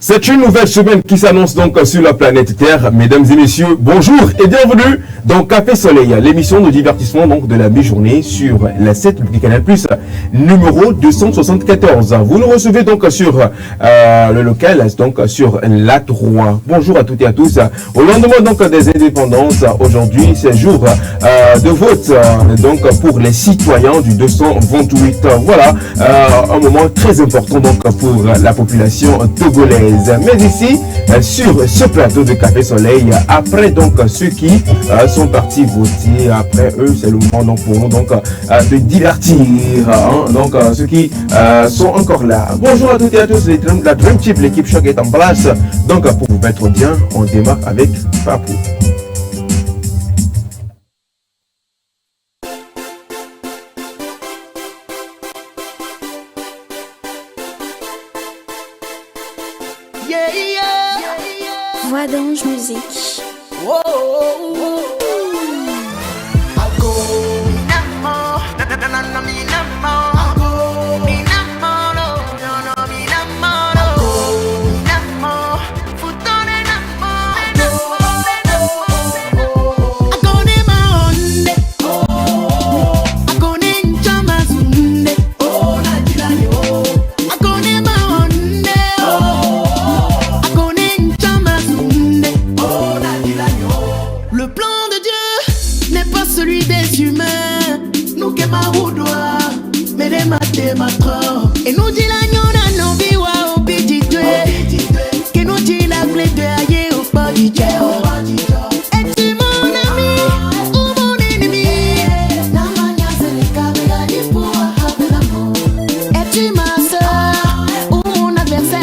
C'est une nouvelle semaine qui s'annonce donc sur la planète Terre. Mesdames et messieurs, bonjour et bienvenue dans Café Soleil, l'émission de divertissement donc de la mi-journée sur la 7 du Canal+, numéro 274. Vous nous recevez donc sur le local, donc sur la 3. Bonjour à toutes et à tous. Au lendemain donc des indépendances, aujourd'hui c'est jour de vote donc pour les citoyens du 228. Voilà, un moment très important donc pour la population togolaise. Mais ici, sur ce plateau de Café Soleil, après donc ceux qui sont partis voter, après eux, c'est le moment donc pour nous donc de divertir, donc ceux qui sont encore là. Bonjour à toutes et à tous, la Dream Team, l'équipe Choc est en place. Donc pour vous mettre bien, on démarre avec Papou. Voix d'ange musique. Et nous dit la nyona no biwa au petit que nous dit la clé de aïe au petit es-tu mon ami ou mon ennemi? Es-tu ma soeur ou mon adversaire?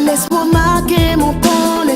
Laisse-moi marquer mon point.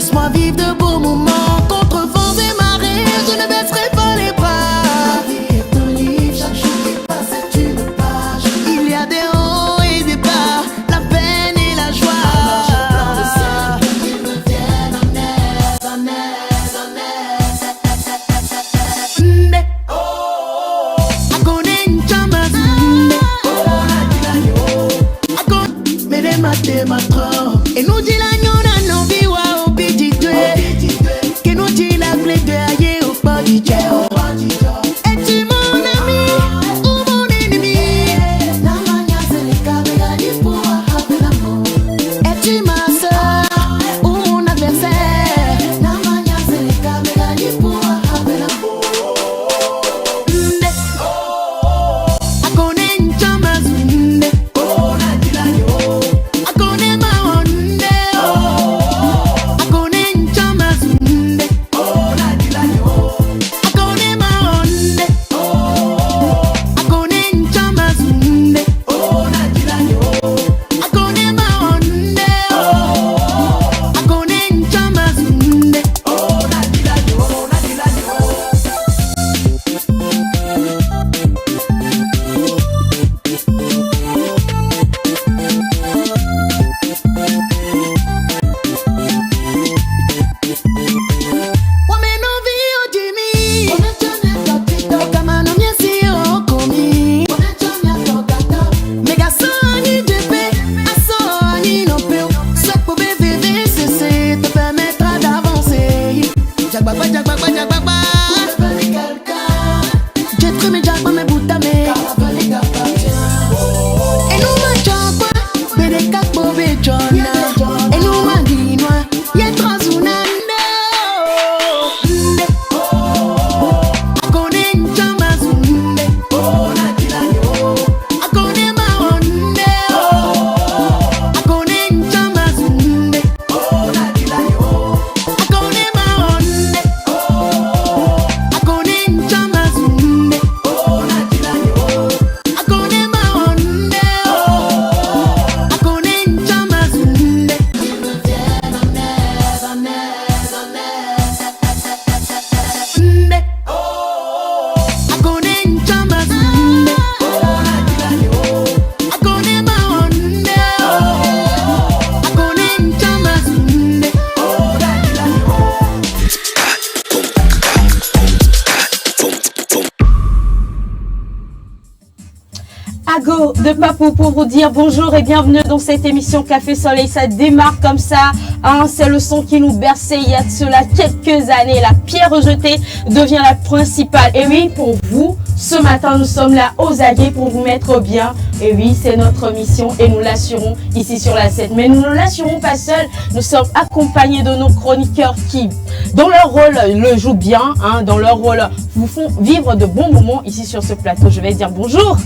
Ago de Papou pour vous dire bonjour et bienvenue dans cette émission Café Soleil. Ça démarre comme ça, hein, c'est le son qui nous berçait il y a de cela quelques années. La pierre rejetée devient la principale. Et oui, pour vous, ce matin, nous sommes là aux aguets pour vous mettre bien. Et oui, c'est notre mission et nous l'assurons ici sur la 7. Mais nous ne l'assurons pas seuls. Nous sommes accompagnés de nos chroniqueurs qui, dans leur rôle, le jouent bien. Hein, dans leur rôle, vous font vivre de bons moments ici sur ce plateau. Je vais dire bonjour.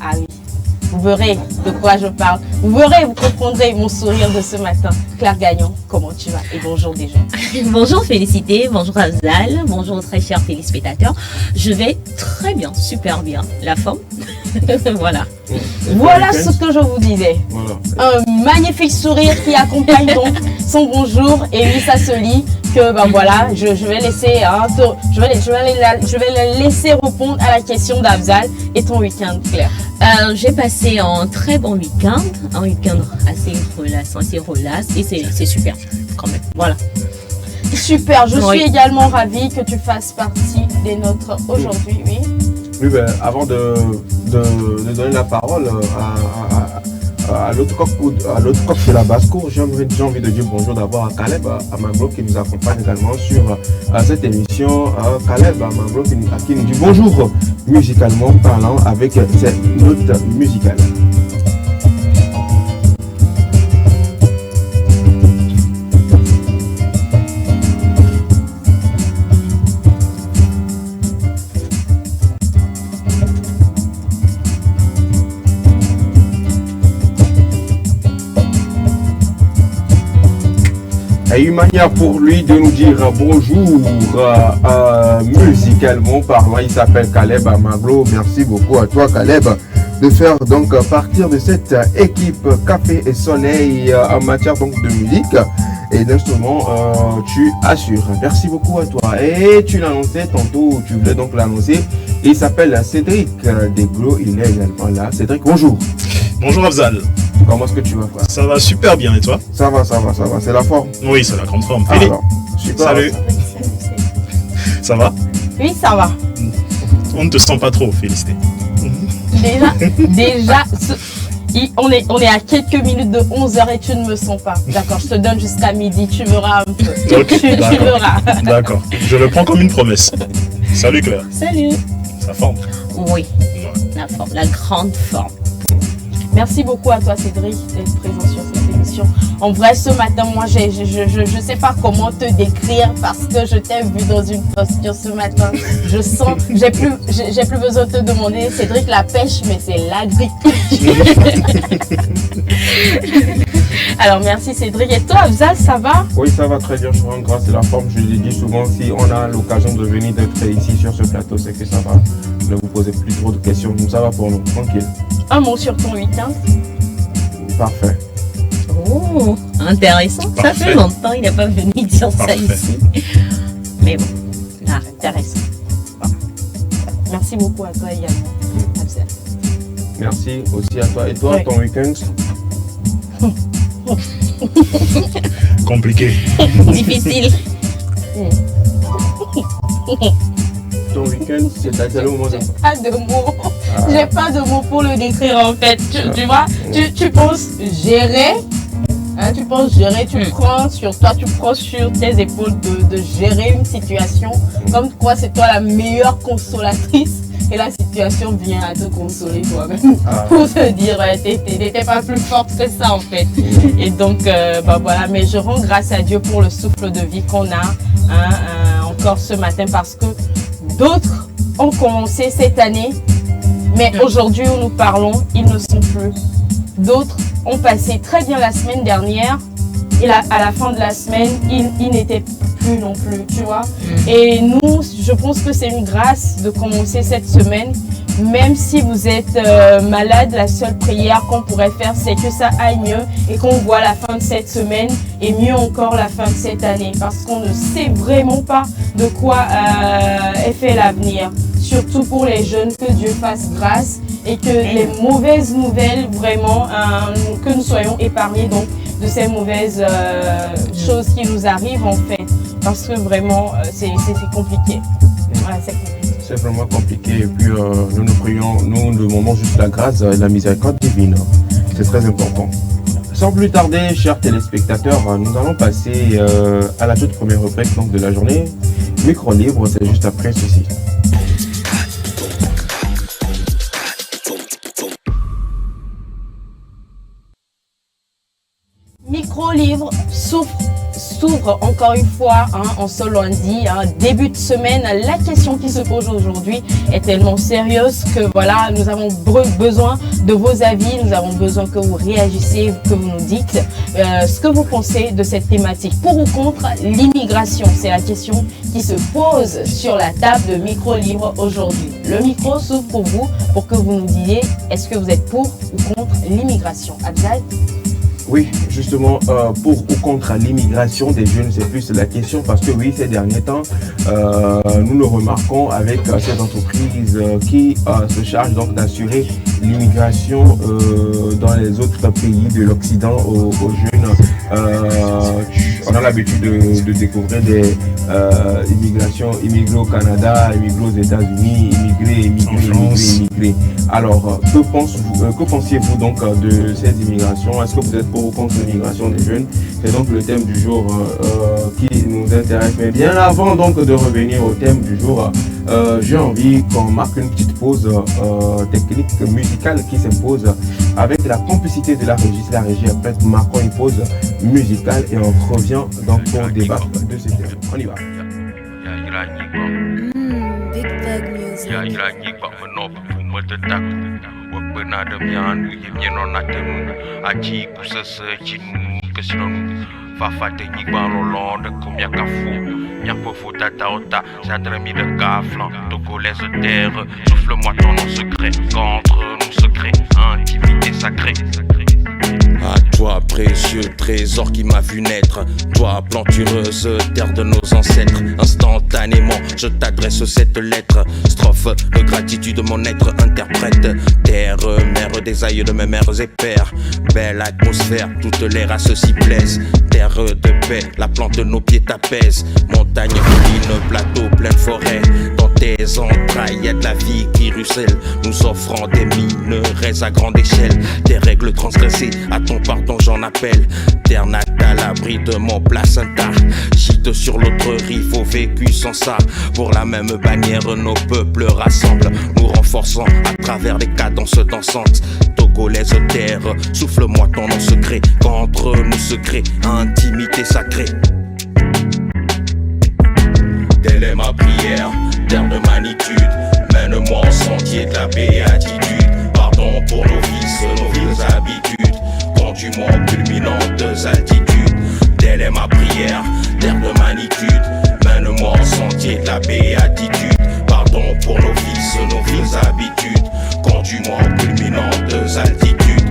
Ah oui, vous verrez de quoi je parle. Vous verrez, vous comprendrez mon sourire de ce matin. Claire Gagnon, comment tu vas? Et bonjour déjà. Bonjour Félicité, bonjour Afzal, bonjour très chers téléspectateurs. Je vais très bien, super bien. La forme, voilà. Voilà ce que je vous disais. Voilà. Un magnifique sourire qui accompagne donc son bonjour. Et oui, ça se lit que ben voilà, je vais laisser, hein, je vais la laisser répondre à la question d'Afzal. Et ton week-end, Claire? J'ai passé un très bon week-end, un week-end assez relax, et c'est super quand même. Voilà. Super, je suis également ravie que tu fasses partie des nôtres aujourd'hui, oui. Oui, ben, avant de donner la parole à l'autre coq de la basse-cour, j'ai envie de dire bonjour d'abord à Caleb, à Manglo qui nous accompagne également sur cette émission. Caleb, à Manglo qui nous dit bonjour musicalement parlant avec cette note musicale. Et une manière pour lui de nous dire bonjour musicalement parlant. Il s'appelle Caleb Amaglo. Merci beaucoup à toi Caleb de faire donc partir de cette équipe Café et Soleil en matière donc de musique et d'instruments. Tu assures. Merci beaucoup à toi. Et tu l'annonçais tantôt, tu voulais donc l'annoncer. Il s'appelle Cédric Deglo. Il est également là. Cédric, bonjour. Bonjour Afzal. Comment est-ce que tu vas quoi? Ça va super bien et toi? Ça va. C'est la forme? Oui, c'est la grande forme. Alors, super. Salut. Ça va? Oui, ça va. On ne te sent pas trop, Félicité. Déjà, on est à quelques minutes de 11h et tu ne me sens pas. D'accord, je te donne jusqu'à midi, tu verras un peu. Okay, tu verras. D'accord, je le prends comme une promesse. Salut Claire. Salut. Ça forme? Oui, la forme, la grande forme. Merci beaucoup à toi Cédric d'être présent sur cette émission. En vrai, ce matin, moi, je sais pas comment te décrire parce que je t'ai vu dans une posture ce matin. Je sens, j'ai plus besoin de te demander, Cédric, la pêche, mais c'est l'agriculture. Alors, merci Cédric. Et toi, Afzal, ça va? Oui, ça va très bien. Je rends grâce à la forme. Je le dis souvent, si on a l'occasion de venir d'être ici sur ce plateau, c'est que ça va. Ne vous posez plus trop de questions. Ça va pour nous, tranquille. Un mot sur ton week-end. Parfait. Oh, intéressant. Parfait. Ça fait longtemps, il n'a pas venu dire ça ici. Mais bon, intéressant. Voilà. Merci beaucoup à toi également, Afzal. Merci aussi à toi. Et toi, oui. Ton week-end? Compliqué. Difficile. Ton week-end, c'est à quel moment? J'ai pas de mots. J'ai pas de mots pour le décrire en fait. Tu vois, tu penses gérer Hein, tu penses gérer, tu prends sur toi, tu prends sur tes épaules de gérer une situation comme quoi c'est toi la meilleure consolatrice et la situation vient à te consoler toi-même pour te dire t'étais pas plus forte que ça en fait. Et donc voilà, mais je rends grâce à Dieu pour le souffle de vie qu'on a encore ce matin parce que d'autres ont commencé cette année, mais aujourd'hui où nous parlons, ils ne sont plus. D'autres ont passé très bien la semaine dernière et à la fin de la semaine, ils n'étaient plus non plus, tu vois. Et nous, je pense que c'est une grâce de commencer cette semaine. Même si vous êtes malade, la seule prière qu'on pourrait faire, c'est que ça aille mieux et qu'on voit la fin de cette semaine et mieux encore la fin de cette année. Parce qu'on ne sait vraiment pas de quoi est fait l'avenir. Surtout pour les jeunes, que Dieu fasse grâce et que les mauvaises nouvelles, vraiment, que nous soyons épargnés donc, de ces mauvaises choses qui nous arrivent en fait. Parce que vraiment, c'est compliqué. Voilà, c'est compliqué. C'est vraiment compliqué et puis nous prions, nous demandons juste la grâce et la miséricorde divine. C'est très important. Sans plus tarder, chers téléspectateurs, nous allons passer à la toute première rubrique donc, de la journée. Micro libre, c'est juste après ceci. Micro-livre s'ouvre encore une fois en ce lundi, début de semaine. La question qui se pose aujourd'hui est tellement sérieuse que voilà, nous avons besoin de vos avis, nous avons besoin que vous réagissiez, que vous nous dites ce que vous pensez de cette thématique. Pour ou contre l'immigration, c'est la question qui se pose sur la table de micro-livre aujourd'hui. Le micro s'ouvre pour vous, pour que vous nous disiez est-ce que vous êtes pour ou contre l'immigration. Abzal? Oui, justement, pour ou contre l'immigration des jeunes, c'est plus la question parce que oui, ces derniers temps, nous le remarquons avec ces entreprises qui se chargent donc d'assurer l'immigration dans les autres pays de l'Occident aux jeunes. On a l'habitude de découvrir des immigrations, immigrés au Canada, immigrés aux États-Unis, immigrés. Alors, que pensiez-vous donc de ces immigrations? Est-ce que vous êtes pour ou contre l'immigration des jeunes? C'est donc le thème du jour qui nous intéresse. Mais bien avant donc de revenir au thème du jour, j'ai envie qu'on marque une petite pause technique musicale qui s'impose avec la complicité de la régie. La régie après marquons une pause musicale et on revient donc pour débattre de ce thème. On y va. Big Bag Music. Souffle-moi ton nom secret, qu'entre nous secret, intimité sacrée. À toi, précieux trésor qui m'a vu naître, toi, plantureuse terre de nos ancêtres. Instantanément, je t'adresse cette lettre. Strophe de gratitude, mon être interprète. Terre, mère des aïeux de mes mères et pères. Belle atmosphère, toutes les races s'y plaisent. Terre de paix, la plante de nos pieds t'apaise. Montagne, colline, plateau, pleine forêt. Dans tes entrailles, y'a de la vie qui ruisselle, nous offrant des minerais à grande échelle. Des règles transgressées, à ton pardon j'en appelle. Terre natale, abri de mon placenta. Gîte sur l'autre rive, au vécu sans ça. Pour la même bannière, nos peuples rassemblent, nous renforçant à travers les cadences dansantes. Togolaise terre, souffle-moi ton nom secret, qu'entre nous secret, intimité sacrée. Telle est ma prière, terre de magnitude, mène-moi en sentier de la béatitude. Pardon pour nos vices, nos villes habitudes, conduis-moi en culminantes altitudes. Telle est ma prière, terre de magnitude, mène-moi en sentier de la béatitude. Pardon pour nos vices, nos villes habitudes, conduis-moi en culminantes altitudes.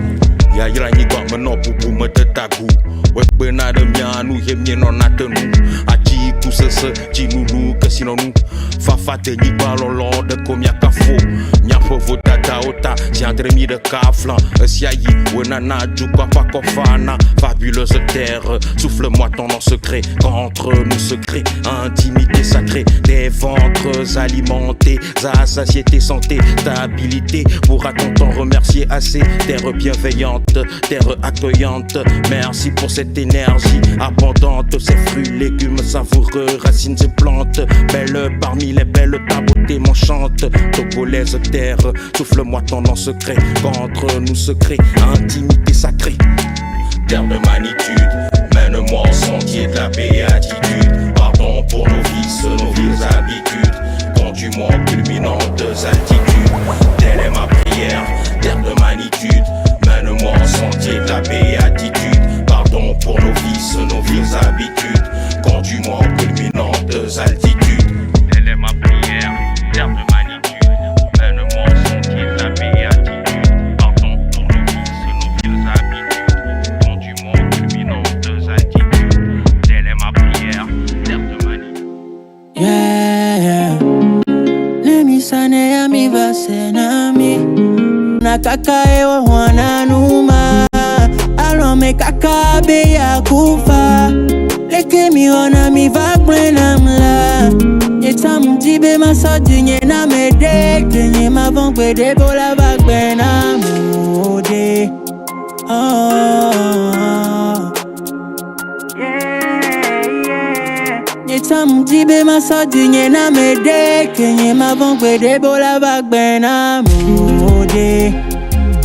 Yaira nyigwa meno pupu mete tagu, wekpena de mianu yemye non atenu. Achi Ni tous ce Djinoulou que sinon nous Fafate ni balolon de komia kafo Nyapo vodata ota si andremi de kaflan Siayi wenana djukwa pa kofana Fabuleuse terre souffle-moi ton nom secret Qu'entre nous secrets intimité sacrée Des ventres alimentés à satiété santé stabilité pourra-t-on t'en remercier assez terre bienveillante terre accueillante merci pour cette énergie abondante ces fruits légumes savoureux racines et plantes belle parmi les belles ta beauté m'enchante togolaise terre souffle-moi ton nom secret qu'entre nous secrets intimité sacrée terre de magnitude mène-moi au sentier de la béatitude pardon pour nos vices nos villes habitudes conduis-moi en culminantes altitudes telle est ma prière terre de magnitude mène-moi au sentier de la béatitude pardon pour nos vices nos villes habitudes conduis-moi en culminantes altitudes telle est ma prière terre de magnitude mène-moi au sentier de la béatitude pardon pour nos vices nos villes habitudes conduis-moi en culminantes altitudes telle est ma prière terre de magnitude yeah. Sane ya mi vase na mi na kaka ewa wananuma alo me kaka be ya kufa leke mi wana mi vakble na mla yeta mjibe masodi nye na medek nye ma vankwe de bola vakbe na mode Tam dibe masodi nye na mede kenye mavankwe de bola vakbe na mode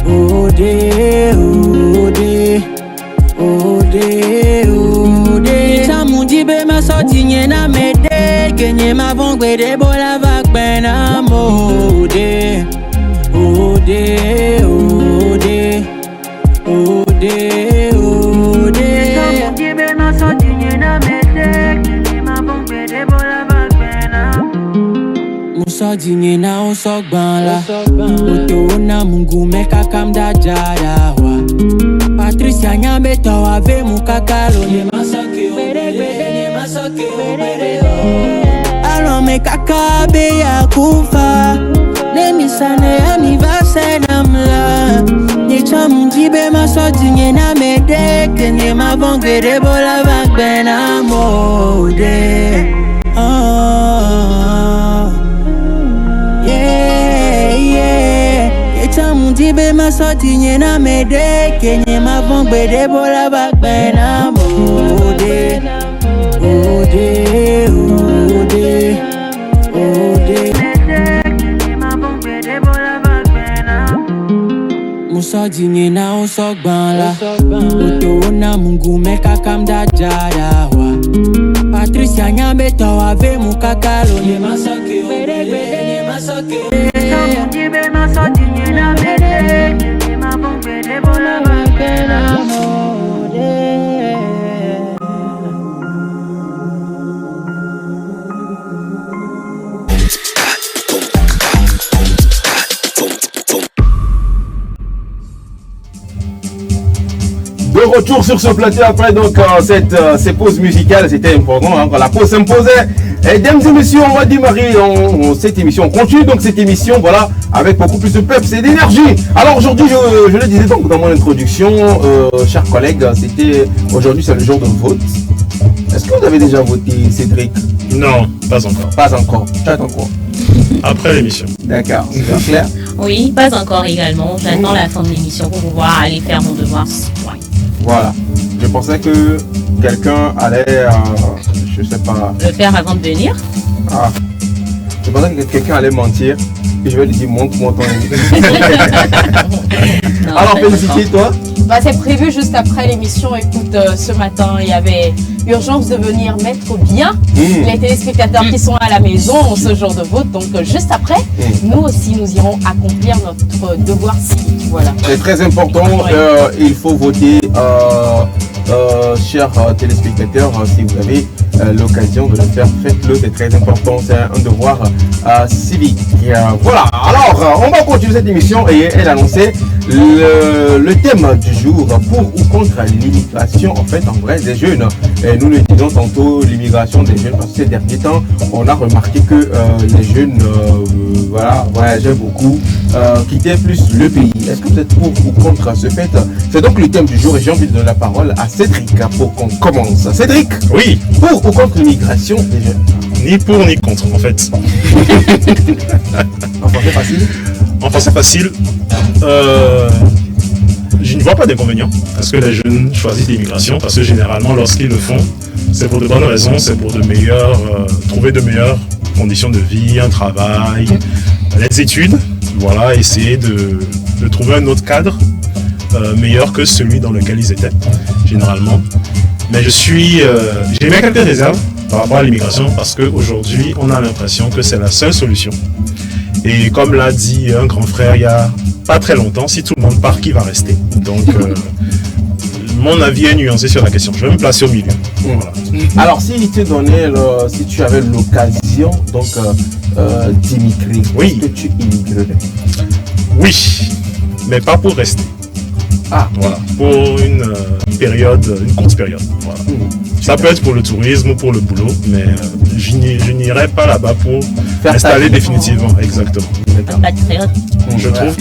ode ode ode ode Tam dibe masodi nye na mede kenye mavankwe de bola vakbe na mode ode ode ode ode Tam dibe masodi nye na mede Musa dinye na osogban la Oto na mungu meka kamda jaya wa Patricia nyambe to ave mukakalo Nye masoke Alo me kakabe ya kufa Nemi sane ya mi vase namla Nye chamunjibe maso dinye na medeke Nye mavongwe de bola vakbe na mode Dibe masoti nye na mede kenye mavongwe de bola vakbe na mode ode ode ode Musodi nye na osogban la Oto na mungu meka kamda jaya wa Patricia nyambe to ave mukakalo Nye masoke nye masoke Dibe masodi nye na mede Nye mavongwe de bola vakbe na mode De retour sur ce plateau après donc ces pauses musicales, c'était important hein, quand la pause s'imposait. Et mesdames et messieurs, on va démarrer cette émission. On continue donc cette émission, voilà, avec beaucoup plus de peps et d'énergie. Alors aujourd'hui, je le disais donc dans mon introduction, chers collègues, aujourd'hui c'est le jour de vote. Est-ce que vous avez déjà voté, Cédric? Non, pas encore. Pas encore. J'attends quoi? Après l'émission. D'accord, c'est clair. Oui, pas encore également. J'attends la fin de l'émission pour pouvoir aller faire mon devoir citoyen. Voilà. Je pensais que quelqu'un allait, je sais pas. Le faire avant de venir. Ah. Je pensais que quelqu'un allait mentir. Et je vais lui dire, montre-moi ton avis. Alors, félicite toi. Bah, c'est prévu juste après l'émission. Écoute, ce matin, il y avait urgence de venir mettre bien les téléspectateurs qui sont à la maison ce jour de vote. Donc, juste après, nous aussi, nous irons accomplir notre devoir civique. Voilà. C'est très important. Il faut voter, chers téléspectateurs, si vous avez l'occasion de le faire, faites-le, c'est très important, c'est un devoir civique. Voilà, alors on va continuer cette émission et elle annonçait le thème du jour, pour ou contre l'immigration, en fait, en vrai, des jeunes. Et nous le disons tantôt, l'immigration des jeunes, parce que ces derniers temps, on a remarqué que les jeunes voyageaient beaucoup, quittaient plus le pays. Est-ce que vous êtes pour ou contre ce fait? C'est donc le thème du jour et j'ai envie de donner la parole à Cédric pour qu'on commence. Cédric, Oui, pour ou contre l'immigration des jeunes? ni pour ni contre en fait. En français facile? En français facile, je ne vois pas d'inconvénient à ce que les jeunes choisissent l'immigration parce que généralement lorsqu'ils le font, c'est pour de bonnes raisons, c'est pour trouver de meilleures conditions de vie, un travail, les études, voilà, essayer de trouver un autre cadre meilleur que celui dans lequel ils étaient, généralement. Mais j'ai mis quelques réserves par rapport à l'immigration parce qu'aujourd'hui, on a l'impression que c'est la seule solution. Et comme l'a dit un grand frère il n'y a pas très longtemps, si tout le monde part, qui va rester? Donc, mon avis est nuancé sur la question. Je vais me placer au milieu. Voilà. Alors, si tu avais l'occasion donc d'immigrer, Oui. est-ce que tu immigrerais? Oui, mais pas pour rester. Ah, Voilà, pour une courte période. Voilà. Ça peut être pour le tourisme ou pour le boulot, mais je n'irai pas là-bas pour Faire m'installer ta vie. définitivement. Exactement. d'accord. Patriote. Je trouve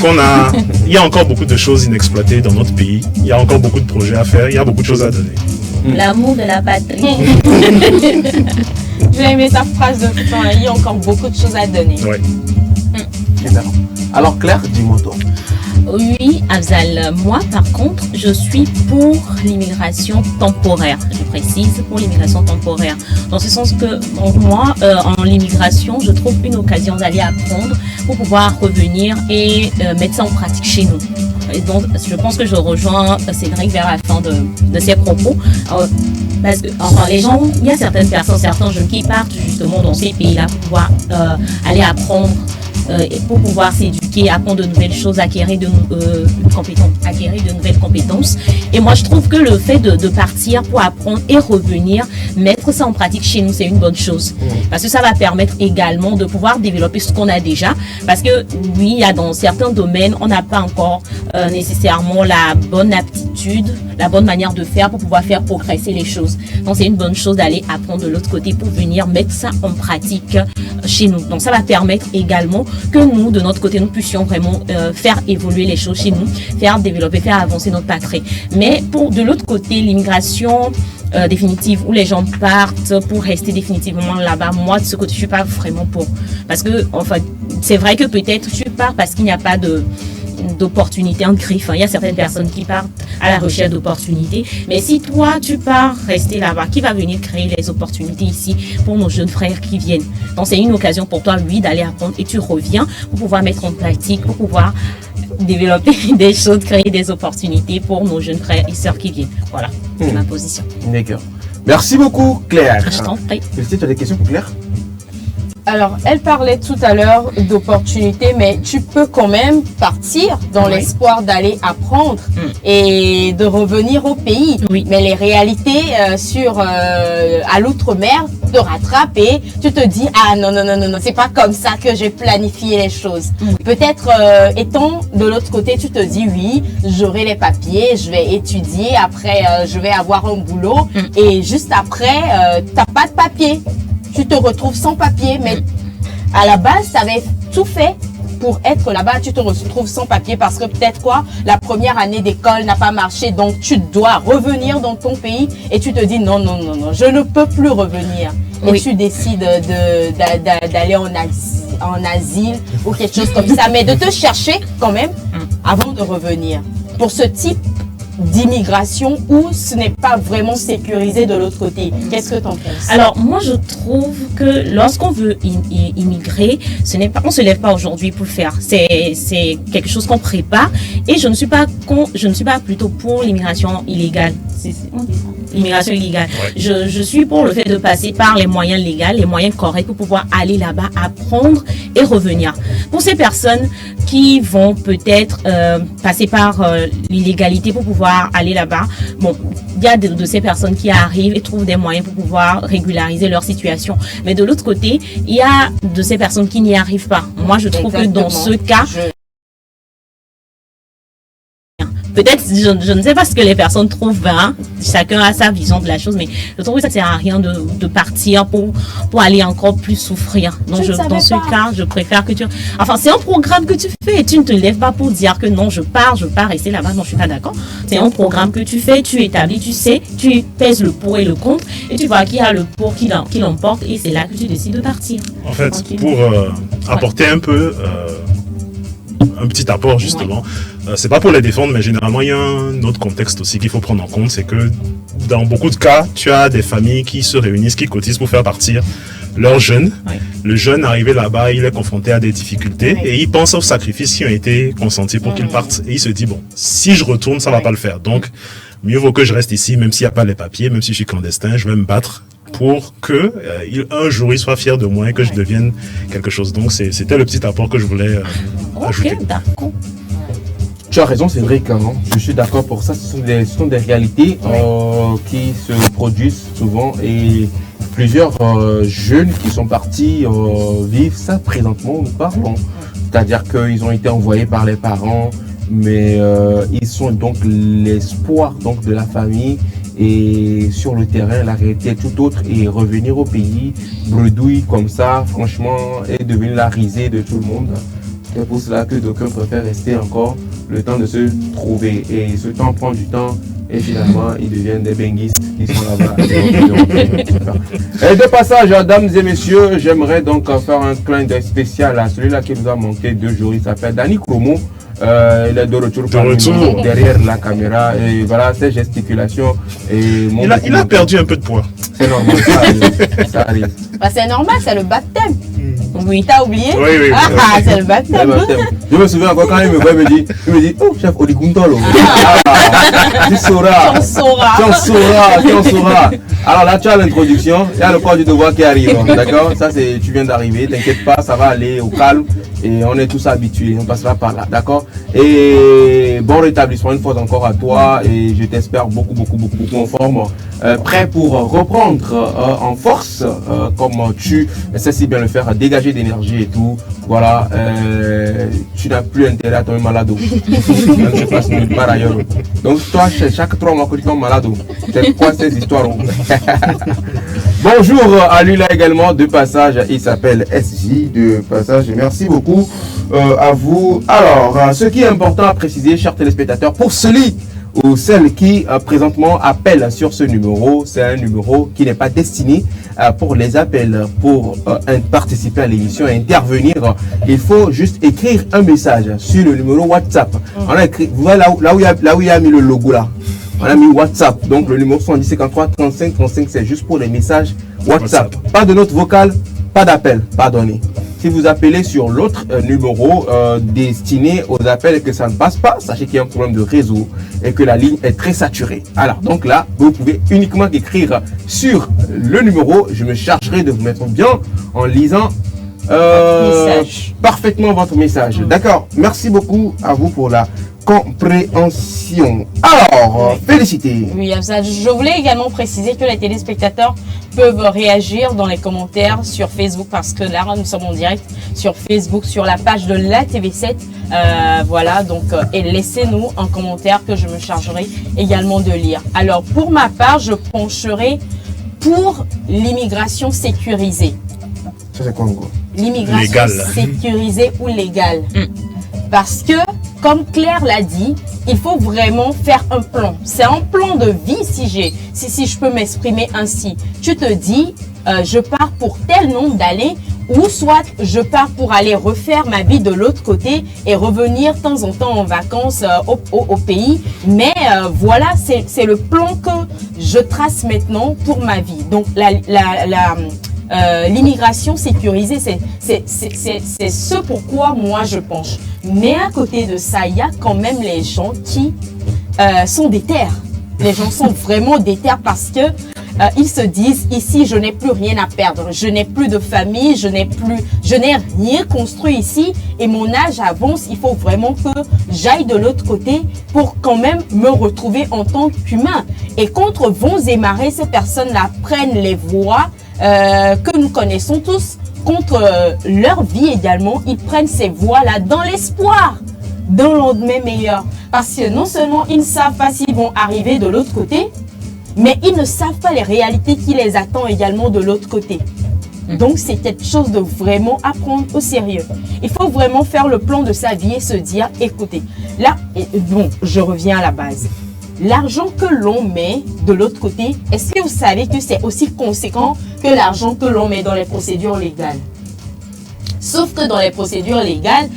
il y a encore beaucoup de choses inexploitées dans notre pays. Il y a encore beaucoup de projets à faire. Il y a beaucoup de choses à donner. L'amour de la patrie. J'ai aimé sa phrase de tout temps. Il y a encore beaucoup de choses à donner. Ouais. Super. Alors Claire, dis-moi toi. Oui, Afzal, moi par contre, je suis pour l'immigration temporaire. Je précise, pour l'immigration temporaire. Dans ce sens que, moi, en l'immigration, je trouve une occasion d'aller apprendre pour pouvoir revenir et mettre ça en pratique chez nous. Et donc, je pense que je rejoins Cédric vers la fin de ses propos. Parce que, enfin, les gens, il y a certaines personnes, certains jeunes qui partent justement dans ces pays-là pour pouvoir aller apprendre. Et pour pouvoir s'éduquer, apprendre de nouvelles choses, acquérir de nouvelles compétences. Et moi, je trouve que le fait de partir pour apprendre et revenir, mettre ça en pratique chez nous, c'est une bonne chose. Parce que ça va permettre également de pouvoir développer ce qu'on a déjà. Parce que oui, il y a dans certains domaines, on n'a pas encore nécessairement la bonne aptitude, la bonne manière de faire pour pouvoir faire progresser les choses. Donc, c'est une bonne chose d'aller apprendre de l'autre côté pour venir mettre ça en pratique chez nous. Donc, ça va permettre également que nous, de notre côté, nous puissions vraiment faire évoluer les choses chez nous, faire développer, faire avancer notre patrie. Mais de l'autre côté, l'immigration définitive, où les gens partent pour rester définitivement là-bas, moi, de ce côté, je suis pas vraiment pour. Parce que, enfin, c'est vrai que peut-être tu pars parce qu'il n'y a pas d'opportunités en griffe. Il y a certaines personnes qui partent à la recherche d'opportunités. Mais si toi, tu pars rester là-bas, qui va venir créer les opportunités ici pour nos jeunes frères qui viennent? Donc, c'est une occasion pour toi, oui, d'aller apprendre et tu reviens pour pouvoir mettre en pratique, pour pouvoir développer des choses, créer des opportunités pour nos jeunes frères et sœurs qui viennent. Voilà, c'est ma position. D'accord. Merci beaucoup Claire. Je t'en prie. Félicité, tu as des questions pour Claire? Alors, elle parlait tout à l'heure d'opportunités, mais tu peux quand même partir dans Oui. l'espoir d'aller apprendre et de revenir au pays. Oui. Mais les réalités à l'outre-mer te rattrapent et tu te dis ah non, c'est pas comme ça que j'ai planifié les choses. Peut-être étant de l'autre côté, tu te dis oui, j'aurai les papiers, je vais étudier, après je vais avoir un boulot et juste après t'as pas de papier. Tu te retrouves sans papier, mais à la base, tu avais tout fait pour être là-bas. Tu te retrouves sans papier parce que peut-être la première année d'école n'a pas marché. Donc, tu dois revenir dans ton pays et tu te dis non, je ne peux plus revenir. Et tu décides d'aller en asile ou quelque chose comme ça, mais de te chercher quand même avant de revenir. Pour ce type d'immigration où ce n'est pas vraiment sécurisé de l'autre côté. Qu'est-ce que tu en penses? Alors, moi, je trouve que lorsqu'on veut immigrer, on se lève pas aujourd'hui pour le faire. C'est quelque chose qu'on prépare. Et je ne suis pas plutôt pour l'immigration illégale. on dit ça. L'immigration illégale. Ouais. Je suis pour le fait de passer par les moyens légaux, les moyens corrects pour pouvoir aller là-bas, apprendre et revenir. Pour ces personnes qui vont peut-être passer par l'illégalité pour pouvoir aller là-bas, bon, il y a de ces personnes qui arrivent et trouvent des moyens pour pouvoir régulariser leur situation. Mais de l'autre côté, il y a de ces personnes qui n'y arrivent pas. Moi, je trouve que dans ce cas, peut-être, je ne sais pas ce que les personnes trouvent, hein. Chacun a sa vision de la chose, mais je trouve que ça ne sert à rien de partir pour aller encore plus souffrir. Donc, dans ce cas, je préfère que tu... Enfin, c'est un programme que tu fais. Tu ne te lèves pas pour dire que non, je pars rester là-bas. Non, je ne suis pas d'accord. C'est un programme que tu fais, tu établis, tu sais, tu pèses le pour et le contre, et tu vois qu'il y a le pour qui l'emporte, et c'est là que tu décides de partir. En fait, pour apporter un peu... un petit apport justement, c'est pas pour les défendre, mais généralement il y a un autre contexte aussi qu'il faut prendre en compte, c'est que dans beaucoup de cas, tu as des familles qui se réunissent, qui cotisent pour faire partir leurs jeunes. Oui. Le jeune arrivé là-bas, il est confronté à des difficultés, oui, et il pense aux sacrifices qui ont été consentis pour qu'il parte, et il se dit bon, si je retourne, ça va pas le faire, donc mieux vaut que je reste ici, même s'il n'y a pas les papiers, même si je suis clandestin, je vais me battre pour que un jour il soit fier de moi et que je devienne quelque chose. Donc c'était le petit apport que je voulais ajouter. Ok, d'accord. Tu as raison, Cédric, hein. Je suis d'accord pour ça. Ce sont des réalités qui se produisent souvent, et plusieurs jeunes qui sont partis vivre ça présentement, nous parlons. C'est-à-dire qu'ils ont été envoyés par les parents, mais ils sont donc l'espoir donc de la famille. Et sur le terrain, la réalité est tout autre, et revenir au pays, bredouille comme ça, franchement, est devenu la risée de tout le monde. C'est pour cela que d'aucuns préfèrent rester encore le temps de se trouver. Et ce temps prend du temps, et finalement, ils deviennent des benguistes qui sont là-bas. Et de passage, dames et messieurs, j'aimerais donc faire un clin d'œil spécial à celui-là qui nous a manqué 2 jours. Il s'appelle Danny Chromo. Il est de retour derrière la caméra, et voilà ses gesticulations. Et il a perdu un peu de poids. C'est normal, ça arrive. Bah, c'est normal, c'est le baptême. Oui. T'as oublié? Oui. Ah, c'est le baptême. Je me souviens encore quand il me voit, il me dit, oh chef, on dit Guntolo. Tu sauras. Tu en sauras. Alors là, tu as l'introduction, il y a le corps du devoir qui arrive. D'accord? Ça, tu viens d'arriver, t'inquiète pas, ça va aller au calme. Et on est tous habitués, on passera par là, d'accord? Et bon rétablissement une fois encore à toi, et je t'espère beaucoup en forme, prêt pour reprendre en force, comme tu sais si bien le faire, dégager d'énergie et tout. Voilà, tu n'as plus intérêt à tomber malade. Je passe nulle part ailleurs. Donc toi, chaque 3 mois que tu tombes malade, c'est quoi ces histoires? Bonjour à lui là également, de passage, il s'appelle SJ, de passage, merci beaucoup à vous. Alors, ce qui est important à préciser, chers téléspectateurs, pour celui ou celle qui présentement appelle sur ce numéro, c'est un numéro qui n'est pas destiné pour les appels. Pour participer à l'émission et intervenir, il faut juste écrire un message sur le numéro WhatsApp. On a écrit, voilà là où il y a mis le logo là. On a mis WhatsApp, donc le numéro 70 53 35 35, c'est juste pour les messages WhatsApp. Pas de note vocale, pas d'appel, pardonnez. Si vous appelez sur l'autre numéro destiné aux appels et que ça ne passe pas, sachez qu'il y a un problème de réseau et que la ligne est très saturée. Alors donc là, vous pouvez uniquement écrire sur le numéro. Je me chargerai de vous mettre bien en lisant parfaitement votre message. D'accord. Merci beaucoup à vous pour la compréhension. Alors, félicité. Oui, je voulais également préciser que les téléspectateurs peuvent réagir dans les commentaires sur Facebook, parce que là, nous sommes en direct sur Facebook, sur la page de la TV7. Voilà, donc, et laissez-nous un commentaire que je me chargerai également de lire. Alors, pour ma part, je pencherai pour l'immigration sécurisée. Ça, c'est quoi, en gros? L'immigration sécurisée ou légale. Parce que, comme Claire l'a dit, il faut vraiment faire un plan. C'est un plan de vie, si je peux m'exprimer ainsi. Tu te dis, je pars pour tel nombre d'années, ou soit je pars pour aller refaire ma vie de l'autre côté et revenir de temps en temps en vacances au pays. Mais voilà, c'est le plan que je trace maintenant pour ma vie. Donc, l'immigration sécurisée, c'est ce pourquoi moi je penche. Mais à côté de ça, il y a quand même les gens qui sont des terres. Les gens sont vraiment déter parce que ils se disent ici je n'ai plus rien à perdre, je n'ai plus de famille, je n'ai rien construit ici et mon âge avance. Il faut vraiment que j'aille de l'autre côté pour quand même me retrouver en tant qu'humain. Et contre vents et marées, ces personnes-là prennent les voies que nous connaissons tous. Contre leur vie également, ils prennent ces voies-là dans l'espoir d'un lendemain meilleur. Parce que non seulement ils ne savent pas s'ils vont arriver de l'autre côté, mais ils ne savent pas les réalités qui les attendent également de l'autre côté. Donc c'est quelque chose de vraiment à prendre au sérieux. Il faut vraiment faire le plan de sa vie et se dire, écoutez, là, bon, je reviens à la base. L'argent que l'on met de l'autre côté, est-ce que vous savez que c'est aussi conséquent que l'argent que l'on met dans les procédures légales? Sauf que dans les procédures légales,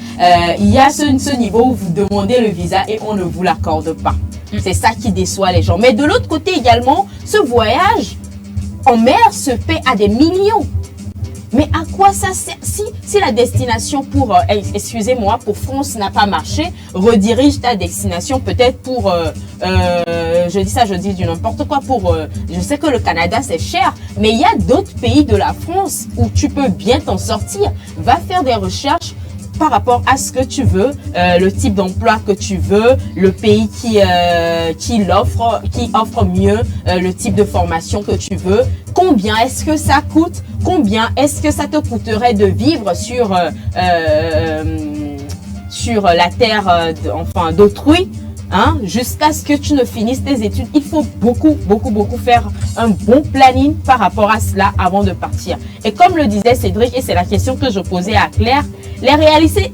il y a ce niveau où vous demandez le visa et on ne vous l'accorde pas. C'est ça qui déçoit les gens. Mais de l'autre côté également, ce voyage en mer se paie à des millions. Mais à quoi ça sert? Si la destination pour, excusez-moi, pour France n'a pas marché, redirige ta destination peut-être pour, je dis ça, je dis du n'importe quoi, pour, je sais que le Canada c'est cher, mais il y a d'autres pays de la France où tu peux bien t'en sortir. Va faire des recherches par rapport à ce que tu veux, le type d'emploi que tu veux, le pays qui offre mieux le type de formation que tu veux. Combien est-ce que ça coûte? Combien est-ce que ça te coûterait de vivre sur la terre d'autrui, hein, jusqu'à ce que tu ne finisses tes études? Il faut beaucoup faire un bon planning par rapport à cela avant de partir. Et comme le disait Cédric, et c'est la question que je posais à Claire, les réalités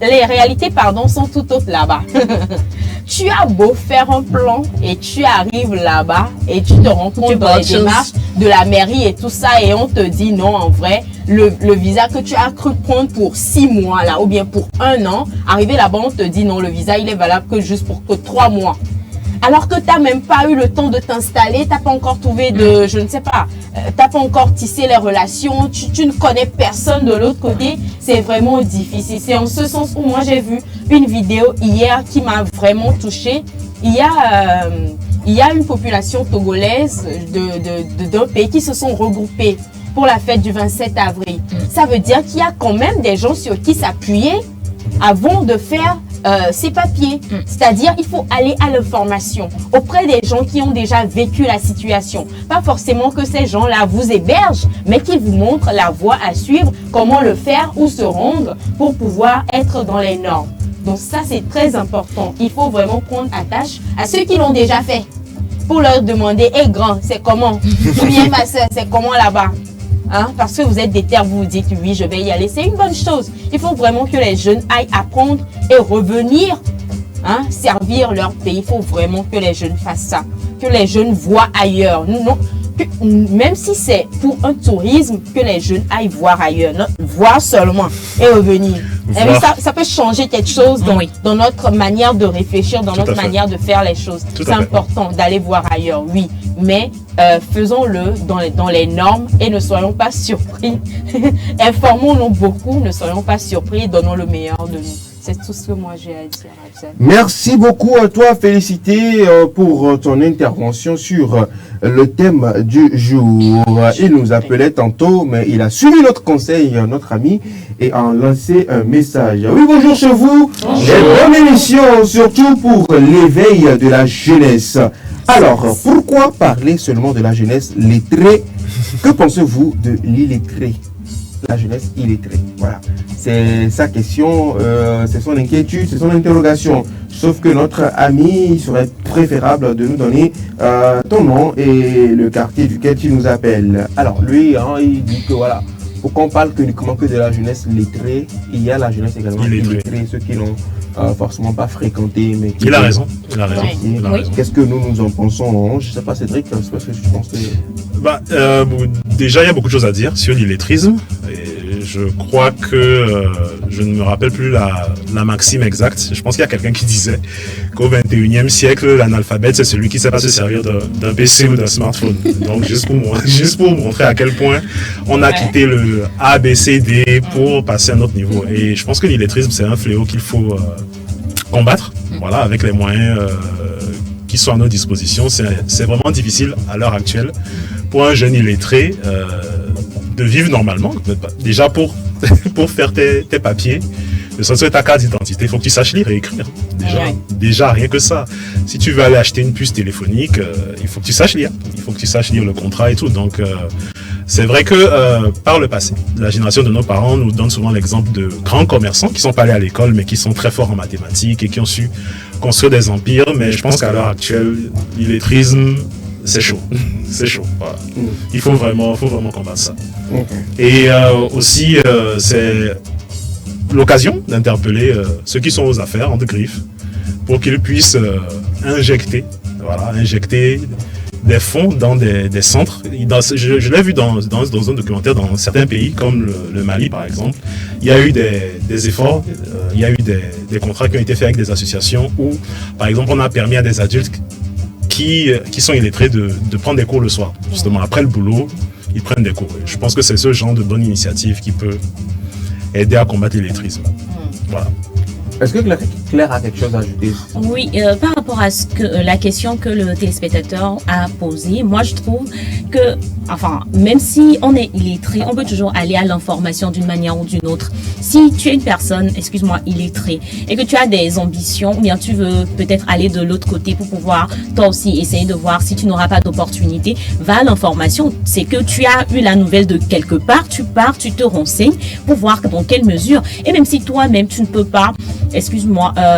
sont tout autres là-bas. Tu as beau faire un plan et tu arrives là-bas et tu te rends compte dans les démarches de la mairie et tout ça et on te dit non, en vrai, le visa que tu as cru prendre pour 6 mois là ou bien pour 1 an, arrivé là-bas on te dit non, le visa il est valable que juste pour que 3 mois. Alors que tu n'as même pas eu le temps de t'installer, tu n'as pas encore trouvé de, je ne sais pas, tu n'as pas encore tissé les relations, tu ne connais personne de l'autre côté, c'est vraiment difficile. C'est en ce sens où moi j'ai vu une vidéo hier qui m'a vraiment touchée. Il y a une population togolaise d'un pays qui se sont regroupés pour la fête du 27 avril. Ça veut dire qu'il y a quand même des gens sur qui s'appuyer avant de faire ces papiers. C'est-à-dire il faut aller à l'information auprès des gens qui ont déjà vécu la situation. Pas forcément que ces gens-là vous hébergent, mais qu'ils vous montrent la voie à suivre, comment le faire, où se rendre pour pouvoir être dans les normes. Donc ça c'est très important. Il faut vraiment prendre attache à ceux qui l'ont déjà fait pour leur demander, hé grand, c'est comment? Ou bien ma soeur, c'est comment là-bas? Hein, parce que vous êtes déter, vous vous dites oui, je vais y aller. C'est une bonne chose. Il faut vraiment que les jeunes aillent apprendre et revenir, hein, servir leur pays. Il faut vraiment que les jeunes fassent ça, que les jeunes voient ailleurs. Non, même si c'est pour un tourisme, que les jeunes aillent voir ailleurs, non, voir seulement et revenir. Ça peut changer quelque chose dans notre manière de réfléchir, dans notre manière de faire les choses. C'est important d'aller voir ailleurs, oui. Mais faisons-le dans les normes et ne soyons pas surpris. Informons-nous beaucoup, ne soyons pas surpris, donnons le meilleur de nous. C'est tout ce que moi j'ai à dire. Merci beaucoup à toi, Félicité, pour ton intervention sur le thème du jour. Il nous appelait tantôt, mais il a suivi notre conseil, notre ami, et a lancé un message. Oui, bonjour chez vous. Bonjour. Bonne émission, surtout pour l'éveil de la jeunesse. Alors, pourquoi parler seulement de la jeunesse lettrée? Que pensez-vous de l'illettré? La jeunesse illettrée, voilà. C'est sa question, c'est son inquiétude, c'est son interrogation. Sauf que notre ami, il serait préférable de nous donner ton nom et le quartier duquel tu nous appelles. Alors, lui, hein, il dit que voilà, pourquoi on parle uniquement que de la jeunesse lettrée, il y a la jeunesse également illettrée, ceux qui n'ont forcément pas fréquenté. Mais qui il a raison, il a raison. Oui. Qu'est-ce que nous en pensons? Je ne sais pas, Cédric, c'est parce que je pense que... Déjà, il y a beaucoup de choses à dire sur l'illettrisme. Et je crois que je ne me rappelle plus la maxime exacte. Je pense qu'il y a quelqu'un qui disait qu'au 21e siècle, l'analphabète, c'est celui qui ne sait pas se servir d'un PC ou d'un smartphone. Donc, juste pour montrer à quel point on a quitté le A, B, C, D pour passer à un autre niveau. Et je pense que l'illettrisme, c'est un fléau qu'il faut combattre, voilà, avec les moyens qui sont à notre disposition. C'est vraiment difficile à l'heure actuelle pour un jeune illettré de vivre normalement. Déjà pour faire tes papiers, ne serait-ce que ta carte d'identité, il faut que tu saches lire et écrire. Déjà, rien que ça. Si tu veux aller acheter une puce téléphonique, il faut que tu saches lire. Il faut que tu saches lire le contrat et tout. Donc, c'est vrai que par le passé, la génération de nos parents nous donne souvent l'exemple de grands commerçants qui sont pas allés à l'école, mais qui sont très forts en mathématiques et qui ont su construire des empires. Mais je pense qu'à l'heure actuelle, l'illettrisme, c'est chaud. C'est chaud. Voilà. Il faut vraiment combattre ça. Et aussi, c'est l'occasion d'interpeller ceux qui sont aux affaires, entre griffes, pour qu'ils puissent injecter des fonds dans des centres. Je l'ai vu dans un documentaire dans certains pays, comme le Mali par exemple. Il y a eu des efforts, il y a eu des contrats qui ont été faits avec des associations où, par exemple, on a permis à des adultes qui sont illettrés de prendre des cours le soir. Justement, après le boulot, ils prennent des cours. Je pense que c'est ce genre de bonne initiative qui peut aider à combattre l'illettrisme. Voilà. Est-ce que Claire a quelque chose à ajouter? Oui, par rapport à la question que le téléspectateur a posée, moi je trouve que, même si on est illettré, on peut toujours aller à l'information d'une manière ou d'une autre. Si tu es une personne, illettrée, et que tu as des ambitions, ou bien tu veux peut-être aller de l'autre côté pour pouvoir toi aussi essayer de voir si tu n'auras pas d'opportunité, va à l'information. C'est que tu as eu la nouvelle de quelque part, tu pars, tu te renseignes pour voir dans quelle mesure, et même si toi-même tu ne peux pas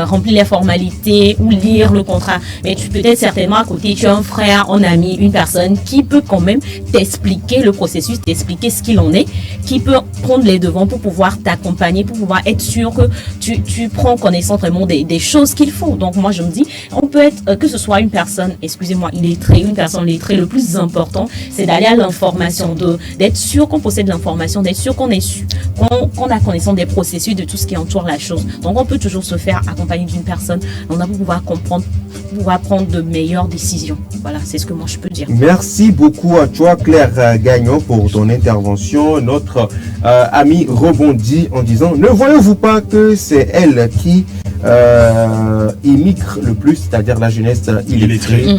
remplir les formalités ou lire le contrat. Mais tu peux être certainement à côté, tu as un frère, un ami, une personne qui peut quand même t'expliquer le processus, t'expliquer ce qu'il en est, qui peut prendre les devants pour pouvoir t'accompagner, pour pouvoir être sûr que tu prends connaissance vraiment des choses qu'il faut. Donc moi je me dis, on peut être, que ce soit une personne, illettrée, une personne lettrée, le plus important, c'est d'aller à l'information, d'être sûr qu'on possède l'information, d'être sûr qu'on a connaissance des processus, de tout ce qui entoure la chose. Donc on peut toujours se faire accompagner d'une personne, on a pour pouvoir comprendre, pour pouvoir prendre de meilleures décisions. Voilà, c'est ce que moi je peux dire. Merci beaucoup à toi Claire Gagnon pour ton intervention. Notre ami rebondit en disant, ne voyez-vous pas que c'est elle qui immigre le plus, c'est-à-dire la jeunesse illettrée.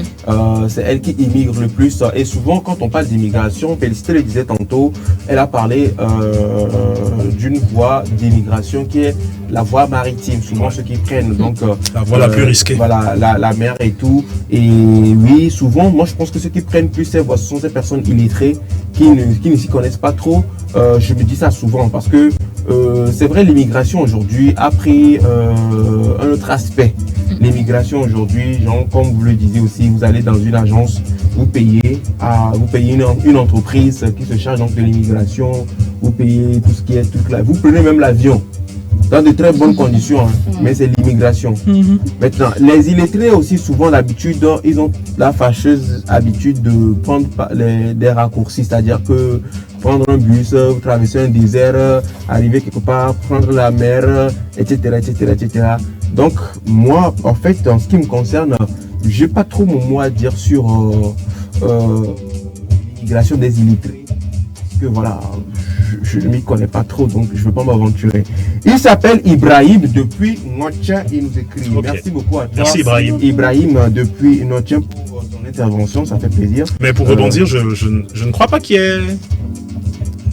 C'est elle qui immigre le plus. Et souvent, quand on parle d'immigration, Félicité le disait tantôt, elle a parlé d'une voie d'immigration qui est la voie maritime. Souvent, ceux qui prennent donc la voie la plus risquée. Voilà, la mer et tout. Et oui, souvent, moi, je pense que ceux qui prennent plus ces voies, ce sont ces personnes illettrées qui ne s'y connaissent pas trop. Je me dis ça souvent parce que c'est vrai, l'immigration aujourd'hui a pris un autre aspect. L'immigration aujourd'hui, genre, comme vous le disiez aussi, vous allez dans une agence, vous payez une entreprise qui se charge donc de l'immigration, vous payez tout ce qui est tout là. Vous prenez même l'avion dans de très bonnes conditions, hein, mais c'est l'immigration. Maintenant, les illettrés aussi souvent l'habitude, ils ont la fâcheuse habitude de prendre des raccourcis, c'est-à-dire que prendre un bus, traverser un désert, arriver quelque part, prendre la mer, etc., etc., etc. Donc, moi, en fait, en ce qui me concerne, j'ai pas trop mon mot à dire sur l'immigration des illettrés. Parce que voilà, je ne m'y connais pas trop, donc je ne veux pas m'aventurer. Il s'appelle Ibrahim depuis Notia, il nous écrit. Okay. Merci beaucoup à toi. Merci Ibrahim. Ibrahim depuis Notia pour ton intervention, ça fait plaisir. Mais pour rebondir, je ne crois pas qu'il y ait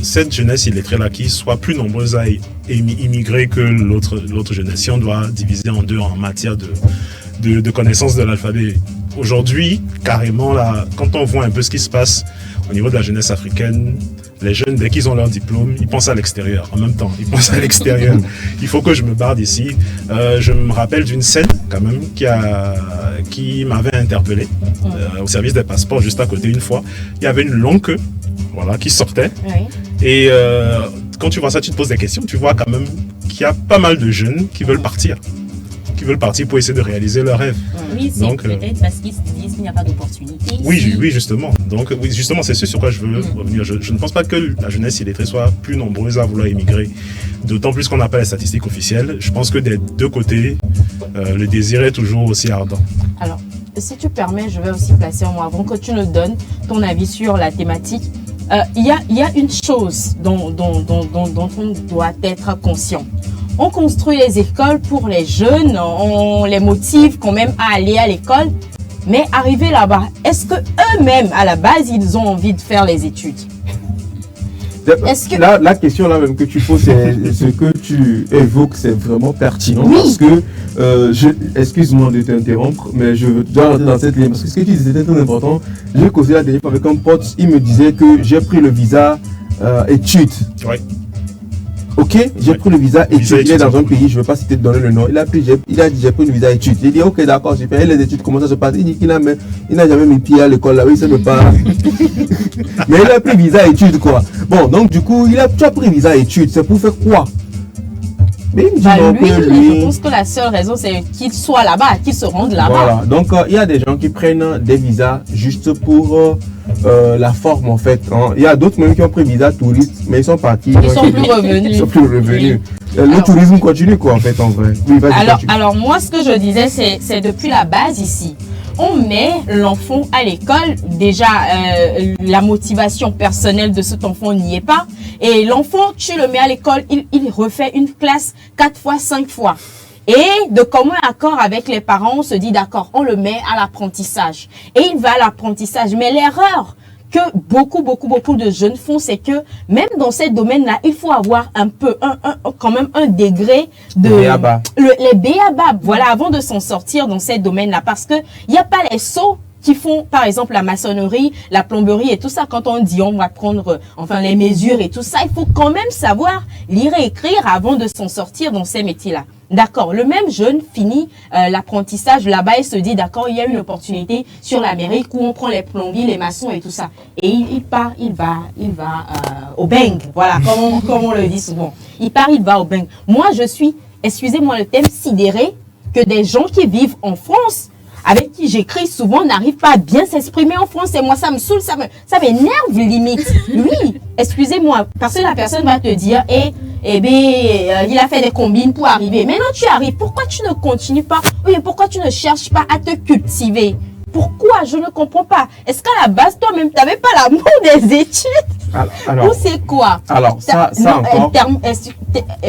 cette jeunesse illettrée-là qui soit plus nombreuse à immigrer que l'autre jeunesse. Si on doit diviser en deux en matière de connaissance de l'alphabet. Aujourd'hui, carrément, là, quand on voit un peu ce qui se passe au niveau de la jeunesse africaine, les jeunes, dès qu'ils ont leur diplôme, ils pensent à l'extérieur. En même temps, ils pensent à l'extérieur. Il faut que je me barre d'ici. Je me rappelle d'une scène, quand même, qui m'avait interpellé au service des passeports, juste à côté, une fois. Il y avait une longue queue, voilà, qui sortait. Oui. Et quand tu vois ça, tu te poses des questions. Tu vois quand même qu'il y a pas mal de jeunes qui veulent partir. Pour essayer de réaliser leurs rêves. Oui, c'est peut-être parce qu'ils se disent qu'il n'y a pas d'opportunité. Oui, justement. Donc, oui, justement, c'est ce sur quoi je veux revenir. Je ne pense pas que la jeunesse illettrée soit plus nombreuse à vouloir immigrer. D'autant plus qu'on n'a pas les statistiques officielles. Je pense que des deux côtés, le désir est toujours aussi ardent. Alors, si tu permets, je vais aussi placer en moi, avant que tu nous donnes ton avis sur la thématique. Il y a une chose dont on doit être conscient. On construit les écoles pour les jeunes, on les motive quand même à aller à l'école, Mais arrivé là-bas, est-ce que eux-mêmes, à la base, ils ont envie de faire les études? Est-ce que... La question là même que tu poses, c'est ce que tu évoques, c'est vraiment pertinent. Oui. Parce que, excuse-moi de t'interrompre, mais je dois rentrer dans cette ligne. Parce que ce que tu disais était très important. J'ai causé la dernière fois avec un pote, il me disait que j'ai pris le visa études. Oui. Ok, j'ai pris le visa études. Il est dans un pays, je ne veux pas citer donner le nom. Il a dit j'ai pris le visa études. J'ai dit ok d'accord, j'ai fait les études, comment ça se passe? Il dit qu'il n'a jamais mis pied à l'école là, oui, ça ne peut pas. Mais il a pris visa études quoi. Bon, donc du coup, tu as pris visa études, c'est pour faire quoi? Mais il me dit lui, je pense que la seule raison c'est qu'il soit là-bas, qu'il se rende là-bas. Voilà, donc il y a des gens qui prennent des visas juste pour la forme en fait. Hein. Il y a d'autres même qui ont pris visa touriste, mais ils sont partis. Ils sont plus revenus. Ils sont plus revenus. Oui. Le tourisme continue quoi en fait en vrai. Oui, alors moi ce que je disais c'est depuis la base ici. On met l'enfant à l'école, déjà la motivation personnelle de cet enfant n'y est pas. Et l'enfant, tu le mets à l'école, il refait une classe 4 fois, 5 fois. Et de commun accord avec les parents, on se dit d'accord, on le met à l'apprentissage. Et il va à l'apprentissage. Mais l'erreur que beaucoup de jeunes font, c'est que même dans ces domaines-là, il faut avoir un peu, quand même un degré de... les béabas, voilà, avant de s'en sortir dans ces domaines-là. Parce que il n'y a pas les sauts qui font, par exemple, la maçonnerie, la plomberie et tout ça. Quand on dit on va prendre, les mesures et tout ça, il faut quand même savoir lire et écrire avant de s'en sortir dans ces métiers-là. D'accord, le même jeune finit l'apprentissage là-bas et se dit d'accord, il y a une opportunité sur l'Amérique où on prend les plombiers, les maçons et tout ça. Et il va au bang, voilà, comme on le dit souvent. Il va au bang. Moi, je suis, excusez-moi le thème, sidéré que des gens qui vivent en France, avec qui j'écris souvent, n'arrivent pas à bien s'exprimer en France. Et moi, ça me saoule, ça m'énerve limite. Oui, excusez-moi, parce que la personne va te dire, il a fait des combines pour arriver. Maintenant, tu arrives. Pourquoi tu ne continues pas? Oui, pourquoi tu ne cherches pas à te cultiver? Pourquoi? Je ne comprends pas. Est-ce qu'à la base, toi-même, tu n'avais pas l'amour des études? Alors, ou c'est quoi? Alors, ça encore...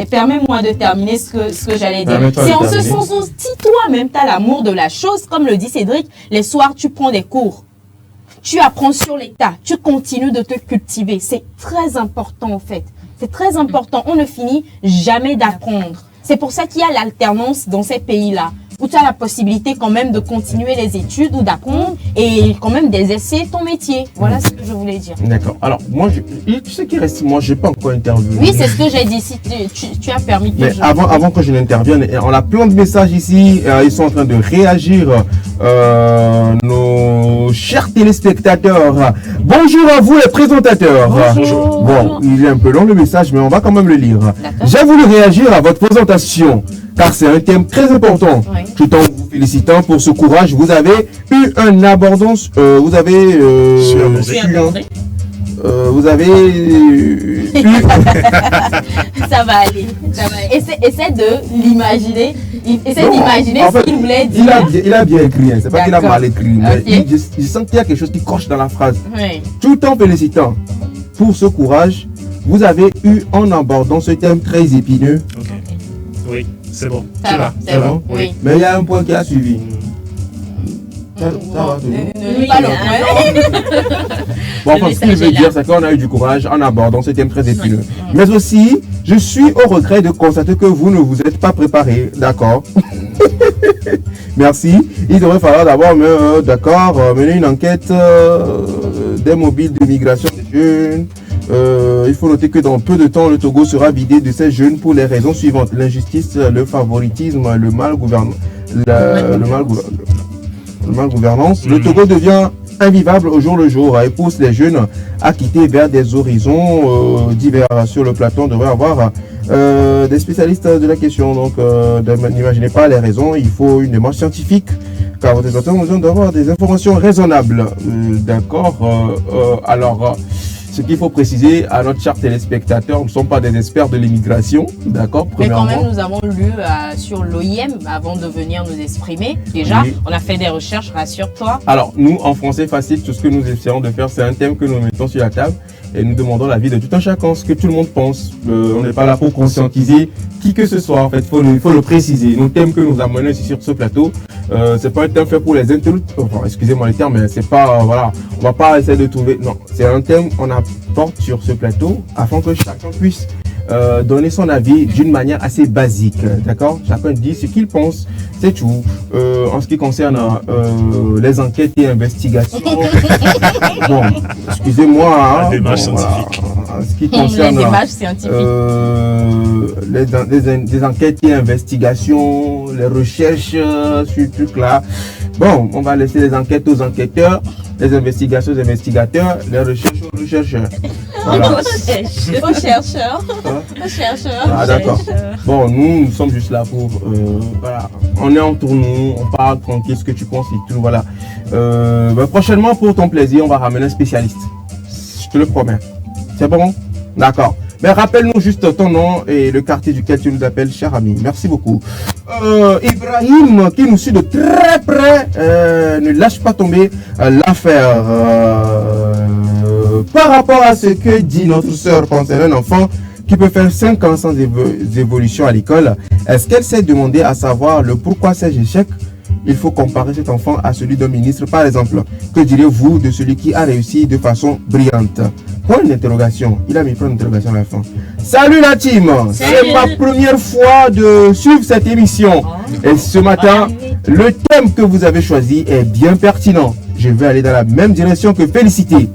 Permets-moi de terminer ce que j'allais dire. C'est en ce sens où, si toi-même, tu as l'amour de la chose, comme le dit Cédric, les soirs, tu prends des cours. Tu apprends sur l'état. Tu continues de te cultiver. C'est très important, en fait. C'est très important. On ne finit jamais d'apprendre. C'est pour ça qu'il y a l'alternance dans ces pays-là, où tu as la possibilité quand même de continuer les études ou d'apprendre et quand même d'exercer ton métier. Voilà ce que je voulais dire. D'accord. Alors, moi, tu sais qu'il reste, moi, je n'ai pas encore intervenu. Oui, c'est ce que j'ai dit. Si tu as permis que mais avant que je n'intervienne, on a plein de messages ici. Ils sont en train de réagir. Nos chers téléspectateurs. Bonjour à vous, les présentateurs. Bonjour. Bon, il est un peu long le message, mais on va quand même le lire. J'ai voulu réagir à votre présentation, car c'est un thème très important. Oui. Tout en vous félicitant pour ce courage, vous avez eu un abondance, vous avez eu... Ça va aller. Essaie de l'imaginer. Essaie d'imaginer ce qu'il voulait dire. Il a bien écrit, c'est pas qu'il a mal écrit, mais il sent qu'il y a quelque chose qui coche dans la phrase. Oui. Tout en félicitant pour ce courage, vous avez eu en abordant ce thème très épineux. Ok. Oui, c'est bon. Ça va, c'est bon. Oui. Mais il y a un point qui a suivi. Ça va, pas le bon, enfin, ce que je veux dire, c'est qu'on a eu du courage en abordant ce thème très épineux. Mais aussi, je suis au regret de constater que vous ne vous êtes pas préparé. D'accord. Merci. Il devrait falloir d'abord mener une enquête des mobiles de migration des jeunes. Il faut noter que dans peu de temps, le Togo sera vidé de ces jeunes pour les raisons suivantes: l'injustice, le favoritisme, le mal gouvernance. Le Togo devient invivable au jour le jour et pousse les jeunes à quitter vers des horizons divers. Sur le plateau, on devrait avoir des spécialistes de la question. Donc, n'imaginez pas les raisons, il faut une démarche scientifique, car votre exploitation a besoin d'avoir des informations raisonnables. D'accord. Alors, ce qu'il faut préciser à notre cher téléspectateur, nous ne sommes pas des experts de l'immigration, d'accord. Mais quand même, nous avons lu sur l'OIM avant de venir nous exprimer. Déjà, oui. On a fait des recherches, rassure-toi. Alors, nous, en français facile, tout ce que nous essayons de faire, c'est un thème que nous mettons sur la table et nous demandons l'avis de tout un chacun, ce que tout le monde pense. On n'est pas là pour conscientiser qui que ce soit, en fait, il faut le préciser. Nos thèmes que nous amenons ici sur ce plateau, c'est pas un thème fait pour les internautes. Enfin, excusez-moi les termes, mais c'est pas, voilà, on va pas essayer de trouver. Non, c'est un thème qu'on apporte sur ce plateau afin que chacun puisse donner son avis d'une manière assez basique, d'accord? Chacun dit ce qu'il pense, c'est tout. En ce qui concerne les enquêtes et investigations, bon, excusez-moi, hein, la démarche scientifique. En ce qui concerne les démarches scientifiques, les enquêtes et investigations, les recherches sur ce truc-là, bon, on va laisser les enquêtes aux enquêteurs, les investigations aux investigateurs, les recherches aux chercheurs. Voilà. aux chercheurs. Ah, d'accord. Bon, nous sommes juste là pour, voilà, on est entre nous, on parle tranquille, ce que tu penses et tout, voilà. Prochainement, pour ton plaisir, on va ramener un spécialiste. Je te le promets. C'est bon? D'accord. Mais rappelle-nous juste ton nom et le quartier duquel tu nous appelles, cher ami. Merci beaucoup. Ibrahim, qui nous suit de très près, ne lâche pas tomber l'affaire. Par rapport à ce que dit notre sœur concernant un enfant qui peut faire 5 ans sans évolution à l'école, est-ce qu'elle s'est demandé à savoir le pourquoi ces échecs? Il faut comparer cet enfant à celui d'un ministre, par exemple. Que direz-vous de celui qui a réussi de façon brillante? Point d'interrogation. Il a mis point d'interrogation à la fin. Salut la team! C'est ma première fois de suivre cette émission. Et ce matin, le thème que vous avez choisi est bien pertinent. Je vais aller dans la même direction que Félicité.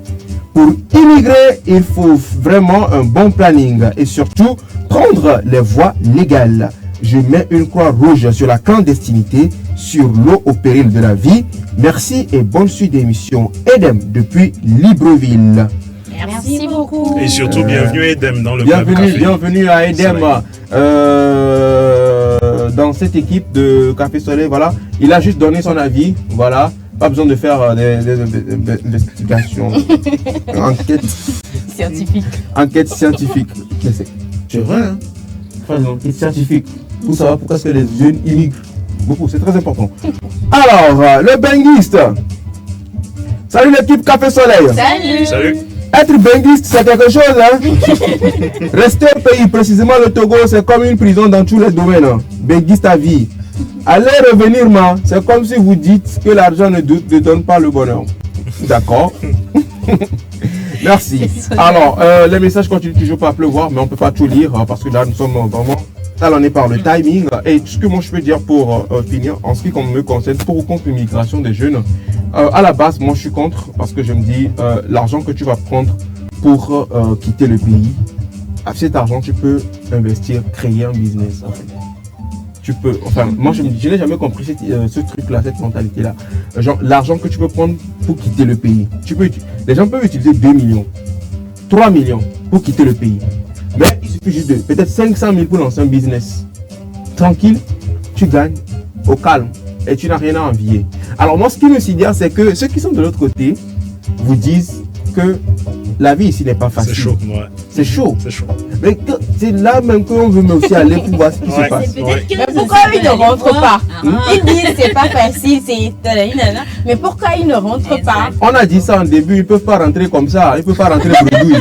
Pour immigrer, il faut vraiment un bon planning et surtout prendre les voies légales. Je mets une croix rouge sur la clandestinité, sur l'eau au péril de la vie. Merci et bonne suite d'émission. Edem depuis Libreville. Merci beaucoup. Et surtout, bienvenue Edem dans le club café. Bienvenue à Edem dans cette équipe de Café Soleil. Voilà, il a juste donné son avis. Voilà, pas besoin de faire des investigations, enquête scientifique. C'est vrai, hein? Faire des enquêtes scientifiques pour savoir pourquoi est-ce que les jeunes immigrent. Beaucoup, c'est très important. Alors, le benguiste. Salut l'équipe Café Soleil. Salut. Être benguiste, c'est quelque chose, hein. Rester au pays, précisément le Togo, c'est comme une prison dans tous les domaines. Hein. Benguiste à vie. Aller revenir, c'est comme si vous dites que l'argent ne donne pas le bonheur. D'accord. Merci. Alors, les messages continuent toujours pas à pleuvoir, mais on ne peut pas tout lire parce que là, nous sommes vraiment talonnés par le timing. Et ce que moi je peux dire pour finir, en ce qui me concerne, pour ou contre l'immigration des jeunes, à la base, moi je suis contre parce que je me dis, l'argent que tu vas prendre pour quitter le pays, avec cet argent, tu peux investir, créer un business. En fait. Tu peux, enfin, moi je n'ai jamais compris ce truc-là, cette mentalité-là. Genre, l'argent que tu peux prendre pour quitter le pays. Les gens peuvent utiliser 2 millions, 3 millions pour quitter le pays. Mais il suffit juste de peut-être 500 000 pour lancer un business. Tranquille, tu gagnes au calme et tu n'as rien à envier. Alors moi, ce qui me sidère, c'est que ceux qui sont de l'autre côté vous disent que la vie ici n'est pas facile. C'est chaud, ouais. C'est chaud. C'est chaud. Mais c'est là même qu'on veut aussi aller pour voir ce qui se passe. Mais pourquoi ils ne rentrent pas? Ils disent c'est pas facile, c'est... Mais pourquoi ils ne rentrent pas? On a dit ça en début, ils ne peuvent pas rentrer comme ça, ils ne peuvent pas rentrer bredouille.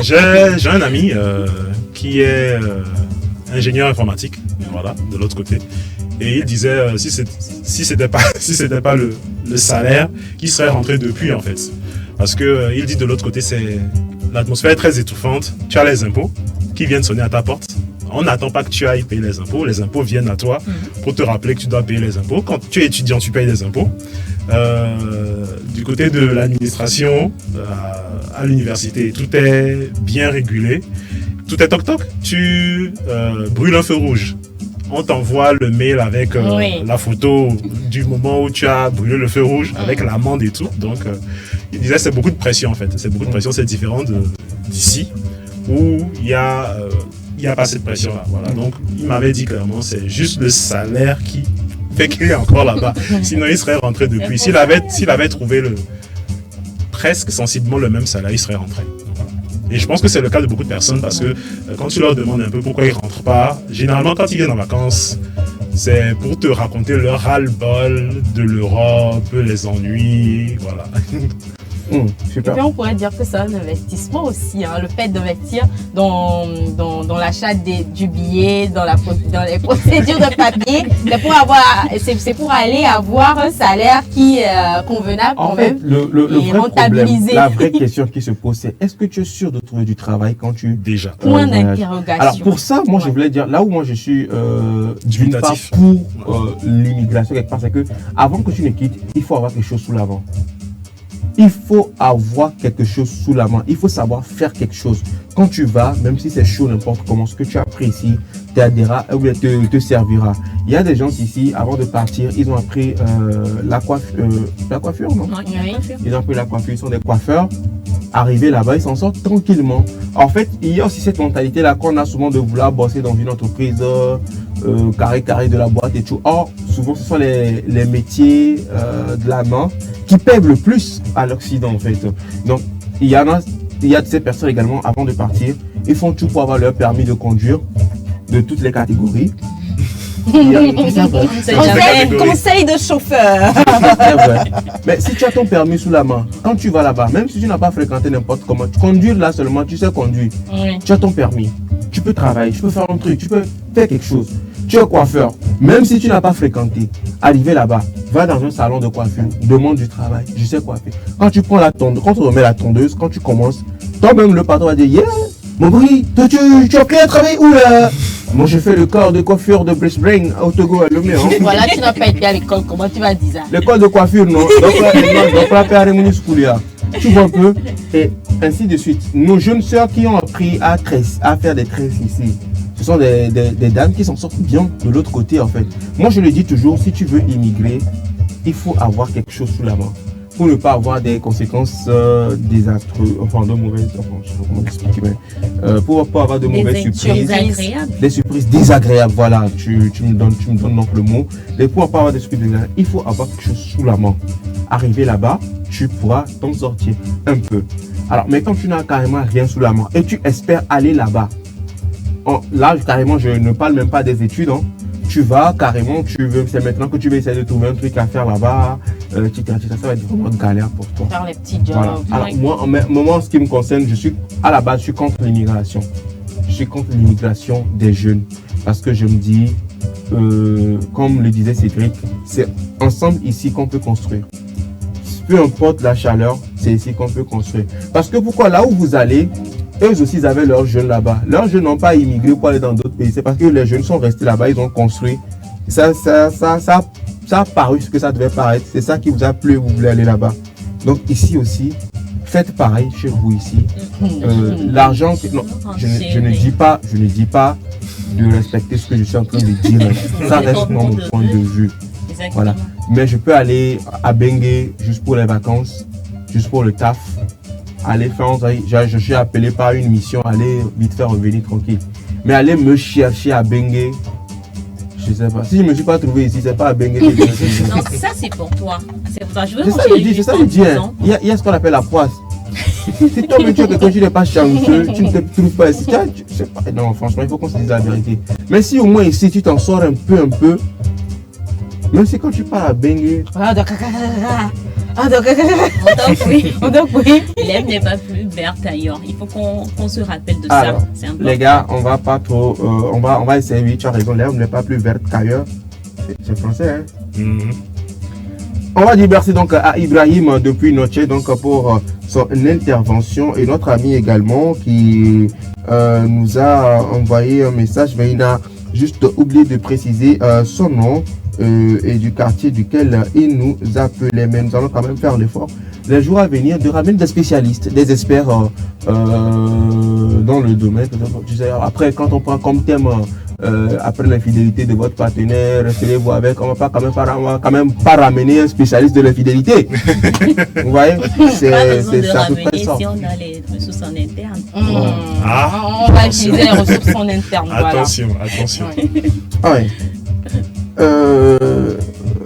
J'ai un ami qui est ingénieur informatique, voilà, de l'autre côté. Et il disait si c'était pas le salaire qui serait rentré depuis en fait. Parce que il dit de l'autre côté, l'atmosphère est très étouffante. Tu as les impôts qui viennent sonner à ta porte. On n'attend pas que tu ailles payer les impôts. Les impôts viennent à toi pour te rappeler que tu dois payer les impôts. Quand tu es étudiant, tu payes les impôts. Du côté de l'administration, à l'université, tout est bien régulé. Tout est toc-toc. Tu brûles un feu rouge. On t'envoie le mail avec la photo du moment où tu as brûlé le feu rouge, avec l'amende et tout. Donc, il disait c'est beaucoup de pression en fait. C'est beaucoup de pression, c'est différent d'ici où il y a pas cette pression là. Voilà. Donc, il m'avait dit clairement c'est juste le salaire qui fait qu'il est encore là-bas. Sinon, il serait rentré depuis. S'il avait trouvé presque sensiblement le même salaire, il serait rentré. Et je pense que c'est le cas de beaucoup de personnes parce que quand tu leur demandes un peu pourquoi ils ne rentrent pas, généralement quand ils viennent en vacances, c'est pour te raconter leur ras-le-bol de l'Europe, les ennuis, voilà. Et Super. puis on pourrait dire que c'est un investissement aussi, hein, le fait d'investir dans l'achat du billet, dans les procédures de papier, c'est pour aller avoir un salaire qui est convenable En quand fait, même. le et vrai problème, rentabiliser. la vraie question qui se pose, c'est est-ce que tu es sûr de trouver du travail quand tu Déjà. Point voyages? d'interrogation. Alors pour ça, moi je Ouais. voulais dire, là où moi je suis d'une part Dubitatif. pour l'immigration quelque part, c'est que avant que tu ne quittes, il faut avoir quelque chose sous la main. Il faut avoir quelque chose sous la main. Il faut savoir faire quelque chose. Quand tu vas, même si c'est chaud, n'importe comment, ce que tu as appris ici t'aidera ou bien te servira. Il y a des gens ici, avant de partir, ils ont appris la coiffure, non? Oui. Ils ont appris la coiffure, ils sont des coiffeurs. Arrivés là-bas, ils s'en sortent tranquillement. En fait, il y a aussi cette mentalité-là qu'on a souvent de vouloir bosser dans une entreprise carré de la boîte et tout. Or, souvent, ce sont les métiers de la main qui pèsent le plus à l'Occident, en fait. Donc, il y a de ces personnes également, avant de partir, ils font tout pour avoir leur permis de conduire de toutes les catégories. C'est jamais- Conseil de chauffeur. C'est vrai. Mais si tu as ton permis sous la main, quand tu vas là-bas, même si tu n'as pas fréquenté n'importe comment, tu conduis là seulement, tu sais conduire. Oui. Tu as ton permis, tu peux travailler, tu peux faire un truc, tu peux faire quelque chose. Tu es coiffeur, même si tu n'as pas fréquenté, arrivé là-bas, va dans un salon de coiffure, demande du travail, je sais coiffer. Quand tu prends la tondeuse, quand tu remets la tondeuse, quand tu commences, toi-même le patron va dire, yeah, mon bruit, tu as pris un travail où là? Moi je fais le corps de coiffure de Brisbane au Togo à Lomé. Hein. Voilà, tu n'as pas été à l'école, comment tu vas dire ça? L'école de coiffure, non. Donc la Pérémonie Schoolia. Tu vois un peu. Et ainsi de suite. Nos jeunes sœurs qui ont appris à faire des tresses ici, ce sont des dames qui s'en sortent bien de l'autre côté en fait. Moi je le dis toujours, si tu veux immigrer, il faut avoir quelque chose sous la main. Pour ne pas avoir des conséquences désastreuses, enfin de mauvaises, enfin, je sais pas comment expliquer, mais pour pas avoir de mauvaises surprises. Désagréable. Des surprises désagréables, voilà, tu me donnes donc le mot. Et pour pas avoir des surprises désagréables, il faut avoir quelque chose sous la main. Arriver là-bas, tu pourras t'en sortir un peu. Alors, mais quand tu n'as carrément rien sous la main et tu espères aller là-bas, là, carrément, je ne parle même pas des études, hein. Tu vas carrément, c'est maintenant que tu vas essayer de trouver un truc à faire là-bas, ça va être vraiment galère pour toi. Faire les petits jobs. Voilà. Alors, moi, en ce qui me concerne, à la base, je suis contre l'immigration. Je suis contre l'immigration des jeunes. Parce que je me dis, comme le disait Cédric, c'est ensemble ici qu'on peut construire. Peu importe la chaleur, c'est ici qu'on peut construire. Parce que pourquoi là où vous allez, eux aussi ils avaient leurs jeunes là-bas. Leurs jeunes n'ont pas immigré pour aller dans d'autres pays. C'est parce que les jeunes sont restés là-bas, ils ont construit. Ça a paru ce que ça devait paraître. C'est ça qui vous a plu, vous voulez aller là-bas. Donc ici aussi, faites pareil chez vous ici. L'argent, non, je ne dis pas de respecter ce que je suis en train de dire. Ça reste mon point de vue. Voilà. Mais je peux aller à Bengue juste pour les vacances, juste pour le taf. Aller faire, je suis appelé par une mission, aller vite faire revenir tranquille. Mais aller me chercher à Bengue, je sais pas. Si je ne me suis pas trouvé ici, c'est pas à Bengue. Non, ça c'est pour toi. C'est pour toi. Je veux C'est ça que je dis, c'est ça que je dis. Il y a ce qu'on appelle la poisse. Si toi tu es quelqu'un, tu n'es pas chanceux, tu ne te trouves pas ici. Je sais pas. Non, franchement, il faut qu'on se dise la vérité. Mais si au moins ici, tu t'en sors un peu, même si quand tu pars à Bengue. Donc oui. L'herbe n'est pas plus verte ailleurs. Il faut qu'on se rappelle de Alors, ça. C'est important. les gars, on va pas trop. On va essayer, oui, tu as raison, l'herbe n'est pas plus verte qu'ailleurs. C'est français, hein. Mhm. On va dire merci donc à Ibrahim depuis Noche donc pour son intervention et notre ami également qui nous a envoyé un message, mais il a juste oublié de préciser son nom et du quartier duquel il nous appelait. Mais nous allons quand même faire l'effort les jours à venir de ramener des spécialistes, des experts dans le domaine. Tu sais, après, quand on prend comme thème après l'infidélité de votre partenaire, restez-vous avec, on va quand même pas ramener un spécialiste de l'infidélité. Vous voyez, Pas besoin de ça peut pas ramener ça. si on a les ressources en interne. On va utiliser les ressources en interne. Voilà. Attention. Ah ouais.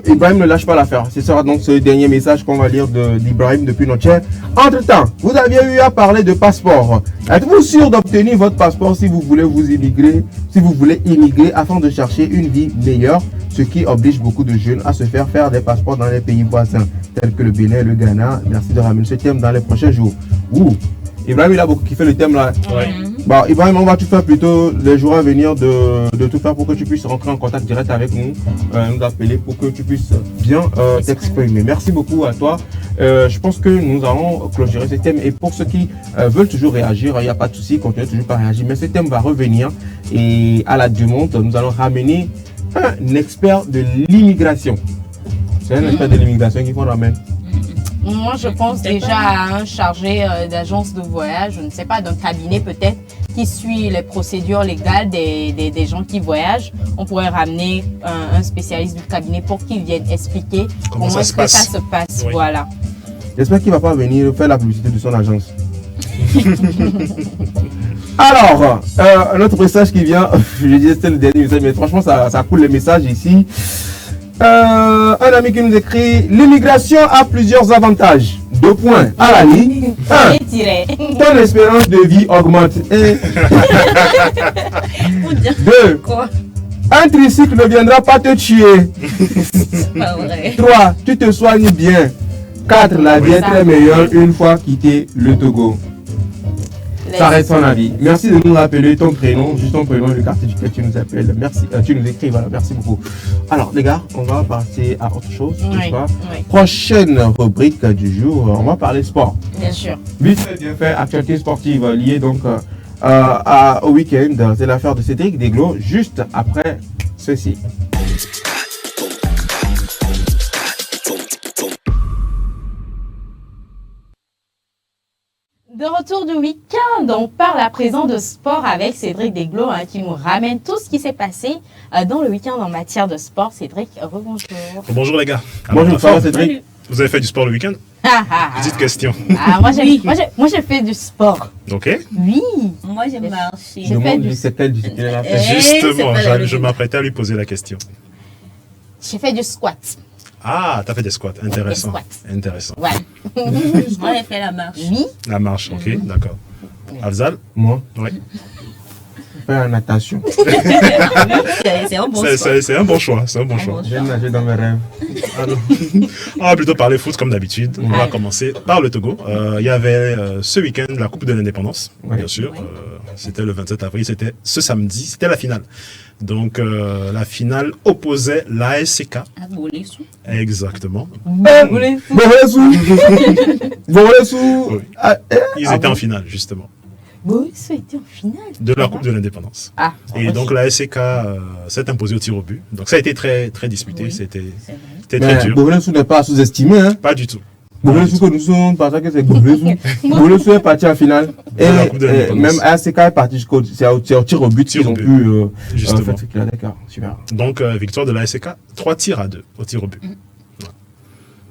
Ibrahim ne lâche pas l'affaire. Ce sera donc ce dernier message qu'on va lire d'Ibrahim depuis notre chaîne. Entre-temps, vous aviez eu à parler de passeport. Êtes-vous sûr d'obtenir votre passeport si vous voulez immigrer afin de chercher une vie meilleure, ce qui oblige beaucoup de jeunes à se faire des passeports dans les pays voisins. tels que le Bénin et le Ghana. Merci de ramener ce thème dans les prochains jours. Ouh, Ibrahim, il a beaucoup kiffé le thème là. Ouais. Bon, Ibrahim, on va tout faire plutôt les jours à venir de tout faire pour que tu puisses rentrer en contact direct avec nous, nous appeler pour que tu puisses bien t'exprimer. Merci beaucoup à toi. Je pense que nous allons clôturer ce thème. Et pour ceux qui veulent toujours réagir, il n'y a pas de souci, continuez toujours par réagir. Mais ce thème va revenir et à la demande, nous allons ramener un expert de l'immigration. C'est un expert de l'immigration qu'il faut ramener. Moi, je pense déjà à un chargé d'agence de voyage, je ne sais pas, d'un cabinet peut-être, qui suit les procédures légales des gens qui voyagent. On pourrait ramener un spécialiste du cabinet pour qu'il vienne expliquer comment ça est-ce se que ça passe. se passe. Oui. Voilà. J'espère qu'il ne va pas venir faire la publicité de son agence. Alors, un autre message qui vient, je disais c'était le dernier message, mais franchement ça coule les messages ici. Un ami qui nous écrit: l'immigration a plusieurs avantages. 2 points à la ligne. 1. Ton espérance de vie augmente. Et 2. Quoi? Un tricycle ne viendra pas te tuer. Pas vrai. 3. Tu te soignes bien. 4. La vie est très meilleure une fois quitté le Togo. Ça reste son avis. Merci de nous rappeler ton prénom, juste ton prénom et le quartier duquel tu nous appelles. Merci, tu nous écris, voilà, merci beaucoup. Alors les gars, on va passer à autre chose. Oui, oui. Prochaine rubrique du jour, on va parler sport. Bien sûr. Vite fait, bien fait, actualité sportive liée donc au week-end. C'est l'affaire de Cédric Deglo, juste après ceci. De retour du week-end, on parle à présent de sport avec Cédric Deglo qui nous ramène tout ce qui s'est passé dans le week-end en matière de sport. Cédric, rebonjour. Bonjour les gars. Bonjour, ça va Cédric? Vous avez fait du sport le week-end? Petite question. Moi, j'ai fait du sport. Ok. Oui. Moi, j'ai marché. Je fais du- C'est quelle discipline elle a fait? Justement, c'est pas la je même. m'apprêtais à lui poser la question. J'ai fait du squat. Ah, t'as fait des squats. Intéressant. Des squats. Intéressant. Ouais. Moi, j'ai fait la marche. Oui. La marche, ok, d'accord. Afzal? Moi, Oui. je fais la natation. C'est un bon choix. C'est un bon choix. C'est un bon choix. J'aime nager dans mes rêves. Alors, on va plutôt parler foot comme d'habitude. On va commencer par le Togo. Il y avait ce week-end la Coupe de l'Indépendance, Ouais. bien sûr. C'était le 27 avril, c'était ce samedi, c'était la finale. Donc la finale opposait l'ASK. À Bolesou. Exactement. Boresou. Ils étaient en finale, justement, Bolesou était en finale. de la Coupe de l'Indépendance. Ah. Et donc l'ASK s'est imposé au tir au but. Donc ça a été très, très disputé. Oui. C'était C'est vrai. très Mais dur. Boresou n'est pas sous-estimé. Hein. Pas du tout. Boresou que nous sommes, parce que c'est Boresou. Boresou est parti en finale. Et la Coupe de l'Indépendance. même ASK est parti jusqu'au tir au but qu'ils ont pu Justement. faire ce qu'il a. D'accord, super. Donc victoire de l'ASK, 3-2 au tir au but.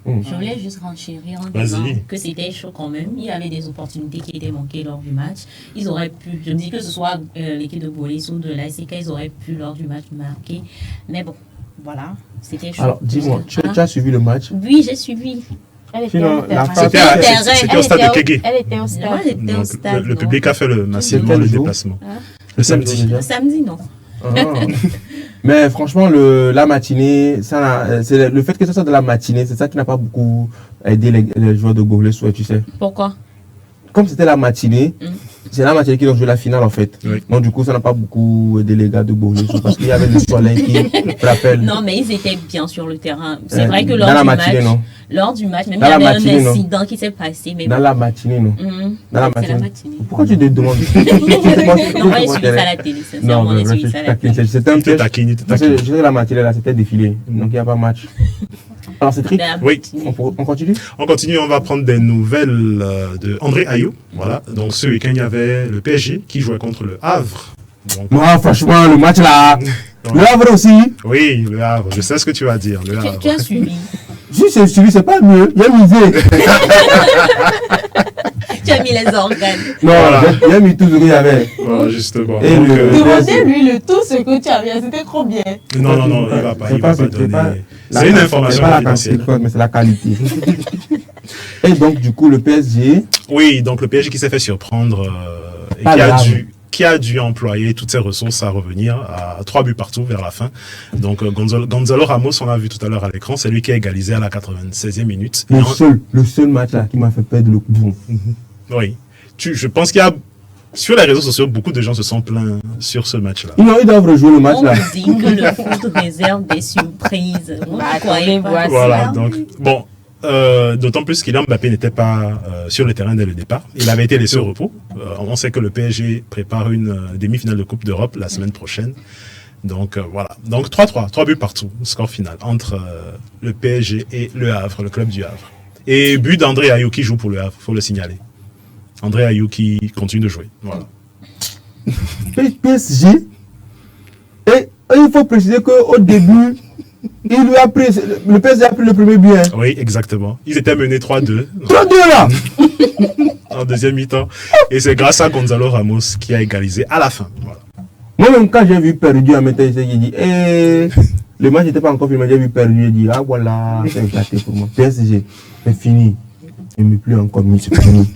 Je voulais juste renchérir en Vas-y. disant que c'était chaud quand même. Il y avait des opportunités qui étaient manquées lors du match. Ils auraient pu, je me dis que ce soit l'équipe de Bolis ou de l'ASK, ils auraient pu lors du match marquer. Mais bon, voilà, c'était chaud. Alors, dis-moi, tu as suivi le match? Oui, j'ai suivi. Elle était Sinon, au la terrain. phase- C'était au stade de Kégué. Elle était au stade. Moi, j'étais au Donc, stade. le non. public a fait massivement Quel le jour? déplacement. Hein? Le samedi. Le samedi, non. Ah. Mais franchement, la matinée, c'est le fait que ça soit de la matinée, c'est ça qui n'a pas beaucoup aidé les joueurs de Boresou, tu sais. Pourquoi? Comme c'était la matinée, c'est la matinée qu'ils ont joué la finale en fait. Oui. Donc du coup, ça n'a pas beaucoup aidé les gars de Boresou parce qu'il y avait le soleil qui rappelle. Non, mais ils étaient bien sur le terrain. C'est vrai que dans lors la du matinée, match, non. lors du match, même Dans il y la avait matinée, un non. incident qui s'est passé. Mais Dans la matinée, non. Dans la c'est matinée. la matinée. Pourquoi tu te demandes? Non, moi, j'ai suivi ça à la télé. Non, Sincèrement, j'ai suivi ça à la télé. c'était un Il te piège. taquine, il te Parce que taquine. je sais que la matinée là, c'était défilé. Donc il n'y a pas match. Alors c'est triste. Oui. On continue? On continue, on va prendre des nouvelles de André Ayou. Voilà. Donc ce week-end, il y avait le PSG qui jouait contre le Havre. Donc, Moi, franchement, le match là. Le Havre aussi. oui, le Havre. Je sais ce que tu vas dire. Le Havre. Tu as suivi. Si c'est suivi, c'est pas mieux. Il y a misé. Tu as mis les organes. Non, Voilà. il y a mis tout ce qu'il y avait. Voilà, justement. Et Donc, le- Demandez-lui le tout ce que tu as bien. C'était trop bien. non, il va pas, C'est il va pas c'est donner. la- C'est une c'est information pas la confidentielle. quantité, mais c'est la qualité. Et donc, du coup, le PSG. Oui, donc le PSG qui s'est fait surprendre et Pas qui le a Havre. dû. qui a dû employer toutes ses ressources à revenir à 3 buts partout vers la fin. Donc Gonzalo Ramos, on l'a vu tout à l'heure à l'écran, c'est lui qui a égalisé à la 96e minute. Le seul match là qui m'a fait perdre le coup. Oui. Je pense qu'il y a sur les réseaux sociaux, beaucoup de gens se sont plaints sur ce match-là. Non, ils doivent rejouer le match On là. nous dit que le foot réserve des surprises. Vous ne croyez pas Voilà, ça? donc bon. D'autant plus qu'Kylian Mbappé n'était pas sur le terrain dès le départ. Il avait été laissé au repos. On sait que le PSG prépare une demi-finale de Coupe d'Europe la semaine prochaine. Donc voilà. Donc 3-3, 3 buts partout, score final entre le PSG et le Havre, le club du Havre. Et but d'André Ayou qui joue pour le Havre, faut le signaler. André Ayou qui continue de jouer. Voilà. PSG. Et il faut préciser qu'au début, le PSG a pris le premier but. Hein. Oui, exactement. Ils étaient menés 3-2. 3-2 là. En deuxième mi-temps. Et c'est grâce à Gonzalo Ramos qui a égalisé à la fin. Voilà. Moi-même, quand j'ai vu perdu en mettant j'ai dit, le match n'était pas encore fini, j'ai vu perdu, j'ai dit, ah voilà, c'est éclaté pour moi. PSG, c'est fini. Je ne m'ai plus encore mis, c'est fini.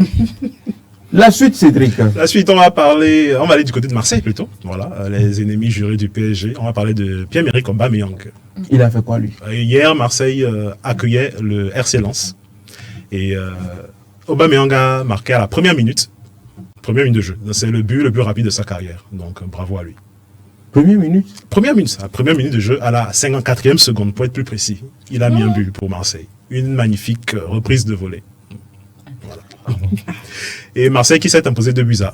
La suite, Cédric. La suite, on va aller du côté de Marseille plutôt. Voilà, les ennemis jurés du PSG. On va parler de Pierre-Emerick Aubameyang. Il a fait quoi, lui? Hier, Marseille accueillait le RC Lens. Et Aubameyang a marqué à la première minute de jeu. C'est le but le plus rapide de sa carrière. Donc, bravo à lui. Première minute Première minute de jeu à la 54e seconde, pour être plus précis. Il a mis un but pour Marseille. Une magnifique reprise de volée. Voilà. Et Marseille qui s'est imposé 2-1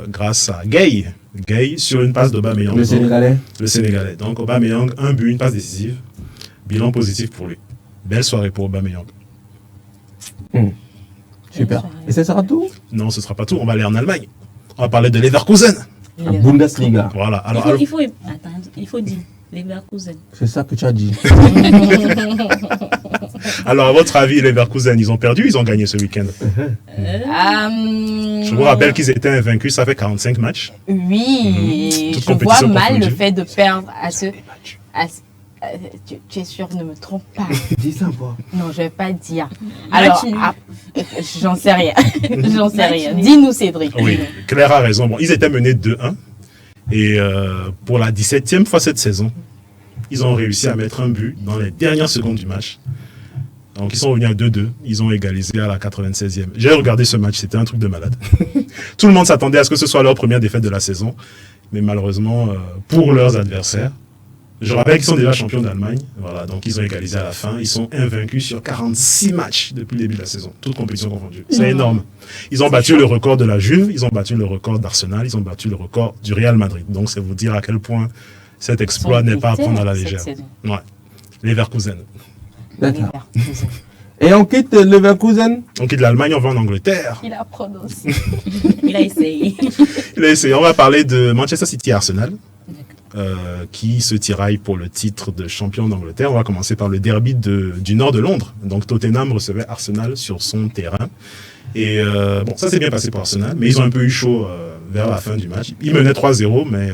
grâce à Gueye. Gueye sur une passe d'Aubameyang. Le Sénégalais. Le Sénégalais. Donc Aubameyang, un but, une passe décisive. Bilan positif pour lui. Belle soirée pour Aubameyang. Super. Et ce sera tout? Non, ce ne sera pas tout. On va aller en Allemagne. On va parler de Leverkusen. La Bundesliga. Voilà. Alors, Il faut dire Leverkusen. C'est ça que tu as dit. alors, à votre avis, Leverkusen, ils ont perdu, ils ont gagné ce week-end? Je vous rappelle qu'ils étaient invaincus, ça fait 45 matchs. Oui, Toute je vois compétition mal confondue. le fait de perdre à ce... tu es sûr, ne me trompe pas. Dis ça, quoi. Non, je vais pas dire. Alors, nul. j'en sais rien. J'en sais rien. Dis-nous, Cédric. Oui, Claire a raison. Bon, ils étaient menés 2-1. Et pour la 17e fois cette saison, ils ont réussi à mettre un but dans les dernières secondes du match. Donc ils sont revenus à 2-2. Ils ont égalisé à la 96e. J'ai regardé ce match, c'était un truc de malade. Tout le monde s'attendait à ce que ce soit leur première défaite de la saison. Mais malheureusement, pour leurs adversaires, je rappelle qu'ils sont déjà champions d'Allemagne. Voilà, donc ils ont égalisé à la fin. Ils sont invaincus sur 46 matchs depuis le début de la saison. Toutes compétitions confondues. C'est énorme. Ils ont battu le record de la Juve, ils ont battu le record d'Arsenal, ils ont battu le record du Real Madrid. Donc c'est vous dire à quel point cet exploit n'est pas à prendre à la légère. Ouais. Leverkusen. D'accord. Et on quitte Leverkusen. On quitte l'Allemagne, on va en Angleterre. Il a prononcé. Il a essayé. Il a essayé. On va parler de Manchester City Arsenal. Qui se tiraille pour le titre de champion d'Angleterre. On va commencer par le derby du nord de Londres. Donc Tottenham recevait Arsenal sur son terrain. Et bon, ça s'est bien passé pour Arsenal, mais ils ont un peu eu chaud vers la fin du match. Ils menaient 3-0, mais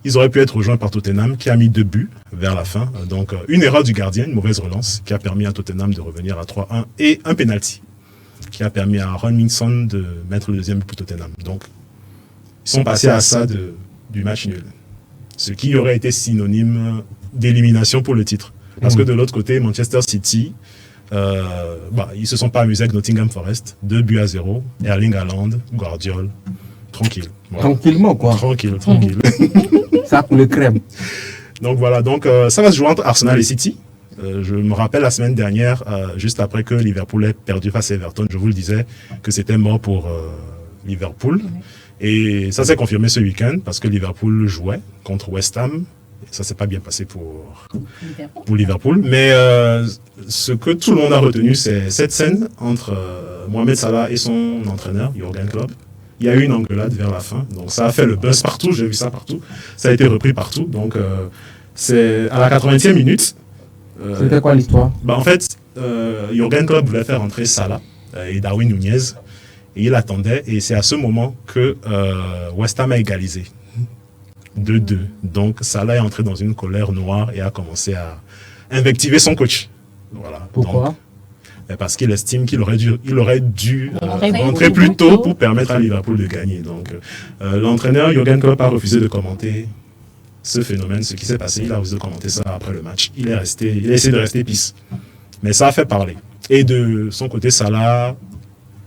ils auraient pu être rejoints par Tottenham, qui a mis 2 buts vers la fin. Donc une erreur du gardien, une mauvaise relance, qui a permis à Tottenham de revenir à 3-1, et un penalty, qui a permis à Ronminson de mettre le deuxième but pour Tottenham. Donc, ils sont passés à ça du match nul. Ce qui aurait été synonyme d'élimination pour le titre. Parce que de l'autre côté, Manchester City, ils se sont pas amusés avec Nottingham Forest. 2-0. Erling Haaland, Guardiola. Tranquille. Voilà. Tranquillement, quoi. Tranquille. Ça pour le crème. Donc voilà, ça va se jouer entre Arsenal et City. Je me rappelle la semaine dernière, juste après que Liverpool ait perdu face à Everton, je vous le disais que c'était mort pour Liverpool. Et ça s'est confirmé ce week-end parce que Liverpool jouait contre West Ham. Et ça s'est pas bien passé pour Liverpool. Mais ce que tout le monde a retenu, c'est cette scène entre Mohamed Salah et son entraîneur, Jürgen Klopp. Il y a eu une engueulade vers la fin. Donc ça a fait le buzz partout, j'ai vu ça partout. Ça a été repris partout. Donc c'est à la 80e minute. C'était quoi l'histoire? En fait, Jürgen Klopp voulait faire entrer Salah et Darwin Nunez. Et il attendait, et c'est à ce moment que West Ham a égalisé 2-2. Donc Salah est entré dans une colère noire et a commencé à invectiver son coach. Voilà. Pourquoi? mais parce qu'il estime qu'il aurait dû Rentrer rentrer plus tôt pour permettre à Liverpool de gagner. Donc, l'entraîneur Jürgen Klopp a refusé de commenter ce phénomène, ce qui s'est passé. Il a refusé de commenter ça après le match. Il a essayé de rester pisse. Mais ça a fait parler. Et de son côté, Salah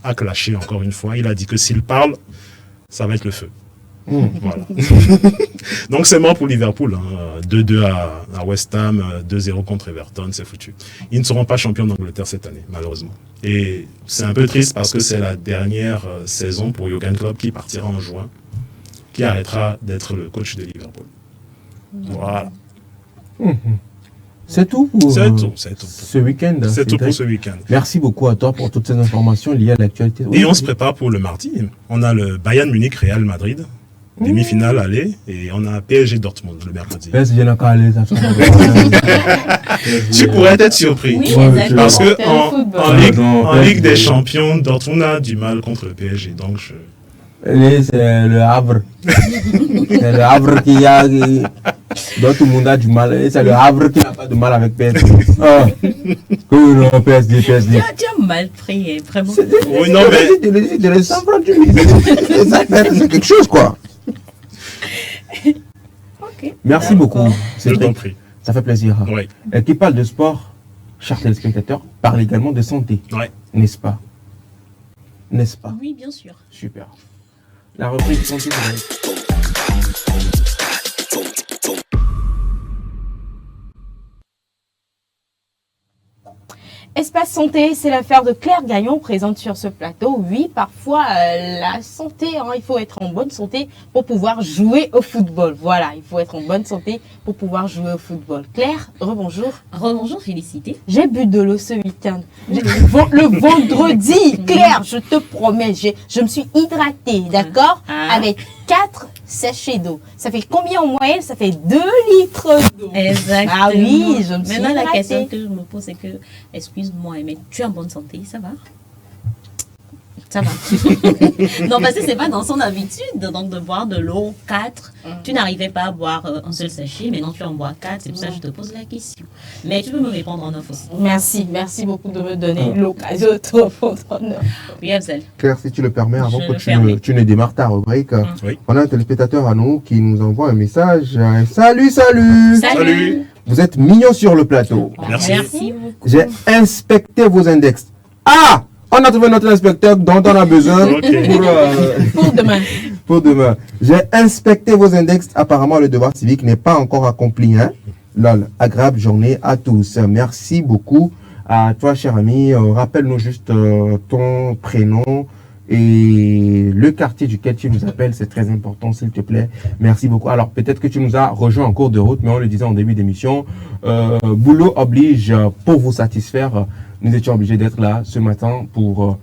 a clashé encore une fois. Il a dit que s'il parle, ça va être le feu. Voilà. Donc c'est mort pour Liverpool, hein. 2-2 à West Ham, 2-0 contre Everton, c'est foutu. Ils ne seront pas champions d'Angleterre cette année, malheureusement. Et c'est un peu triste parce que c'est la dernière saison pour Jürgen Klopp qui partira en juin, qui arrêtera d'être le coach de Liverpool. Voilà. C'est tout pour C'est tout. ce week-end. C'est tout pour Cédric. ce week-end. Merci beaucoup à toi pour toutes ces informations liées à l'actualité. Et on se prépare pour le mardi. On a le Bayern Munich Real Madrid, demi-finale aller, et on a PSG Dortmund le mercredi. PSG n'a qu'à aller, ça. Tu pourrais être surpris. Oui, Ouais, exactement. Parce que C'est le football. en Ligue des Champions, Dortmund a du mal contre le PSG. Donc C'est le Havre. C'est le Havre qui a. Donc tout le monde a du mal. Et c'est le Havre qui n'a pas de mal avec PSG. Ah. Oh non, PSG. Tu as mal pris, vraiment. Oui, non, mais Les 100 francs, tu dis. C'est quelque chose, quoi. Ok. Merci beaucoup. je t'en Cédric. prie. Ça fait plaisir. Oui. Et qui parle de sport, chers téléspectateurs, parle également de santé. Ouais. N'est-ce pas? N'est-ce pas? Oui, bien sûr. Super. La rubrique santé. Espace santé, c'est l'affaire de Claire Gagnon présente sur ce plateau. Oui, parfois la santé, hein, il faut être en bonne santé pour pouvoir jouer au football. Voilà, il faut être en bonne santé pour pouvoir jouer au football. Claire, rebonjour. Rebonjour, félicité. J'ai bu de l'eau ce week-end. Le vendredi, Claire, je te promets, je me suis hydratée, d'accord, Ah. avec 4 sachets d'eau. Ça fait combien en moyenne? Ça fait 2 litres d'eau. Exactement. Ah oui, je me suis Maintenant, la hydratée. question que je me pose, c'est que, excuse-moi, mais tu es en bonne santé, ça va? Ça va. Non, parce que c'est pas dans son habitude donc, de boire de l'eau 4. Tu n'arrivais pas à boire un seul sachet, mais non, tu en bois 4. C'est pour ça que je te pose la question. Mais tu peux me répondre en off aussi. Merci beaucoup de me donner l'occasion de te répondre en off. Oui, Afzal. Claire, si tu le permets, avant Je que le permets. tu ne démarres ta rubrique, Oui. on a un téléspectateur à nous qui nous envoie un message. Salut! Salut. Vous êtes mignons sur le plateau. Merci. Merci beaucoup. J'ai inspecté vos index. Ah! On a trouvé notre inspecteur dont on a besoin Ok. Pour demain. pour demain. J'ai inspecté vos index. Apparemment, le devoir civique n'est pas encore accompli. Hein? Lol. Agréable journée à tous. Merci beaucoup à toi, cher ami. Rappelle-nous juste ton prénom et le quartier duquel tu nous appelles. C'est très important, s'il te plaît. Merci beaucoup. Alors, peut-être que tu nous as rejoint en cours de route, mais on le disait en début d'émission. Boulot oblige pour vous satisfaire. Nous étions obligés d'être là ce matin pour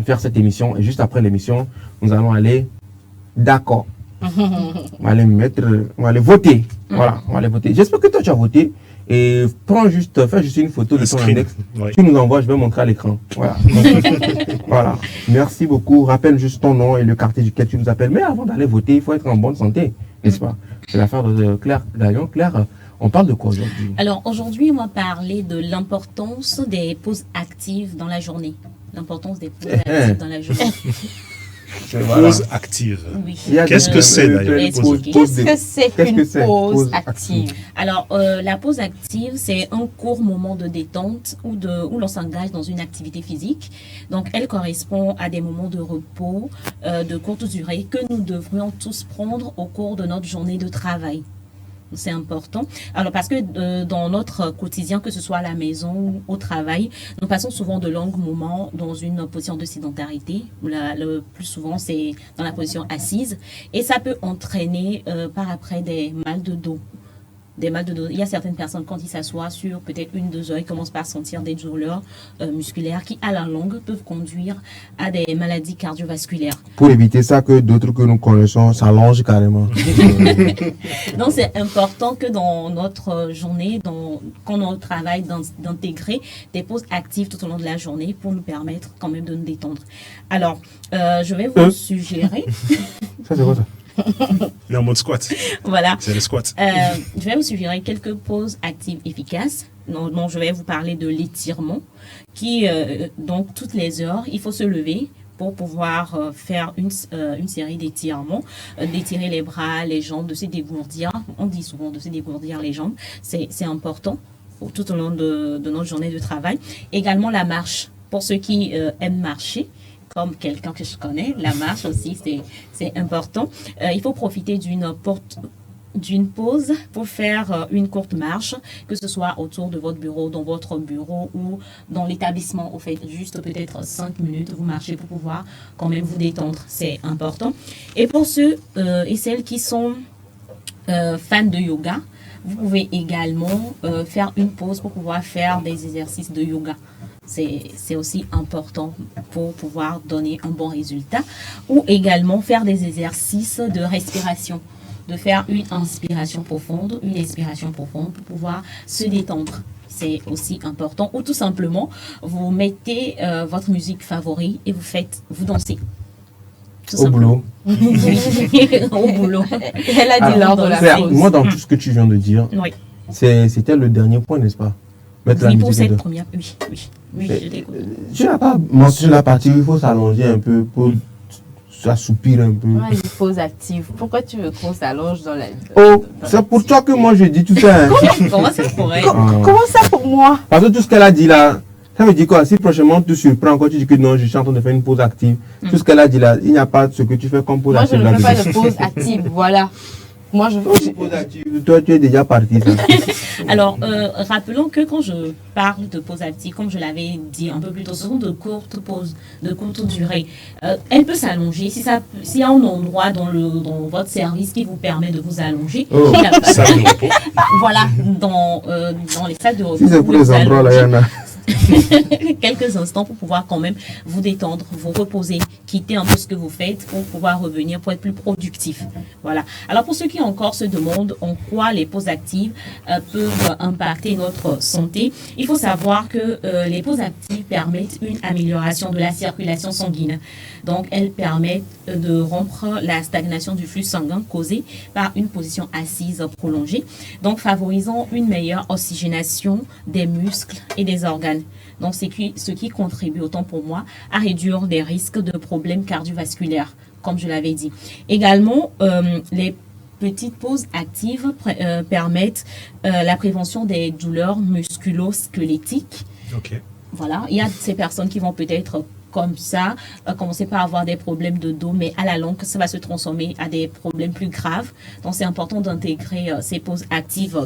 faire cette émission. Et juste après l'émission, nous allons aller d'accord. On va aller on va aller voter. Voilà, on va aller voter. J'espère que toi tu as voté. Et fais juste une photo de ton Screen. index. Oui. Tu nous envoies, je vais montrer à l'écran. Voilà. Voilà. Merci beaucoup. Rappelle juste ton nom et le quartier duquel tu nous appelles. Mais avant d'aller voter, il faut être en bonne santé, n'est-ce pas? C'est l'affaire de Claire Gagnon. Claire, on parle de quoi aujourd'hui? Alors, aujourd'hui, on va parler de l'importance des pauses actives dans la journée. L'importance des pauses actives dans la journée. Voilà. Pause active. Oui. Il y a Qu'est-ce des- que c'est, d'ailleurs, une pause active? Qu'est-ce que c'est Qu'est-ce que qu'une c'est, pause pause active? Alors, la pause active, c'est un court moment de détente où l'on s'engage dans une activité physique. Donc, elle correspond à des moments de repos de courte durée que nous devrions tous prendre au cours de notre journée de travail. C'est important. Alors, parce que dans notre quotidien, que ce soit à la maison ou au travail, nous passons souvent de longs moments dans une position de sédentarité. Le plus souvent, c'est dans la position assise. Et ça peut entraîner par après des mal de dos. Des mal de dos. Il y a certaines personnes, quand ils s'assoient sur peut-être 1-2 heures, ils commencent par sentir des douleurs musculaires qui, à la longue, peuvent conduire à des maladies cardiovasculaires. Pour éviter ça, que d'autres que nous connaissons s'allongent carrément. Donc, c'est important que dans notre journée, quand on travaille, d'intégrer des pauses actives tout au long de la journée pour nous permettre quand même de nous détendre. Alors, je vais vous suggérer, Ça, c'est quoi ça? Il est en mode squat. voilà, C'est le squat. je vais vous suggérer quelques pauses actives efficaces non, je vais vous parler de l'étirement, qui, donc, toutes les heures, il faut se lever pour pouvoir faire une série d'étirements, d'étirer les bras, les jambes, de se dégourdir. On dit souvent de se dégourdir les jambes. C'est important tout au long de notre journée de travail. Également la marche, pour ceux qui aiment marcher, comme quelqu'un que je connais, la marche aussi, c'est important. Il faut profiter d'une pause pour faire une courte marche, que ce soit autour de votre bureau, dans votre bureau ou dans l'établissement. Au fait, juste peut-être 5 minutes, vous marchez pour pouvoir quand même vous détendre. C'est important. Et pour ceux et celles qui sont fans de yoga, vous pouvez également faire une pause pour pouvoir faire des exercices de yoga. C'est aussi important pour pouvoir donner un bon résultat. Ou également faire des exercices de respiration, de faire une inspiration profonde, une expiration profonde pour pouvoir se détendre. C'est aussi important. Ou tout simplement, vous mettez votre musique favorite et vous dansez. Au boulot. Au boulot. Elle a dit lors de la pause. Moi, dans tout ce que tu viens de dire, Oui. C'était le dernier point, n'est-ce pas? Mettre Oui, la pour musique cette de- première. Oui, je t'écoute. Tu n'as pas mentionné la partie où il faut s'allonger un peu pour s'assoupir un peu. Ouais, une pause active. Pourquoi tu veux qu'on s'allonge dans la... Oh, c'est pour toi que moi je dis tout ça. Hein. Comment ça pourrait? Comment ça pour moi? Parce que tout ce qu'elle a dit là, ça veut dire quoi? Si prochainement tu surprends encore, tu dis que non, je suis en train de faire une pause active. Tout ce qu'elle a dit là, il n'y a pas ce que tu fais comme pause Moi, je active. ne là fais pas dedans. de pause active, voilà. Moi, je veux... Pause active, toi tu es déjà parti. Ça. Alors, rappelons que quand je parle de pause active, comme je l'avais dit un peu plus tôt, ce sont de courtes pauses, de courte durée. Elle peut s'allonger. S'il y a un endroit dans votre service qui vous permet de vous allonger, Oh. il y a pas- Salle de repos. voilà, dans les salles de repos, Si c'est vous pour pouvez les vous endroits là, il y en a. allonger quelques instants pour pouvoir quand même vous détendre, vous reposer, quitter un peu ce que vous faites pour pouvoir revenir, pour être plus productif. Voilà. Alors pour ceux qui encore se demandent en quoi les pauses actives peuvent impacter notre santé, il faut savoir que les pauses actives permettent une amélioration de la circulation sanguine. Donc elles permettent de rompre la stagnation du flux sanguin causée par une position assise prolongée, donc favorisant une meilleure oxygénation des muscles et des organes. Donc, ce qui contribue autant pour moi à réduire les risques de problèmes cardiovasculaires, comme je l'avais dit. Également, les petites pauses actives permettent la prévention des douleurs musculo-squelettiques. Ok. Voilà, il y a ces personnes qui vont peut-être comme ça, commencer par avoir des problèmes de dos, mais à la longue, ça va se transformer à des problèmes plus graves. Donc, c'est important d'intégrer ces pauses actives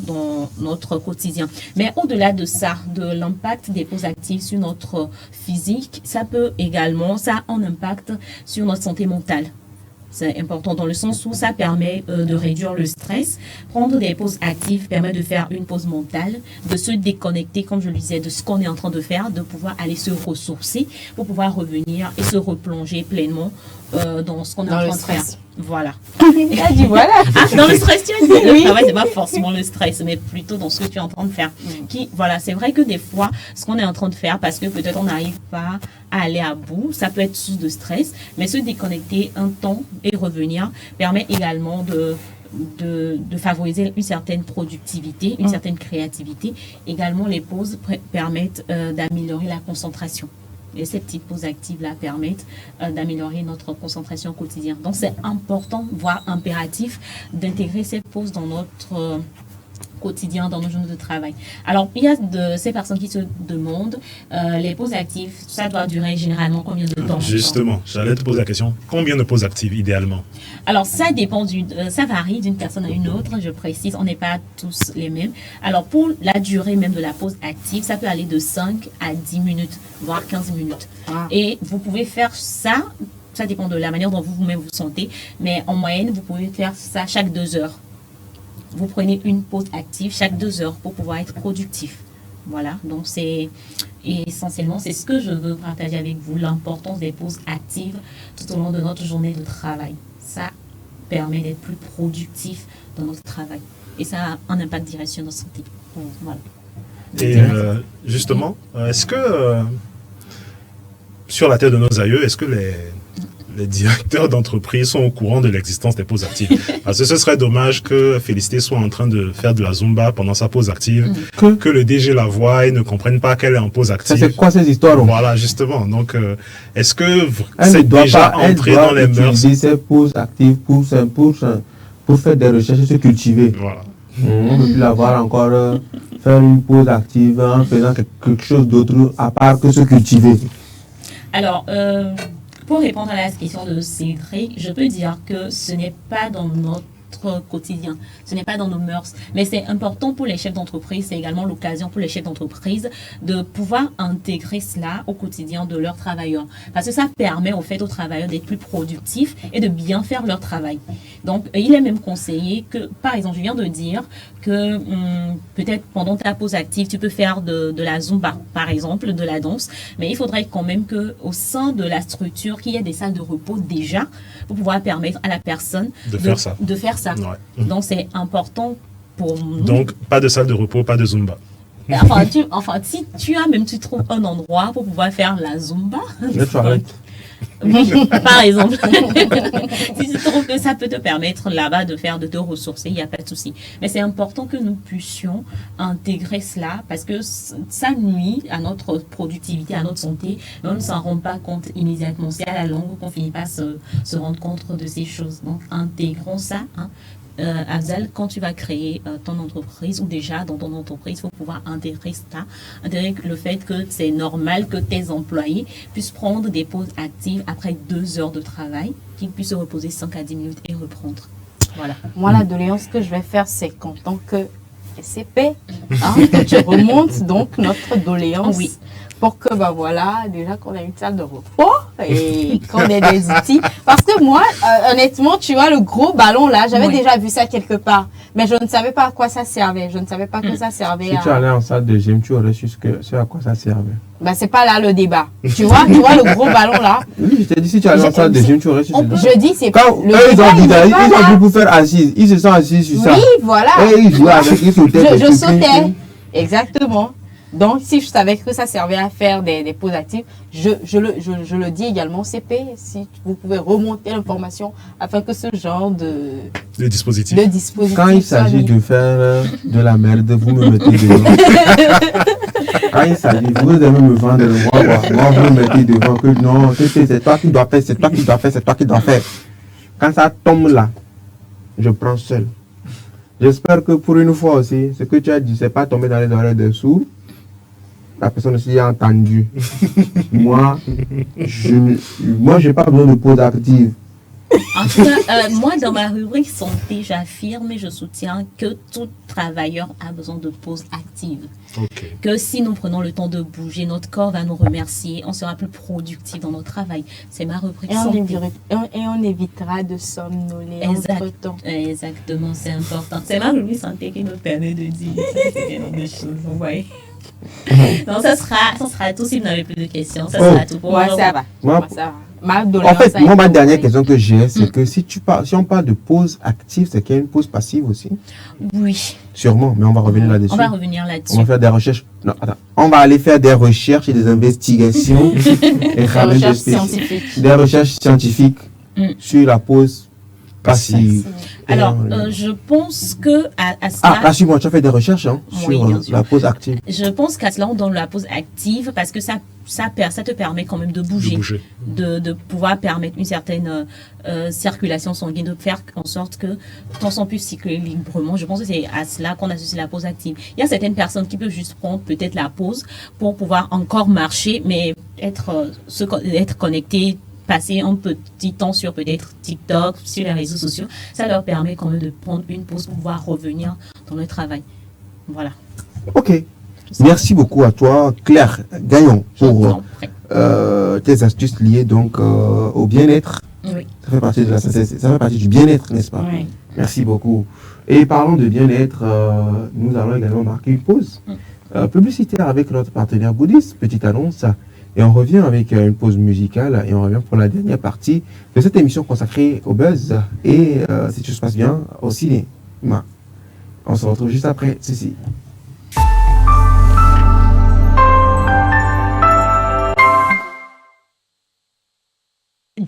dans notre quotidien. Mais au-delà de ça, de l'impact des pauses actives sur notre physique, ça a un impact sur notre santé mentale. C'est important dans le sens où ça permet de réduire le stress. Prendre des pauses actives permet de faire une pause mentale, de se déconnecter, comme je le disais, de ce qu'on est en train de faire, de pouvoir aller se ressourcer pour pouvoir revenir et se replonger pleinement dans ce qu'on est en train de faire. Voilà. Elle a dit voilà. Ah, dans le stress, tu as dit. Le travail, c'est pas forcément le stress, mais plutôt dans ce que tu es en train de faire. Voilà, c'est vrai que des fois, ce qu'on est en train de faire, parce que peut-être on n'arrive pas à aller à bout, ça peut être source de stress, mais se déconnecter un temps et revenir permet également de favoriser une certaine productivité, une certaine créativité. Également, les pauses permettent d'améliorer la concentration. Et ces petites pauses actives-là permettent d'améliorer notre concentration au quotidien. Donc, c'est important, voire impératif, d'intégrer ces pauses dans notre quotidien, dans nos journées de travail. Alors, il y a de ces personnes qui se demandent, les pauses actives, ça doit durer généralement combien de temps? Justement, j'allais te poser la question. Combien de pauses actives idéalement? Alors, ça dépend ça varie d'une personne à une autre, je précise, on n'est pas tous les mêmes. Alors, pour la durée même de la pause active, ça peut aller de 5 à 10 minutes, voire 15 minutes. Ah. Et vous pouvez faire ça dépend de la manière dont vous-même vous sentez, mais en moyenne, vous pouvez faire ça chaque 2 heures. Vous prenez une pause active chaque 2 heures pour pouvoir être productif. Voilà, donc essentiellement, c'est ce que je veux partager avec vous, l'importance des pauses actives tout au long de notre journée de travail. Ça permet d'être plus productif dans notre travail. Et ça a un impact direct sur notre santé. Voilà. Et justement, est-ce que sur la terre de nos aïeux, est-ce que les directeurs d'entreprise sont au courant de l'existence des pauses actives. Parce que ce serait dommage que Félicité soit en train de faire de la Zumba pendant sa pause active, que le DG la voie et ne comprenne pas qu'elle est en pause active. Ça, c'est quoi ces histoires? Voilà, justement. Donc, est-ce que c'est déjà entré dans les mœurs? Utiliser ces pauses actives pour faire des recherches et se cultiver. Voilà. On ne peut plus l'avoir encore faire une pause active en faisant quelque chose d'autre à part que se cultiver. Alors, pour répondre à la question de Cédric, je peux dire que ce n'est pas dans notre quotidien, ce n'est pas dans nos mœurs, mais c'est important pour les chefs d'entreprise, c'est également l'occasion pour les chefs d'entreprise de pouvoir intégrer cela au quotidien de leurs travailleurs, parce que ça permet au fait aux travailleurs d'être plus productifs et de bien faire leur travail. Donc, il est même conseillé que, par exemple, je viens de dire que peut-être pendant ta pause active, tu peux faire de la Zumba, par exemple, de la danse, mais il faudrait quand même qu'au sein de la structure, qu'il y ait des salles de repos déjà pour pouvoir permettre à la personne de faire ça. Ouais. Donc, c'est important pour nous. Donc, pas de salle de repos, pas de Zumba. Si tu trouves un endroit pour pouvoir faire la Zumba. Par exemple, si tu trouves que ça peut te permettre là-bas de te ressourcer, il n'y a pas de souci. Mais c'est important que nous puissions intégrer cela parce que ça nuit à notre productivité, à notre santé, mais on ne s'en rend pas compte immédiatement. C'est à la longue qu'on finit pas se rendre compte de ces choses. Donc, intégrons ça. Afzal, quand tu vas créer ton entreprise ou déjà dans ton entreprise, il faut pouvoir intégrer ça, intégrer le fait que c'est normal que tes employés puissent prendre des pauses actives après 2 heures de travail, qu'ils puissent se reposer 5 à 10 minutes et reprendre. Voilà. Moi, la doléance que je vais faire, c'est qu'en tant que SCP, que tu remontes donc notre doléance. Oui. Pour que, déjà qu'on a une salle de repos et qu'on ait des outils. Parce que moi, honnêtement, tu vois, le gros ballon là, j'avais déjà vu ça quelque part. Mais je ne savais pas à quoi ça servait. Je ne savais pas que ça servait si tu allais en salle de gym, tu aurais su ce à quoi ça servait. C'est pas là le débat. Tu vois le gros ballon là. Oui, je t'ai dit, si tu allais en salle de gym, tu aurais su. Je dis, c'est quand le eux, débat, ils ont dû pour faire assise. Ils se sont assis sur ça. Oui, voilà. Et ils jouaient avec, ils sautaient. Je sautais. Exactement. Donc, si je savais que ça servait à faire des pauses actives, je le dis également, CP, si vous pouvez remonter l'information afin que ce genre de dispositif. Quand il s'agit de faire de la merde, vous me mettez devant. Quand il s'agit, vous aimez me vendre, moi, vous me mettez devant que non, c'est toi qui dois faire, c'est toi qui dois faire, c'est toi qui dois faire. Quand ça tombe là, je prends seul. J'espère que pour une fois aussi, ce que tu as dit, c'est pas tombé dans les oreilles des sourds. La personne aussi a entendu. Moi, j'ai pas besoin de pause active. En tout cas, moi, dans ma rubrique santé, j'affirme et je soutiens que tout travailleur a besoin de pause active. Okay. Que si nous prenons le temps de bouger, notre corps va nous remercier, on sera plus productif dans notre travail. C'est ma rubrique santé. Et on évitera de somnoler entre temps. Exactement, c'est important. C'est ma rubrique santé qui nous permet de dire des choses, vous voyez. Donc, ça sera tout si vous n'avez plus de questions. Ça sera tout pour moi. Ça va. En fait, ma dernière question que j'ai, c'est que si on parle de pause active, c'est qu'il y a une pause passive aussi? Oui. Sûrement, mais on va revenir là-dessus. On va revenir là-dessus. On va faire des recherches. Non, attends. On va aller faire des recherches et des investigations. Des recherches scientifiques sur la pause passive. Alors, je pense que à cela... Rassure-moi, tu as fait des recherches sur la pause active. Je pense qu'à cela, on donne la pause active parce que ça te permet quand même de bouger. De pouvoir permettre une certaine circulation sanguine, de faire en sorte que ton sang puisse circuler librement. Je pense que c'est à cela qu'on associe la pause active. Il y a certaines personnes qui peuvent juste prendre peut-être la pause pour pouvoir encore marcher, mais être connecté, passer un petit temps sur peut-être TikTok, sur les réseaux sociaux, ça leur permet quand même de prendre une pause pour pouvoir revenir dans le travail. Voilà. Ok. Merci beaucoup à toi, Claire Gagnon, pour tes astuces liées donc au bien-être. Oui. Ça fait partie du bien-être, n'est-ce pas? Oui. Merci beaucoup. Et parlons de bien-être, nous allons également marquer une pause publicitaire avec notre partenaire Goodies. Petite annonce. Et on revient avec une pause musicale et on revient pour la dernière partie de cette émission consacrée au buzz et, si tout se passe bien, au cinéma. On se retrouve juste après ceci.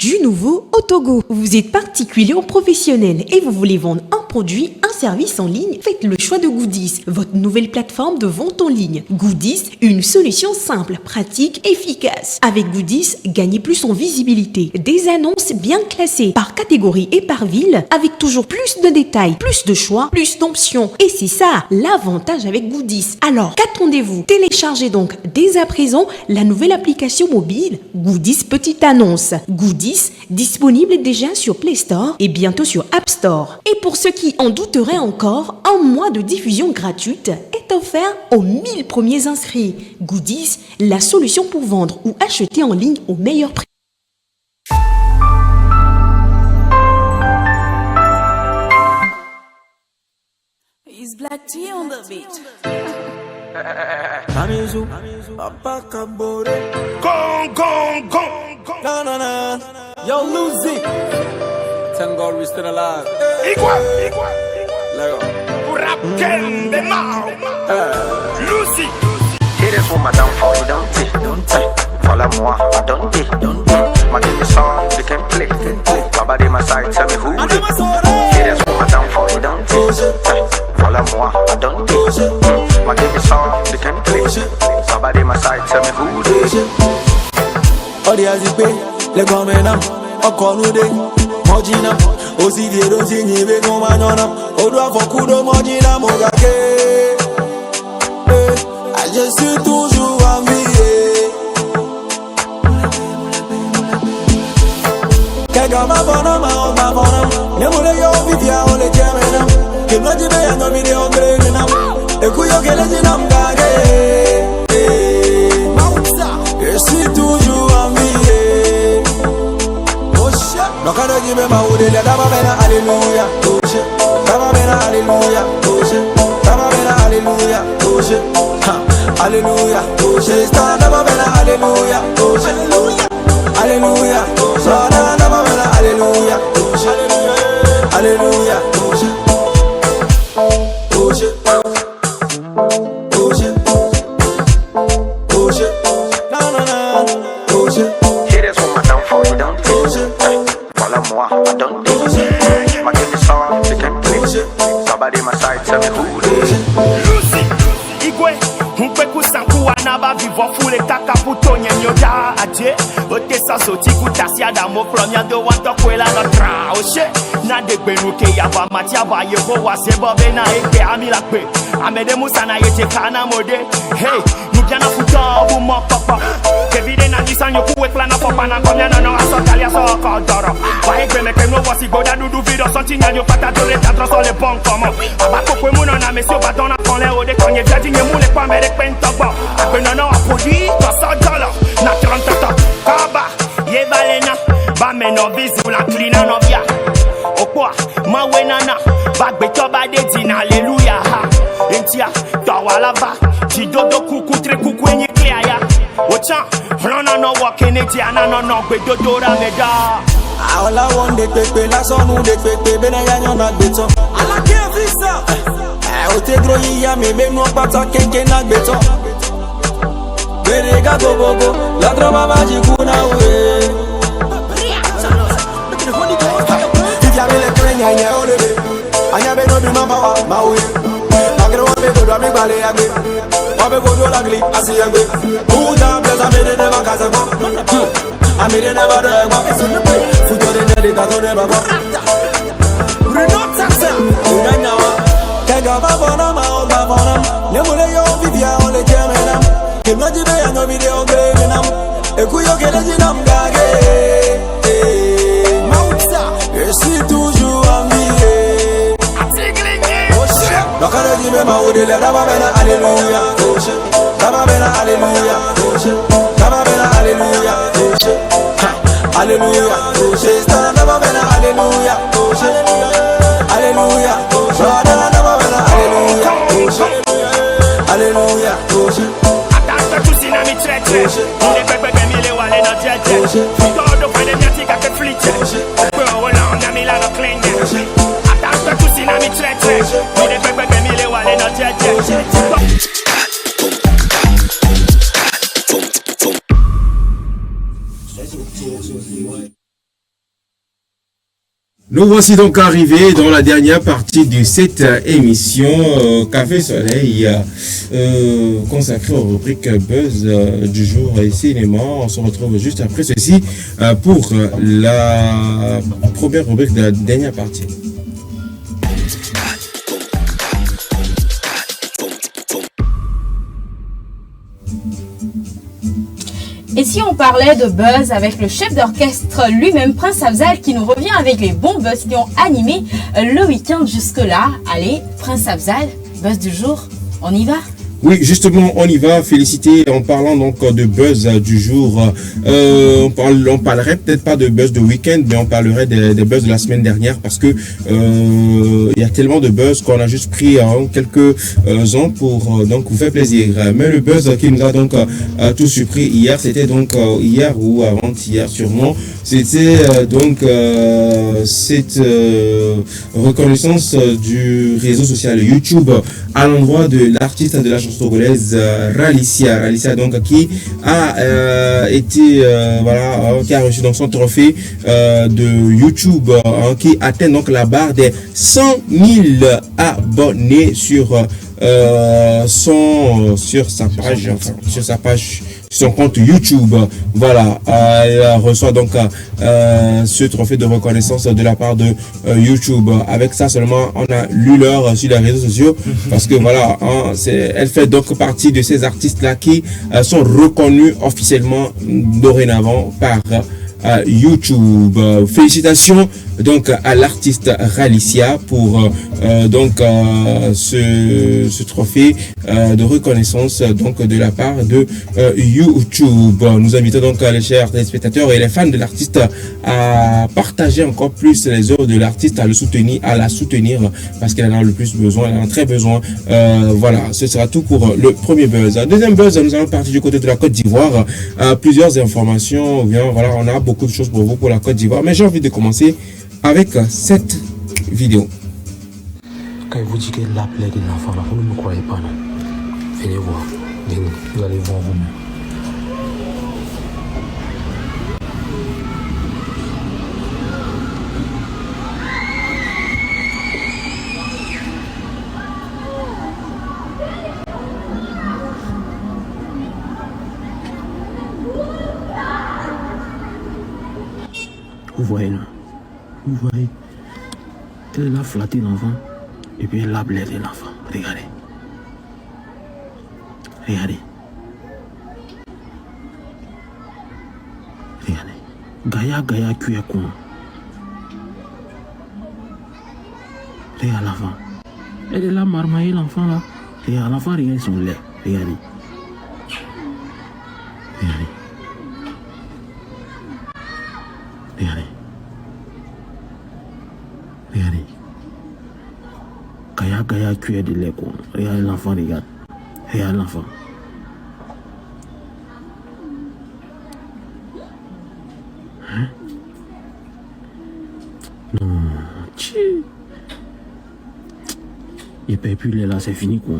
Du nouveau au Togo. Vous êtes particulier ou professionnel et vous voulez vendre un produit, un service en ligne? Faites le choix de Goodies, votre nouvelle plateforme de vente en ligne. Goodies, une solution simple, pratique, efficace. Avec Goodies, gagnez plus en visibilité. Des annonces bien classées par catégorie et par ville, avec toujours plus de détails, plus de choix, plus d'options. Et c'est ça, l'avantage avec Goodies. Alors, qu'attendez-vous? Téléchargez donc dès à présent la nouvelle application mobile Goodies Petite Annonce. Goodies, disponible déjà sur Play Store et bientôt sur App Store. Et pour ceux qui en douteraient encore, un mois de diffusion gratuite est offert aux 1000 premiers inscrits. Goodies, la solution pour vendre ou acheter en ligne au meilleur prix. It's Black Tea on the beat. Amizu, Papa Kabore. Gong, gong, gong, gong. Na na na. Yo, Lucy. Thank God we're still alive. Igual. Lego. Rap Ken de Mao. Lucy. It is for my downfall, don't follow moi, don't my give me song, they can play. Baba de my side, tell me who it is for my downfall, don't follow moi, don't my give me song, they can play. Baba de my side, tell me who it is. Odi azipe, le gomena, okonude, mojina, osidi dozi nyibe gomanyona, odwa fokudo mojina mogake. Je suis toujours envié. Kega ma bonhomme, ma bonhomme. Ne voulez yo vivia, on les tiens. Que moi je vais à nos vidéos grenam. Et couillon que les dinam gagé. Je suis toujours envié. Oh shit. Donc quand je me maoudé, la dame mena alléluia. Oh shit. Dame mena alléluia. Oh shit. Dame mena alléluia. Oh shit. Alléluia, oh j'ai stand up alléluia, oh alléluia, alléluia, oh stand up alléluia, oh alléluia, oh j'ai, oh j'ai, oh j'ai, oh j'ai, non non non, oh j'ai. It is for my downfall, don't follow moi, I don't my give me song, they can play. Somebody my side, tell me who it is. Lucy. Igwe. Mpeku sanku anaba vivo fule taka puto nyenyoda aje ote sasoti kutasia da mo promia do wanto kwela no tra oshe na de gbenu ke yaba mati aba yeho wa se bobe na eke amila pe amede musa na yete kana mode hey nubiana futo bu mo papa kevide na disanyo kuwe plana papa na komia no asotalia so ko doro wa egbe me ke no wasi goda dudu video sonti nyanyo pata dole tantro so le bon como abako kwe muno na mesio batona kon le ode konye jadi nye mule kwa mere pentogbo akwenono apodi tosodolo na 30 kaba ye balena ba meno vizi la klina no via okwa mawenana ba gbeto ba de din hallelujah ha entia tawalava jidodo kuku tre kuku enyi clear ya ocha rana no walk in it ya na no gbedodo ra meda all I want de pepe la sonu de pepe bena ya nyona gbeto ala ke visa o te groyi ya me no pata kenke na gbeto berega gogogo la trova magicuna we ya me le crenya nya olebe anya be no bi mama wa mawe agro wa be do mi bale agbe wa be go do la gli asi agbe uja bless amede ne makaza go amede ne ba do go fujo de ne de ta do ne ba go renault taxa unya wa kega ba bona ma bona ne mule yo vivia on le jemena que moi je vais à nos vidéos grenam et couillon que les dinam gagé. Je suis toujours envié. Donc quand je dis ma oude la dama bena alléluia, dama bena alléluia, dama bena alléluia, alléluia, c'est ça dama bena alléluia, alléluia, dama bena alléluia, alléluia. Atata tusina mi tretre, ule pepe mile wale na jeje. Nous voici donc arrivés dans la dernière partie de cette émission Café Soleil consacrée aux rubriques Buzz du jour et cinéma. On se retrouve juste après ceci pour la première rubrique de la dernière partie. Et si on parlait de buzz avec le chef d'orchestre lui-même, Prince Afzal, qui nous revient avec les bons buzz qui ont animé le week-end jusque-là. Allez, Prince Afzal, buzz du jour, on y va? Oui, justement, on y va. Féliciter en parlant donc de buzz du jour. On parlerait peut-être pas de buzz de week-end, mais on parlerait des buzz de la semaine dernière parce que il y a tellement de buzz qu'on a juste pris quelques ans pour donc vous faire plaisir. Mais le buzz qui nous a donc tout surpris hier, c'était donc hier ou avant-hier sûrement, c'était donc cette reconnaissance du réseau social YouTube à l'endroit de l'artiste de la chanson togolaise Ralicia donc qui a été qui a reçu donc son trophée de YouTube qui atteint donc la barre des 100 000 abonnés sur sa page son compte YouTube. Voilà, elle reçoit donc ce trophée de reconnaissance de la part de YouTube. Avec ça seulement, on a lu l'heure sur les réseaux sociaux parce que voilà, elle fait donc partie de ces artistes-là qui sont reconnus officiellement dorénavant par YouTube. Félicitations donc à l'artiste Ralicia pour ce trophée de reconnaissance donc de la part de YouTube. Nous invitons donc les chers téléspectateurs et les fans de l'artiste à partager encore plus les œuvres de l'artiste, à la soutenir parce qu'elle en a le plus besoin, elle en a très besoin. Voilà, ce sera tout pour le premier buzz. Deuxième buzz, nous allons partir du côté de la Côte d'Ivoire. Plusieurs informations, voilà, on a beaucoup de choses pour vous pour la Côte d'Ivoire, mais j'ai envie de commencer avec cette vidéo. Quand il vous dit que l'appel de l'enfant, là, vous ne me croyez pas, non? Venez voir, venez, vous allez voir vous-même. Vous voyez, non? Vous voyez, elle a flatté l'enfant et puis elle a blessé l'enfant. Regardez. Regardez. Regardez. Gaïa cuit à con. Regarde l'enfant. Elle est là marmaillée l'enfant là. Regarde l'enfant, regarde son lait. Regardez. Regardez. Regardez. Regardez. Gaïa cuit de lait quoi. Regardez l'enfant, regarde. Regarde l'enfant. Hein? Non. Il paye plus les là, c'est fini quoi.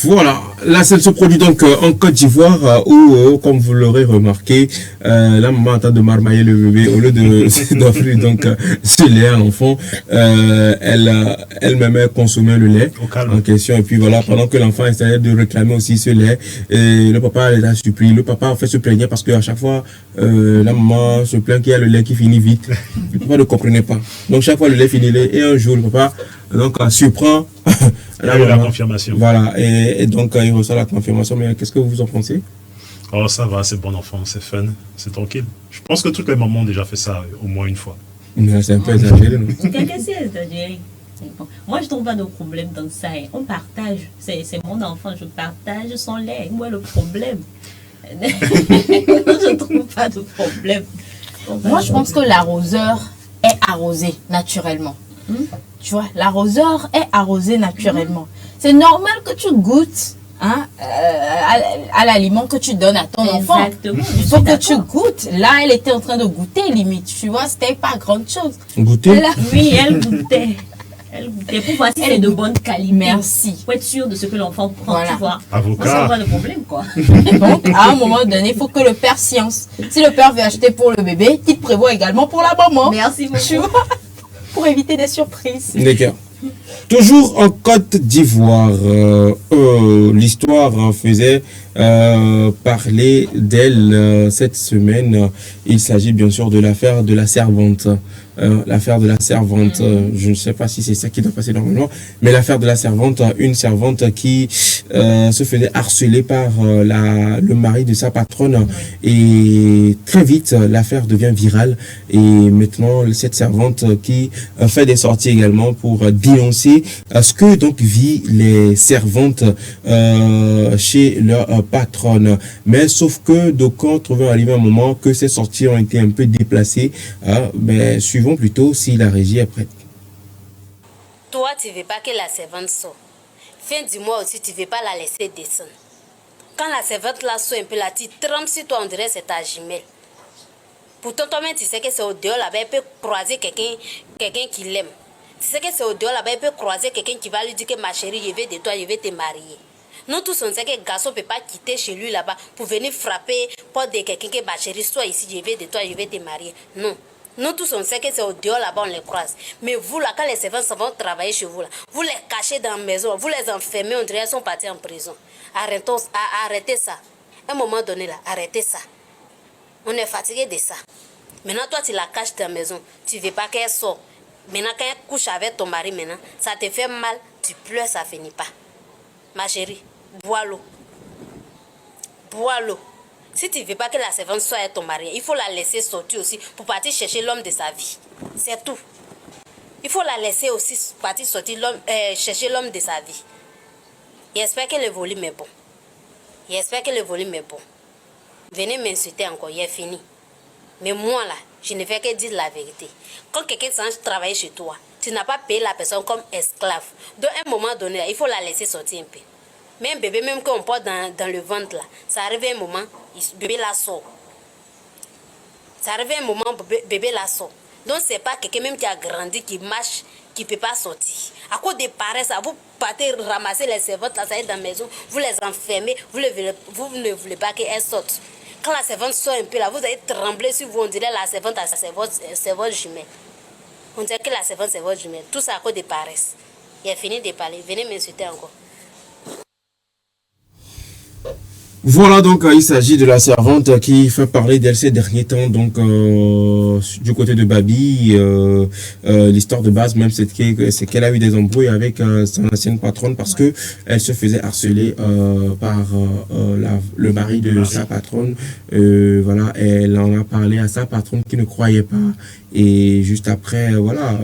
Voilà, la scène se produit donc en Côte d'Ivoire où, comme vous l'aurez remarqué, la maman est en train de marmailler le bébé au lieu d'offrir donc ce lait à l'enfant. Elle-même consommait le lait en question et puis voilà, pendant que l'enfant essayait de réclamer aussi ce lait, et le papa les a supplié. Le papa en fait se plaignait parce qu'à chaque fois la maman se plaint qu'il y a le lait qui finit vite. Le papa ne comprenait pas. Donc chaque fois le lait finissait et un jour le papa donc surprend la confirmation. Voilà, et donc il reçoit la confirmation. Mais qu'est-ce que vous en pensez? Oh, ça va, c'est bon enfant, c'est fun, c'est tranquille. Je pense que toutes les mamans ont déjà fait ça au moins une fois. Mais c'est un peu exagéré, non? C'est exagéré. Moi, je ne trouve pas de problème dans ça. On partage. C'est mon enfant, je partage son lait. Moi, le problème. Je ne trouve pas de problème. Moi, je pense que l'arroseur est arrosé naturellement. Tu vois, l'arroseur est arrosé naturellement. C'est normal que tu goûtes à l'aliment que tu donnes à ton enfant. Il faut que tu goûtes. Là, elle était en train de goûter, limite. Tu vois, c'était pas grand chose. Goûter? Oui, elle goûtait. Elle déprouve voir si c'est de bonne qualité. Merci. Pour être sûr de ce que l'enfant prend, Voilà. tu vois. Avocat. Ça va le problème, quoi. Donc, à un moment donné, il faut que le père science. Si le père veut acheter pour le bébé, il prévoit également pour la maman. Merci beaucoup. Tu vois, pour éviter des surprises. D'accord. Toujours en Côte d'Ivoire, l'histoire faisait parler d'elle cette semaine. Il s'agit bien sûr de l'affaire de la servante. L'affaire de la servante, je ne sais pas si c'est ça qui doit passer normalement, mais l'affaire de la servante, une servante qui se faisait harceler par le mari de sa patronne, et très vite l'affaire devient virale, et maintenant cette servante qui fait des sorties également pour dénoncer ce que donc vit les servantes chez leur patronne. Mais sauf que d'aucuns trouvaient arrivé un moment que ces sorties ont été un peu déplacées, mais suivons plutôt si la régie est prête. Toi, tu ne veux pas que la servante sorte. Fin du mois aussi, tu ne veux pas la laisser descendre. Quand la servante la sort un peu là, tu trembles sur toi, on dirait que c'est ta jumelle. Pourtant, toi-même, tu sais que c'est au dehors là-bas, il peut croiser quelqu'un qui l'aime. Tu sais que c'est au dehors là-bas, il peut croiser quelqu'un qui va lui dire que ma chérie, je veux de toi, je veux te marier. Nous tous, on sait que le garçon ne peut pas quitter chez lui là-bas pour venir frapper pour dire quelqu'un que ma chérie, soit ici, je veux de toi, je veux te marier. Non. Nous tous, on sait que c'est au dehors là-bas, on les croise. Mais vous, là, quand les servantes vont travailler chez vous, là, vous les cachez dans la maison, vous les enfermez, on dirait qu'elles sont parties en prison. Arrêtez ça. À un moment donné, là, arrêtez ça. On est fatigué de ça. Maintenant, toi, tu la caches dans la maison. Tu ne veux pas qu'elle sorte. Maintenant, quand elle couche avec ton mari, maintenant, ça te fait mal, tu pleures, ça ne finit pas. Ma chérie, bois l'eau. Bois l'eau. Si tu ne veux pas que la servante soit ton mari, il faut la laisser sortir aussi pour partir chercher l'homme de sa vie. C'est tout. Il faut la laisser aussi partir sortir chercher l'homme de sa vie. J'espère que le volume est bon. J'espère que le volume est bon. Venez m'insulter encore, il est fini. Mais moi là, je ne fais que dire la vérité. Quand quelqu'un s'en travaille chez toi, tu n'as pas payé la personne comme esclave. Donc à un moment donné, il faut la laisser sortir un peu. Mais un bébé, même quand on porte dans le ventre, là, ça arrive un moment, le bébé la sort. Ça arrive un moment, bébé la sort. Donc, ce n'est pas quelqu'un même qui a grandi, qui marche, qui ne peut pas sortir. À cause des parents, ça, vous partez ramasser les servantes, là, ça est dans la maison, vous les enfermez, vous ne voulez pas qu'elles sortent. Quand la servante sort un peu, là, vous allez trembler sur vous, on dirait la servante, c'est votre jumelle. On dirait que la servante, c'est votre jumelle. Tout ça à cause des paresses. Il a fini de parler. Venez m'insulter encore. Voilà, donc il s'agit de la servante qui fait parler d'elle ces derniers temps, donc du côté de Babi. L'histoire de base même, c'est qu'elle a eu des embrouilles avec son ancienne patronne parce que elle se faisait harceler par le mari de sa patronne. Voilà, elle en a parlé à sa patronne qui ne croyait pas, et juste après, voilà,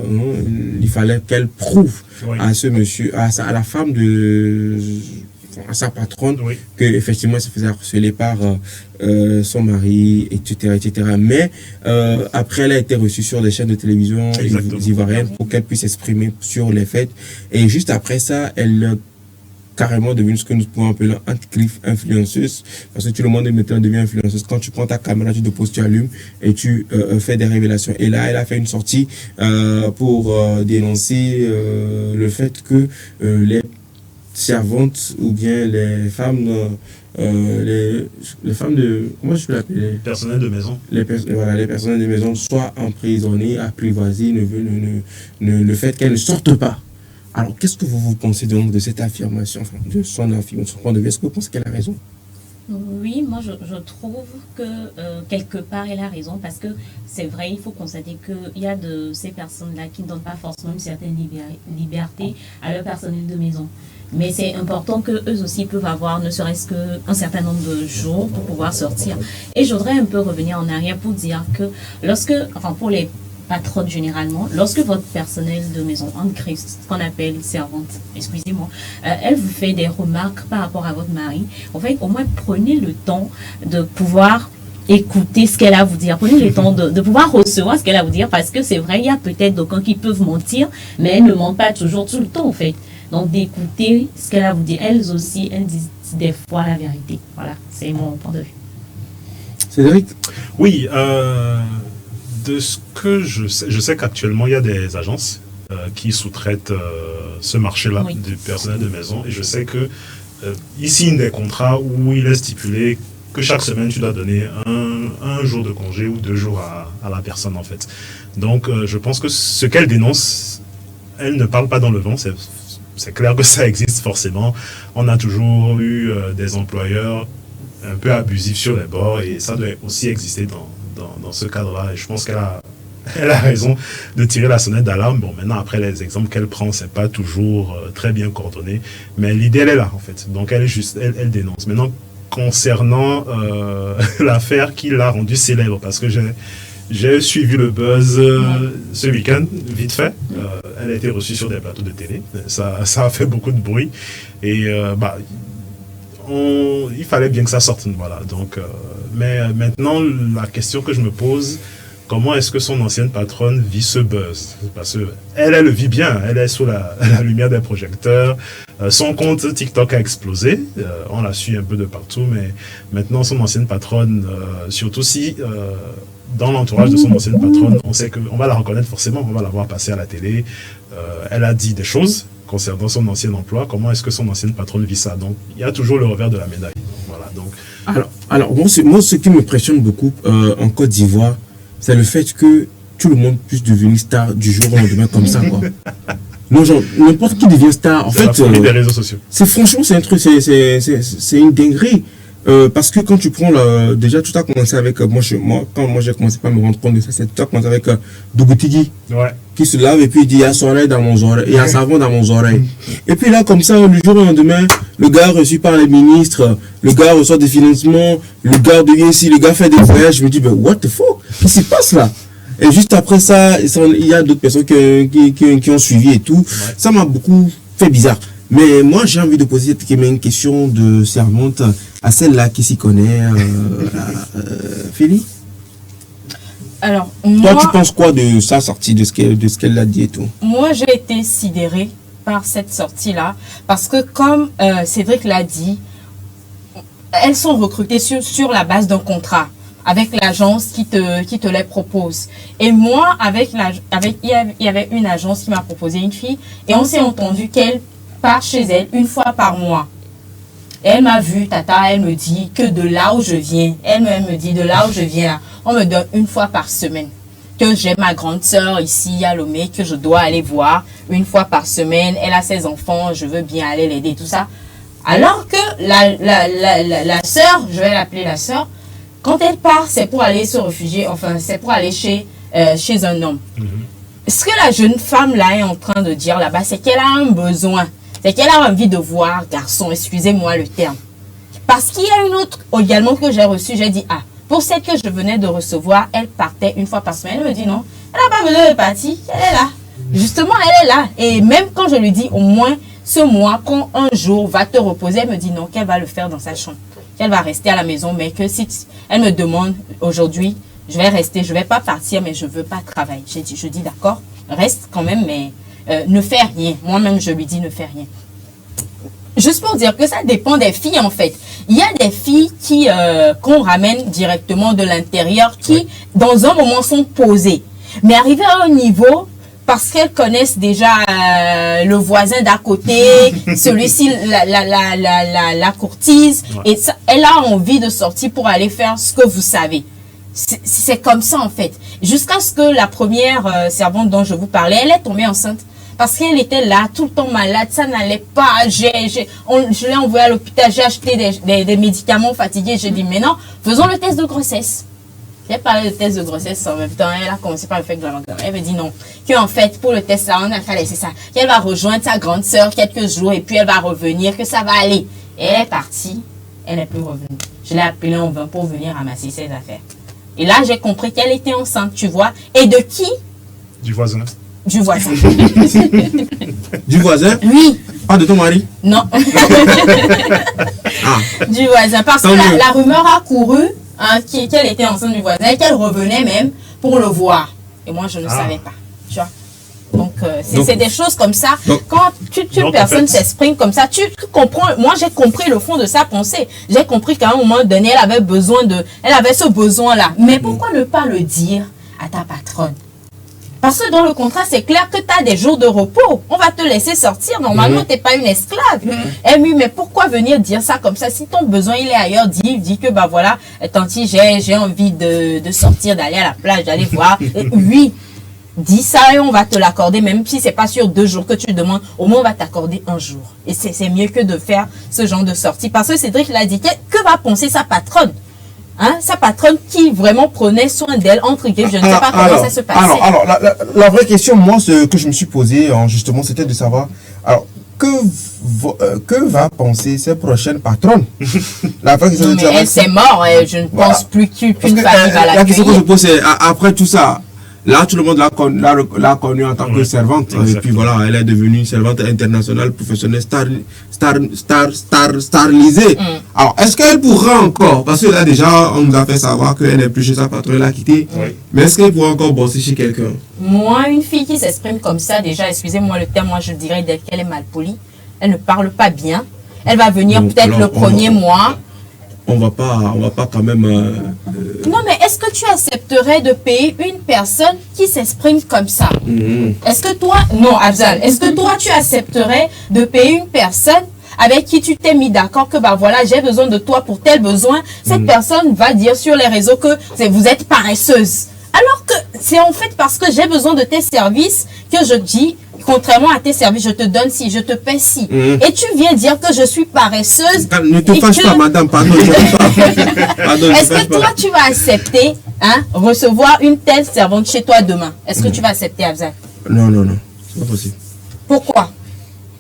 il fallait qu'elle prouve à ce monsieur, à la femme de à sa patronne, que effectivement elle se faisait harceler par son mari, etc. Mais après, elle a été reçue sur des chaînes de télévision ivoiriennes pour qu'elle puisse s'exprimer sur les faits. Et juste après ça, elle carrément devenue ce que nous pouvons appeler influenceuse, parce que tout le monde maintenant devient influenceuse. Quand tu prends ta caméra, tu te poses, tu allumes et tu fais des révélations. Et là, elle a fait une sortie pour dénoncer le fait que les servantes ou bien les femmes les femmes de, comment je peux l'appeler, personnel de maison, les personnels de maison soient emprisonnés, apprivoisés, le fait qu'elles ne sortent pas. Alors qu'est-ce que vous pensez donc de cette affirmation, de son point de vue? Est-ce que vous pensez qu'elle a raison? Oui, moi je trouve que quelque part elle a raison, parce que c'est vrai, il faut constater qu'il y a de ces personnes-là qui ne donnent pas forcément une certaine liberté à leur personnel de maison. Mais c'est important qu'eux aussi peuvent avoir ne serait-ce qu'un certain nombre de jours pour pouvoir sortir. Et je voudrais un peu revenir en arrière pour dire que pour les patronnes généralement, lorsque votre personnel de maison, en Christ, ce qu'on appelle servante, excusez-moi, elle vous fait des remarques par rapport à votre mari, en fait, au moins prenez le temps de pouvoir écouter ce qu'elle a à vous dire. Prenez le temps de pouvoir recevoir ce qu'elle a à vous dire, parce que c'est vrai, il y a peut-être d'aucuns qui peuvent mentir, mais elles ne mentent pas toujours tout le temps, en fait. Donc, d'écouter ce qu'elle a à vous dire. Elles aussi, elles disent des fois la vérité. Voilà, c'est mon point de vue. Cédric? Oui, de ce que je sais qu'actuellement, il y a des agences qui sous-traite ce marché-là du personnel de maison. Et je sais que il signe des contrats où il est stipulé que chaque semaine, tu dois donner un jour de congé ou 2 jours à la personne, en fait. Donc, je pense que ce qu'elle dénonce, elle ne parle pas dans le vent. C'est clair que ça existe forcément. On a toujours eu des employeurs un peu abusifs sur les bords et ça doit aussi exister dans ce cadre-là. Et je pense qu'elle a raison de tirer la sonnette d'alarme. Bon, maintenant, après, les exemples qu'elle prend, c'est pas toujours très bien coordonné. Mais l'idée, elle est là, en fait. Donc, elle dénonce. Maintenant, concernant l'affaire qui l'a rendue célèbre, parce que j'ai suivi le buzz ce week-end, vite fait. Elle a été reçue sur des plateaux de télé. Ça a fait beaucoup de bruit. Et il fallait bien que ça sorte. Voilà. Donc, mais maintenant, la question que je me pose, comment est-ce que son ancienne patronne vit ce buzz? Parce qu'elle le vit bien. Elle est sous la lumière des projecteurs. Son compte TikTok a explosé. On la suit un peu de partout. Mais maintenant, son ancienne patronne, surtout si... dans l'entourage de son ancienne patronne, on sait qu'on va la reconnaître forcément, on va la voir passer à la télé. Elle a dit des choses concernant son ancien emploi. Comment est-ce que son ancienne patronne vit ça? Donc, il y a toujours le revers de la médaille. Voilà, donc... Alors moi, ce qui m'impressionne beaucoup en Côte d'Ivoire, c'est le fait que tout le monde puisse devenir star du jour au lendemain comme ça, quoi. Non, genre, n'importe qui devient star. En fait, la folie des réseaux sociaux. Franchement, c'est un truc, c'est une dinguerie. Parce que quand tu prends déjà tout a commencé avec quand moi j'ai commencé à me rendre compte de ça, tout a commencé avec Dougoutigui qui se lave et puis il dit il y a soleil dans mon oreille, il y a savon dans mon oreille. Et puis là comme ça le jour au lendemain, le gars reçu par les ministres, le gars reçoit des financements, le gars devient ici, le gars fait des voyages, je me dis ben what the fuck, qu'est-ce qui se passe là? Et juste après ça, il y a d'autres personnes qui ont suivi et tout. Ça m'a beaucoup fait bizarre. Mais moi, j'ai envie de poser une question de servante à celle-là qui s'y connaît, Félix. Alors, toi, tu penses quoi de sa sortie, de ce qu'elle a dit et tout? Moi, j'ai été sidérée par cette sortie-là, parce que comme Cédric l'a dit, elles sont recrutées sur la base d'un contrat avec l'agence qui te les propose. Et moi, il y avait une agence qui m'a proposé une fille, et on s'est entendu qu'elle part chez elle une fois par mois. Elle m'a vu, Tata, elle me dit que de là où je viens, elle me dit de là où je viens, on me donne une fois par semaine. Que j'ai ma grande sœur ici à Lomé, que je dois aller voir une fois par semaine. Elle a ses enfants, je veux bien aller l'aider, tout ça. Alors que la sœur, je vais l'appeler la sœur, quand elle part, c'est pour aller se réfugier, enfin, c'est pour aller chez un homme. Ce que la jeune femme là est en train de dire là-bas, c'est qu'elle a un besoin. C'est qu'elle a envie de voir garçon, excusez-moi le terme. Parce qu'il y a une autre également que j'ai reçue, j'ai dit, pour celle que je venais de recevoir, elle partait une fois par semaine. Elle me dit non, elle n'a pas besoin de partir, elle est là. Justement, elle est là. Et même quand je lui dis, au moins ce mois, quand un jour va te reposer, elle me dit non, qu'elle va le faire dans sa chambre. Qu'elle va rester à la maison, mais que si elle me demande aujourd'hui, je vais rester, je ne vais pas partir, mais je ne veux pas travailler. Je dis d'accord, reste quand même, mais ne fais rien. Moi-même, je lui dis ne fais rien. Juste pour dire que ça dépend des filles, en fait. Il y a des filles qu'on ramène directement de l'intérieur qui, dans un moment, sont posées. Mais arrivées à un niveau, parce qu'elles connaissent déjà le voisin d'à côté, celui-ci la courtise, et ça, elle a envie de sortir pour aller faire ce que vous savez. C'est comme ça, en fait. Jusqu'à ce que la première servante dont je vous parlais, elle est tombée enceinte. Parce qu'elle était là, tout le temps malade, ça n'allait pas. Je l'ai envoyée à l'hôpital, j'ai acheté des médicaments fatigués. J'ai dit, mais non, faisons le test de grossesse. J'ai parlé de test de grossesse en même temps. Elle a commencé par le fait que elle me dit non. Qu'en fait, pour le test, là, on a fait ça. Qu'elle va rejoindre sa grande sœur quelques jours et puis elle va revenir, que ça va aller. Et elle est partie, elle n'est plus revenue. Je l'ai appelée en vain pour venir ramasser ses affaires. Et là, j'ai compris qu'elle était enceinte, tu vois. Et de qui? Du voisin. Du voisin. Du voisin? Oui. Pas de ton mari? Non. Du voisin. Parce que la rumeur a couru qu'elle était enceinte du voisin et qu'elle revenait même pour le voir. Et moi, je ne savais pas. Tu vois? Donc, c'est des choses comme ça. Quand une personne s'exprime comme ça, tu comprends. Moi, j'ai compris le fond de sa pensée. J'ai compris qu'à un moment donné, elle avait ce besoin-là. Mais pourquoi ne pas le dire à ta patronne? Parce que dans le contrat, c'est clair que tu as des jours de repos. On va te laisser sortir. Normalement, tu n'es pas une esclave. Eh oui, mais pourquoi venir dire ça comme ça? Si ton besoin, il est ailleurs, dis que, bah voilà, tanti, j'ai envie de sortir, d'aller à la plage, d'aller voir. Oui, dis ça et on va te l'accorder, même si c'est pas sur 2 jours que tu demandes, au moins on va t'accorder 1 jour. Et c'est mieux que de faire ce genre de sortie. Parce que Cédric l'a dit, que va penser sa patronne? Hein, sa patronne qui vraiment prenait soin d'elle, entre guillemets, je ne sais pas comment ça se passait. Alors la vraie question, moi, ce que je me suis posé, justement, c'était de savoir, alors, que va penser ses prochaines patronnes? La vraie question, mais elle, c'est mort, je ne pense plus qu'une famille va l'accueillir. La question que je pose, c'est, après tout ça, là, tout le monde l'a connue en tant que servante. Et puis voilà, elle est devenue une servante internationale, professionnelle, starisée. Alors, est-ce qu'elle pourra encore, parce que là déjà, on nous a fait savoir qu'elle n'est plus chez sa patronne, elle a quitté. Mais est-ce qu'elle pourra encore bosser chez quelqu'un? Moi, une fille qui s'exprime comme ça, déjà, excusez-moi le terme, moi je dirais qu'elle est mal polie. Elle ne parle pas bien. Elle va venir peut-être le premier mois. On va pas quand même... Non, mais est-ce que tu accepterais de payer une personne qui s'exprime comme ça? Est-ce que toi... Non, Afzal, est-ce que toi, tu accepterais de payer une personne avec qui tu t'es mis d'accord que, bah voilà, j'ai besoin de toi pour tel besoin? Cette personne va dire sur les réseaux que vous êtes paresseuse. Alors que c'est en fait parce que j'ai besoin de tes services que je dis... Contrairement à tes services, je te donne ci, je te paie ci. Et tu viens dire que je suis paresseuse. Ne te fâche pas, madame, pardon. Est-ce que toi, tu vas accepter recevoir une telle servante chez toi demain? Est-ce que tu vas accepter, Afzal? Non. C'est pas possible. Pourquoi?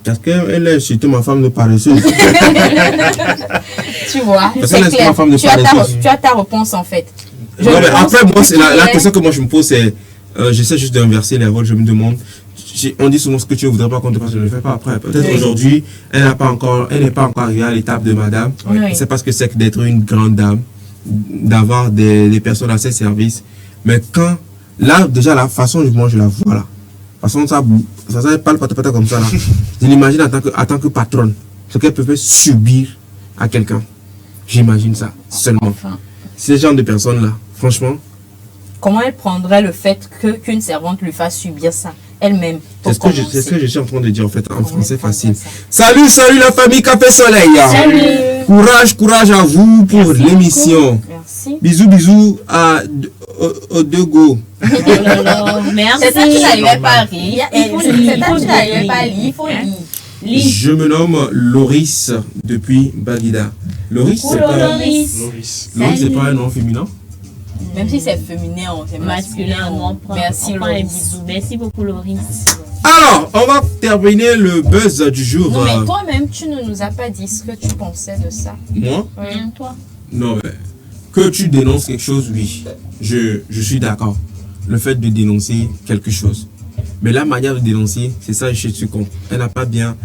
Parce qu'elle est surtout ma femme de paresseuse. Tu vois, c'est clair. Tu as ta réponse, en fait. Non, mais après, moi, la question que moi je me pose, c'est... j'essaie juste d'inverser les rôles, je me demande... On dit souvent ce que tu ne voudrais pas qu'on te fasse, je ne le fais pas après. Peut-être aujourd'hui, elle n'est pas encore arrivée à l'étape de madame. C'est parce que c'est d'être une grande dame, d'avoir des personnes à ses services. Mais quand, là, déjà, la façon dont moi je la vois là, la façon ça parle pas comme ça là. Je l'imagine en tant que patronne, ce qu'elle peut subir à quelqu'un. J'imagine ça, seulement. Ces genre de personnes là, franchement. Comment elle prendrait le fait qu'une servante lui fasse subir ça elle-même? C'est ce que je suis en train de dire en fait, en français facile. Salut la famille Café Soleil. Salut. Courage à vous pour l'émission. Merci. Bisous à Odego. Merci. C'est ça que tu n'arrivais pas à rire. Il faut lire. Je me nomme Loris depuis Bagida. Loris, c'est pas un nom féminin? Même si c'est féminin, c'est masculin. Merci, un bisou. Merci beaucoup, Loris. Alors, on va terminer le buzz du jour. Non, mais toi-même, tu ne nous as pas dit ce que tu pensais de ça. Moi? Toi. Non, mais que tu dénonces quelque chose, oui. Je suis d'accord. Le fait de dénoncer quelque chose. Mais la manière de dénoncer, c'est ça, je suis con. Elle n'a pas bien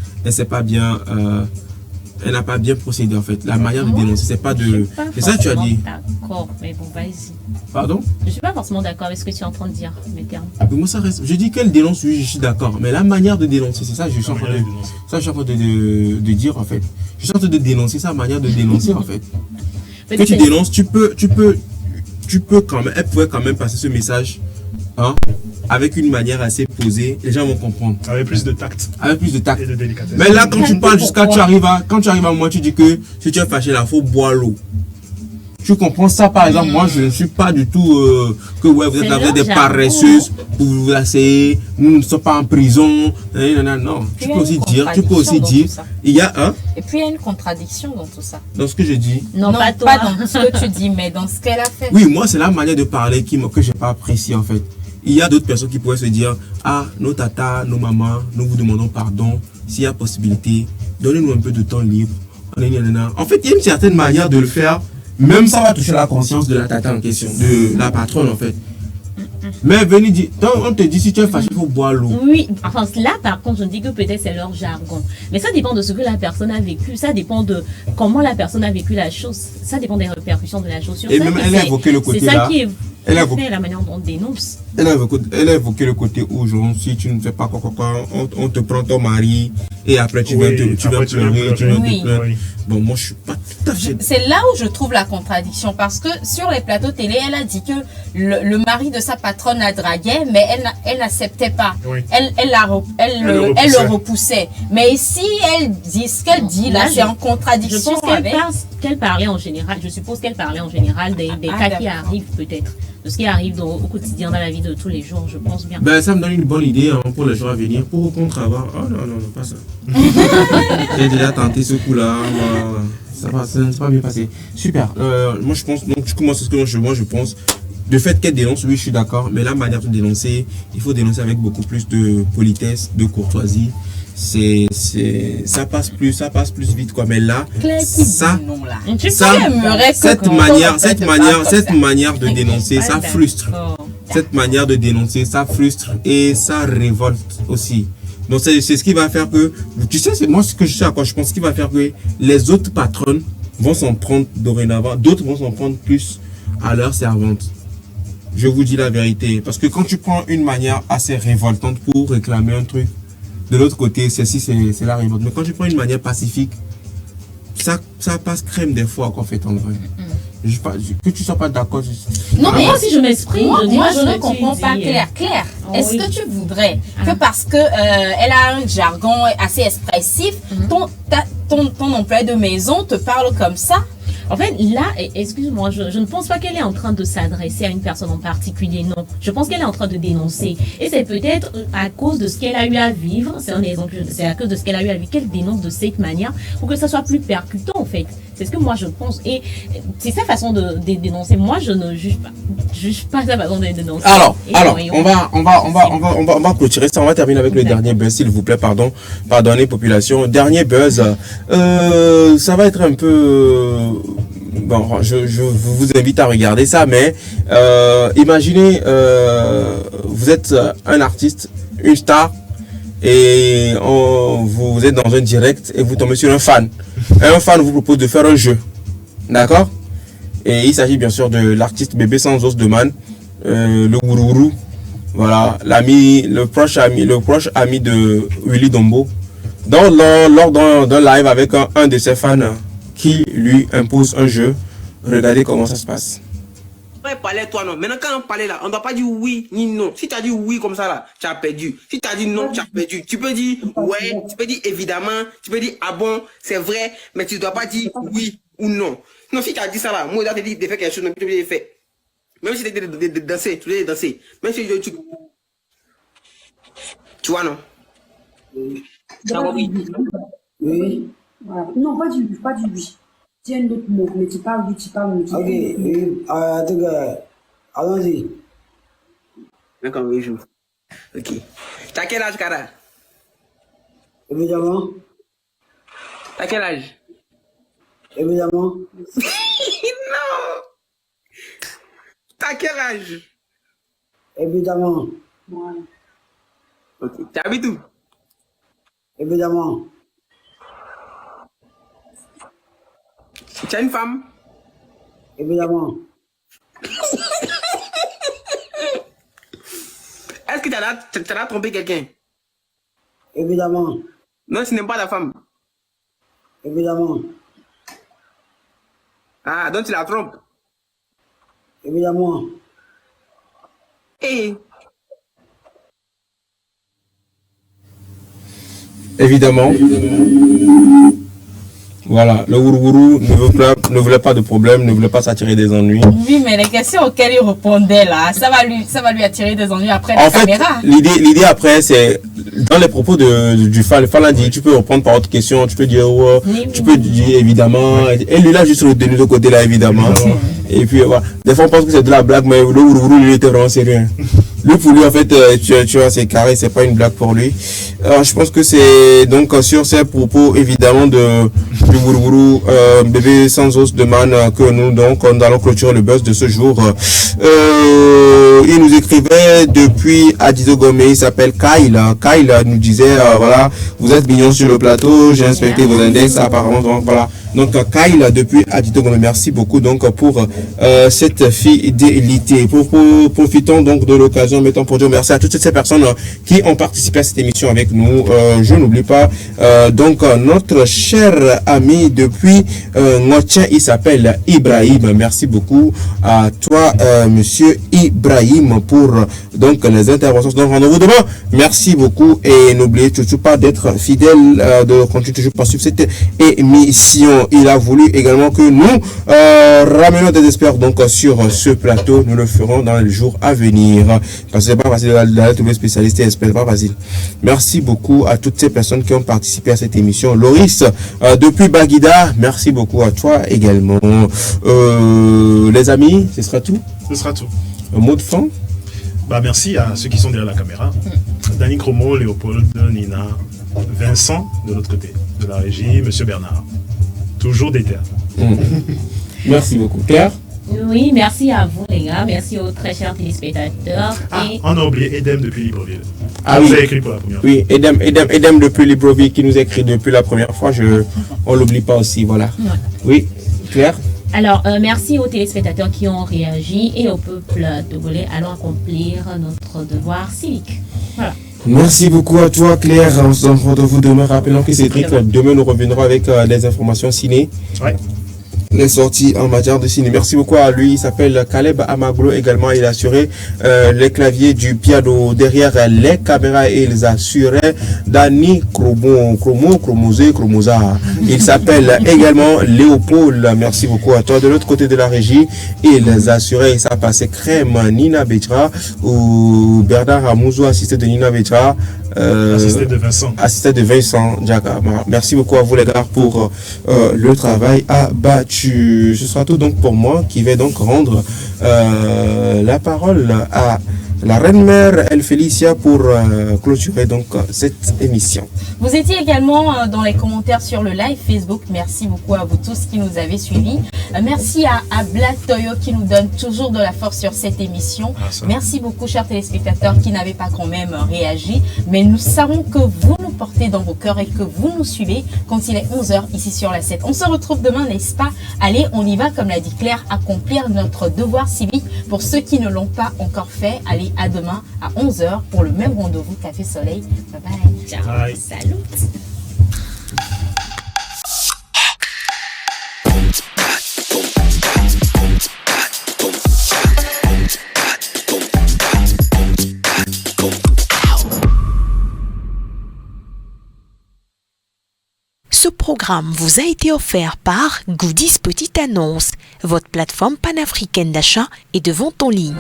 procédé en fait. La manière de dénoncer, c'est pas de... C'est ça que tu as dit. D'accord, mais bon, vas-y. Pardon? Je suis pas forcément d'accord avec ce que tu es en train de dire, mes termes. Mais moi, ça reste... Je dis qu'elle dénonce, oui, je suis d'accord. Mais la manière de dénoncer, c'est ça que je suis en train de dire en fait. Je suis en train de dénoncer sa manière de dénoncer en fait. Que tu dénonces, tu peux quand même... Elle pourrait quand même passer ce message, hein, avec une manière assez posée, les gens vont comprendre. Avec plus de tact. Avec plus de tact. Et de délicatesse. Mais là, quand tu parles jusqu'à tu arrives à moi, tu dis que si tu es fâché là, il faut boire l'eau. Tu comprends ça, par exemple, moi je ne suis pas du tout que ouais, vous êtes des paresseuses, vous vous asseyez, nous ne sommes pas en prison. Non, tu peux aussi dire, il y a un. Et puis il y a une contradiction dans tout ça. Dans ce que je dis. Non, pas dans ce que tu dis, mais dans ce qu'elle a fait. Oui, moi c'est la manière de parler que je n'ai pas apprécié en fait. Il y a d'autres personnes qui pourraient se dire, ah, nos tatas, nos mamans, nous vous demandons pardon, s'il y a possibilité, donnez-nous un peu de temps libre. En fait, il y a une certaine manière de le faire, même ça va toucher la conscience de la tata en question, de la patronne en fait. Mais venez dire, on te dit si tu es fâché, il faut boire l'eau. Oui, enfin là par contre, je dis que peut-être c'est leur jargon. Mais ça dépend de ce que la personne a vécu, ça dépend de comment la personne a vécu la chose, ça dépend des répercussions de la chose. Et même elle a évoqué le côté là. C'est la manière dont on dénonce. Elle a évoqué le côté où, genre, si tu ne fais pas quoi, on te prend ton mari et après tu viens pleurer, tu viens te plaindre. Bon, moi je suis pas tout à fait. C'est là où je trouve la contradiction parce que sur les plateaux télé, elle a dit que le mari de sa patronne la draguait, mais elle n'acceptait pas. Oui. Elle le repoussait. Mais ici, elle dit ce qu'elle dit là, c'est en contradiction. Je pense qu'elle parlait en général. Je suppose qu'elle parlait en général des cas qui arrivent peut-être. De ce qui arrive au quotidien dans la vie de tous les jours, je pense bien. Ben, ça me donne une bonne idée pour les jours à venir, pour qu'on travaille. Oh non, pas ça. J'ai déjà tenté ce coup-là. Ça ne s'est pas bien passé. Super. Moi, je pense, donc, comment c'est ce que moi je pense. Le fait qu'elle dénonce, oui, je suis d'accord. Mais la manière de dénoncer, il faut dénoncer avec beaucoup plus de politesse, de courtoisie. Ça passe plus vite quoi, mais là cette manière de dénoncer ça frustre, et ça révolte aussi. Donc c'est ce qui va faire que, tu sais, c'est moi ce que je sais à quoi je pense, qui va faire que les autres patronnes vont s'en prendre dorénavant, d'autres vont s'en prendre plus à leurs servantes. Je vous dis la vérité, parce que quand tu prends une manière assez révoltante pour réclamer un truc, de l'autre côté, c'est la révolte. Mais quand tu prends une manière pacifique, ça passe crème des fois, en fait, en vrai. Que tu ne sois pas d'accord. Non, mais moi, si je m'exprime, moi, je ne comprends pas clair. Est-ce que tu voudrais que parce que elle a un jargon assez expressif, ton employé de maison te parle comme ça? En fait, là, excuse-moi, je ne pense pas qu'elle est en train de s'adresser à une personne en particulier, non. Je pense qu'elle est en train de dénoncer. Et c'est peut-être à cause de ce qu'elle a eu à vivre, c'est un exemple, c'est à cause de ce qu'elle a eu à vivre qu'elle dénonce de cette manière pour que ça soit plus percutant, en fait. C'est ce que moi je pense. Et c'est sa façon de dénoncer. Moi, je ne juge pas sa façon de dénoncer. Alors, on va clôturer ça. On va terminer avec le dernier buzz, s'il vous plaît. Pardonnez, population. Dernier buzz. Ça va être un peu... Bon, je vous invite à regarder ça, mais imaginez, vous êtes un artiste, une star, et vous êtes dans un direct et vous tombez sur un fan. Un fan vous propose de faire un jeu, d'accord? Et il s'agit bien sûr de l'artiste Bébé Sans Os de Man, le Wourourou, voilà, le proche ami de Willy Dombo, lors d'un live avec un de ses fans qui lui impose un jeu. Regardez comment ça se passe. Ouais, parler toi non. Maintenant quand on parle là, on ne doit pas dire oui ni non. Si tu as dit oui comme ça là, tu as perdu. Si tu as dit non, tu as perdu. Tu peux dire ouais, tu peux dire évidemment, tu peux dire ah bon, c'est vrai, mais tu ne dois pas dire oui ou non. Non, si tu as dit ça là, moi je dois te dire de faire quelque chose, mais tu peux le faire. Même si tu as dit de danser, tu peux danser. Même si tu vois non. Oui. Oui. Voilà. Non, pas du oui. Tiens d'autres mots, mais tu parles oui, tu parles oui. Ok, oui. En tout cas, allons-y. D'accord, oui, joue. Ok. Tu as quel âge, Kara? Évidemment. Tu as quel âge? Évidemment. Non. Tu as quel âge? Évidemment. Voilà. Ok. Tu habites où? Évidemment. Tu as une femme? Évidemment. Est-ce que tu as trompé quelqu'un? Évidemment. Non, ce n'est pas la femme. Évidemment. Ah, donc tu la trompes? Évidemment. Et évidemment. Voilà, le Wourourou ne voulait pas de problème, ne voulait pas s'attirer des ennuis. Oui, mais les questions auxquelles il répondait là, ça va lui attirer des ennuis après la caméra. L'idée après, c'est dans les propos du fan. Le fan a dit, tu peux répondre par autre question, tu peux dire tu peux dire évidemment. Et lui là juste retenu de côté là évidemment. Et puis voilà. Des fois on pense que c'est de la blague, mais le Wourourou lui était vraiment sérieux. Lui pour lui en fait, tu vois, c'est carré, c'est pas une blague pour lui. Je pense que c'est donc sur ces propos évidemment du Wourourou, Bébé Sans Os de Man que nous donc allons clôturer le buzz de ce jour. Il nous écrivait depuis Adizo Gomé, il s'appelle Kyle. Kyle nous disait voilà, vous êtes mignon sur le plateau, j'ai inspecté vos index apparemment, donc voilà. Donc Kyle depuis Aditogome, merci beaucoup donc pour cette fidélité. Profitons donc de l'occasion, mettons pour dire merci à toutes ces personnes qui ont participé à cette émission avec nous. Je n'oublie pas donc notre cher ami depuis Ngotien, il s'appelle Ibrahim. Merci beaucoup à toi monsieur Ibrahim pour donc les interventions. Donc rendez-vous demain. Merci beaucoup et n'oubliez toujours pas d'être fidèle, de continuer toujours par suivre cette émission. Il a voulu également que nous ramenions des experts donc sur ce plateau. Nous le ferons dans les jours à venir. Parce que c'est pas facile d'aller trouver spécialistes et experts, c'est pas facile. Merci beaucoup à toutes ces personnes qui ont participé à cette émission. Loris depuis Baguida, merci beaucoup à toi également. Les amis, ce sera tout. Ce sera tout. Un mot de fin. Bah merci à ceux qui sont derrière la caméra. Dani Cromo, Léopold, Nina, Vincent de l'autre côté de la régie, Monsieur Bernard. Toujours déter. Merci beaucoup. Claire? Oui, merci à vous les gars, merci aux très chers téléspectateurs. Et... on a oublié Edem depuis Libreville. Ah vous oui. avez écrit pour la première fois. Oui, Edem depuis Libreville qui nous écrit depuis la première fois. On l'oublie pas aussi, voilà. Ouais. Oui, Claire? Alors, merci aux téléspectateurs qui ont réagi et au peuple togolais. Allons accomplir notre devoir civique. Voilà. Merci beaucoup à toi, Claire. On se donne rendez-vous demain. Rappelons que Cédric, demain, nous reviendrons avec des informations ciné. Ouais. Les sorties en matière de ciné. Merci beaucoup à lui. Il s'appelle Caleb Amaglo également. Il a assuré les claviers du piano derrière les caméras et ils assuraient Dani Kromoza. Il s'appelle également Léopold. Merci beaucoup à toi. De l'autre côté de la régie, ils assuraient, ça passait crème Nina Betra ou Bernard Amouzou, assisté de Nina Betra. Assisté de Vincent. Assisté de Vincent Diaga. Merci beaucoup à vous les gars pour le travail abattu. Ce sera tout donc pour moi qui vais donc rendre la parole à la reine-mère El Felicia pour clôturer donc cette émission. Vous étiez également dans les commentaires sur le live Facebook. Merci beaucoup à vous tous qui nous avez suivis. Merci à Black Toyo qui nous donne toujours de la force sur cette émission. Merci beaucoup chers téléspectateurs qui n'avaient pas quand même réagi. Mais nous savons que vous nous portez dans vos cœurs et que vous nous suivez quand il est 11h ici sur la 7. On se retrouve demain, n'est-ce pas? Allez, on y va comme l'a dit Claire, accomplir notre devoir civique. Pour ceux qui ne l'ont pas encore fait, allez à demain à 11h pour le même rendez-vous Café Soleil. Bye bye. Ciao. Bye. Salut. Ce programme vous a été offert par Goodies Petite Annonce, votre plateforme panafricaine d'achat et de vente en ligne.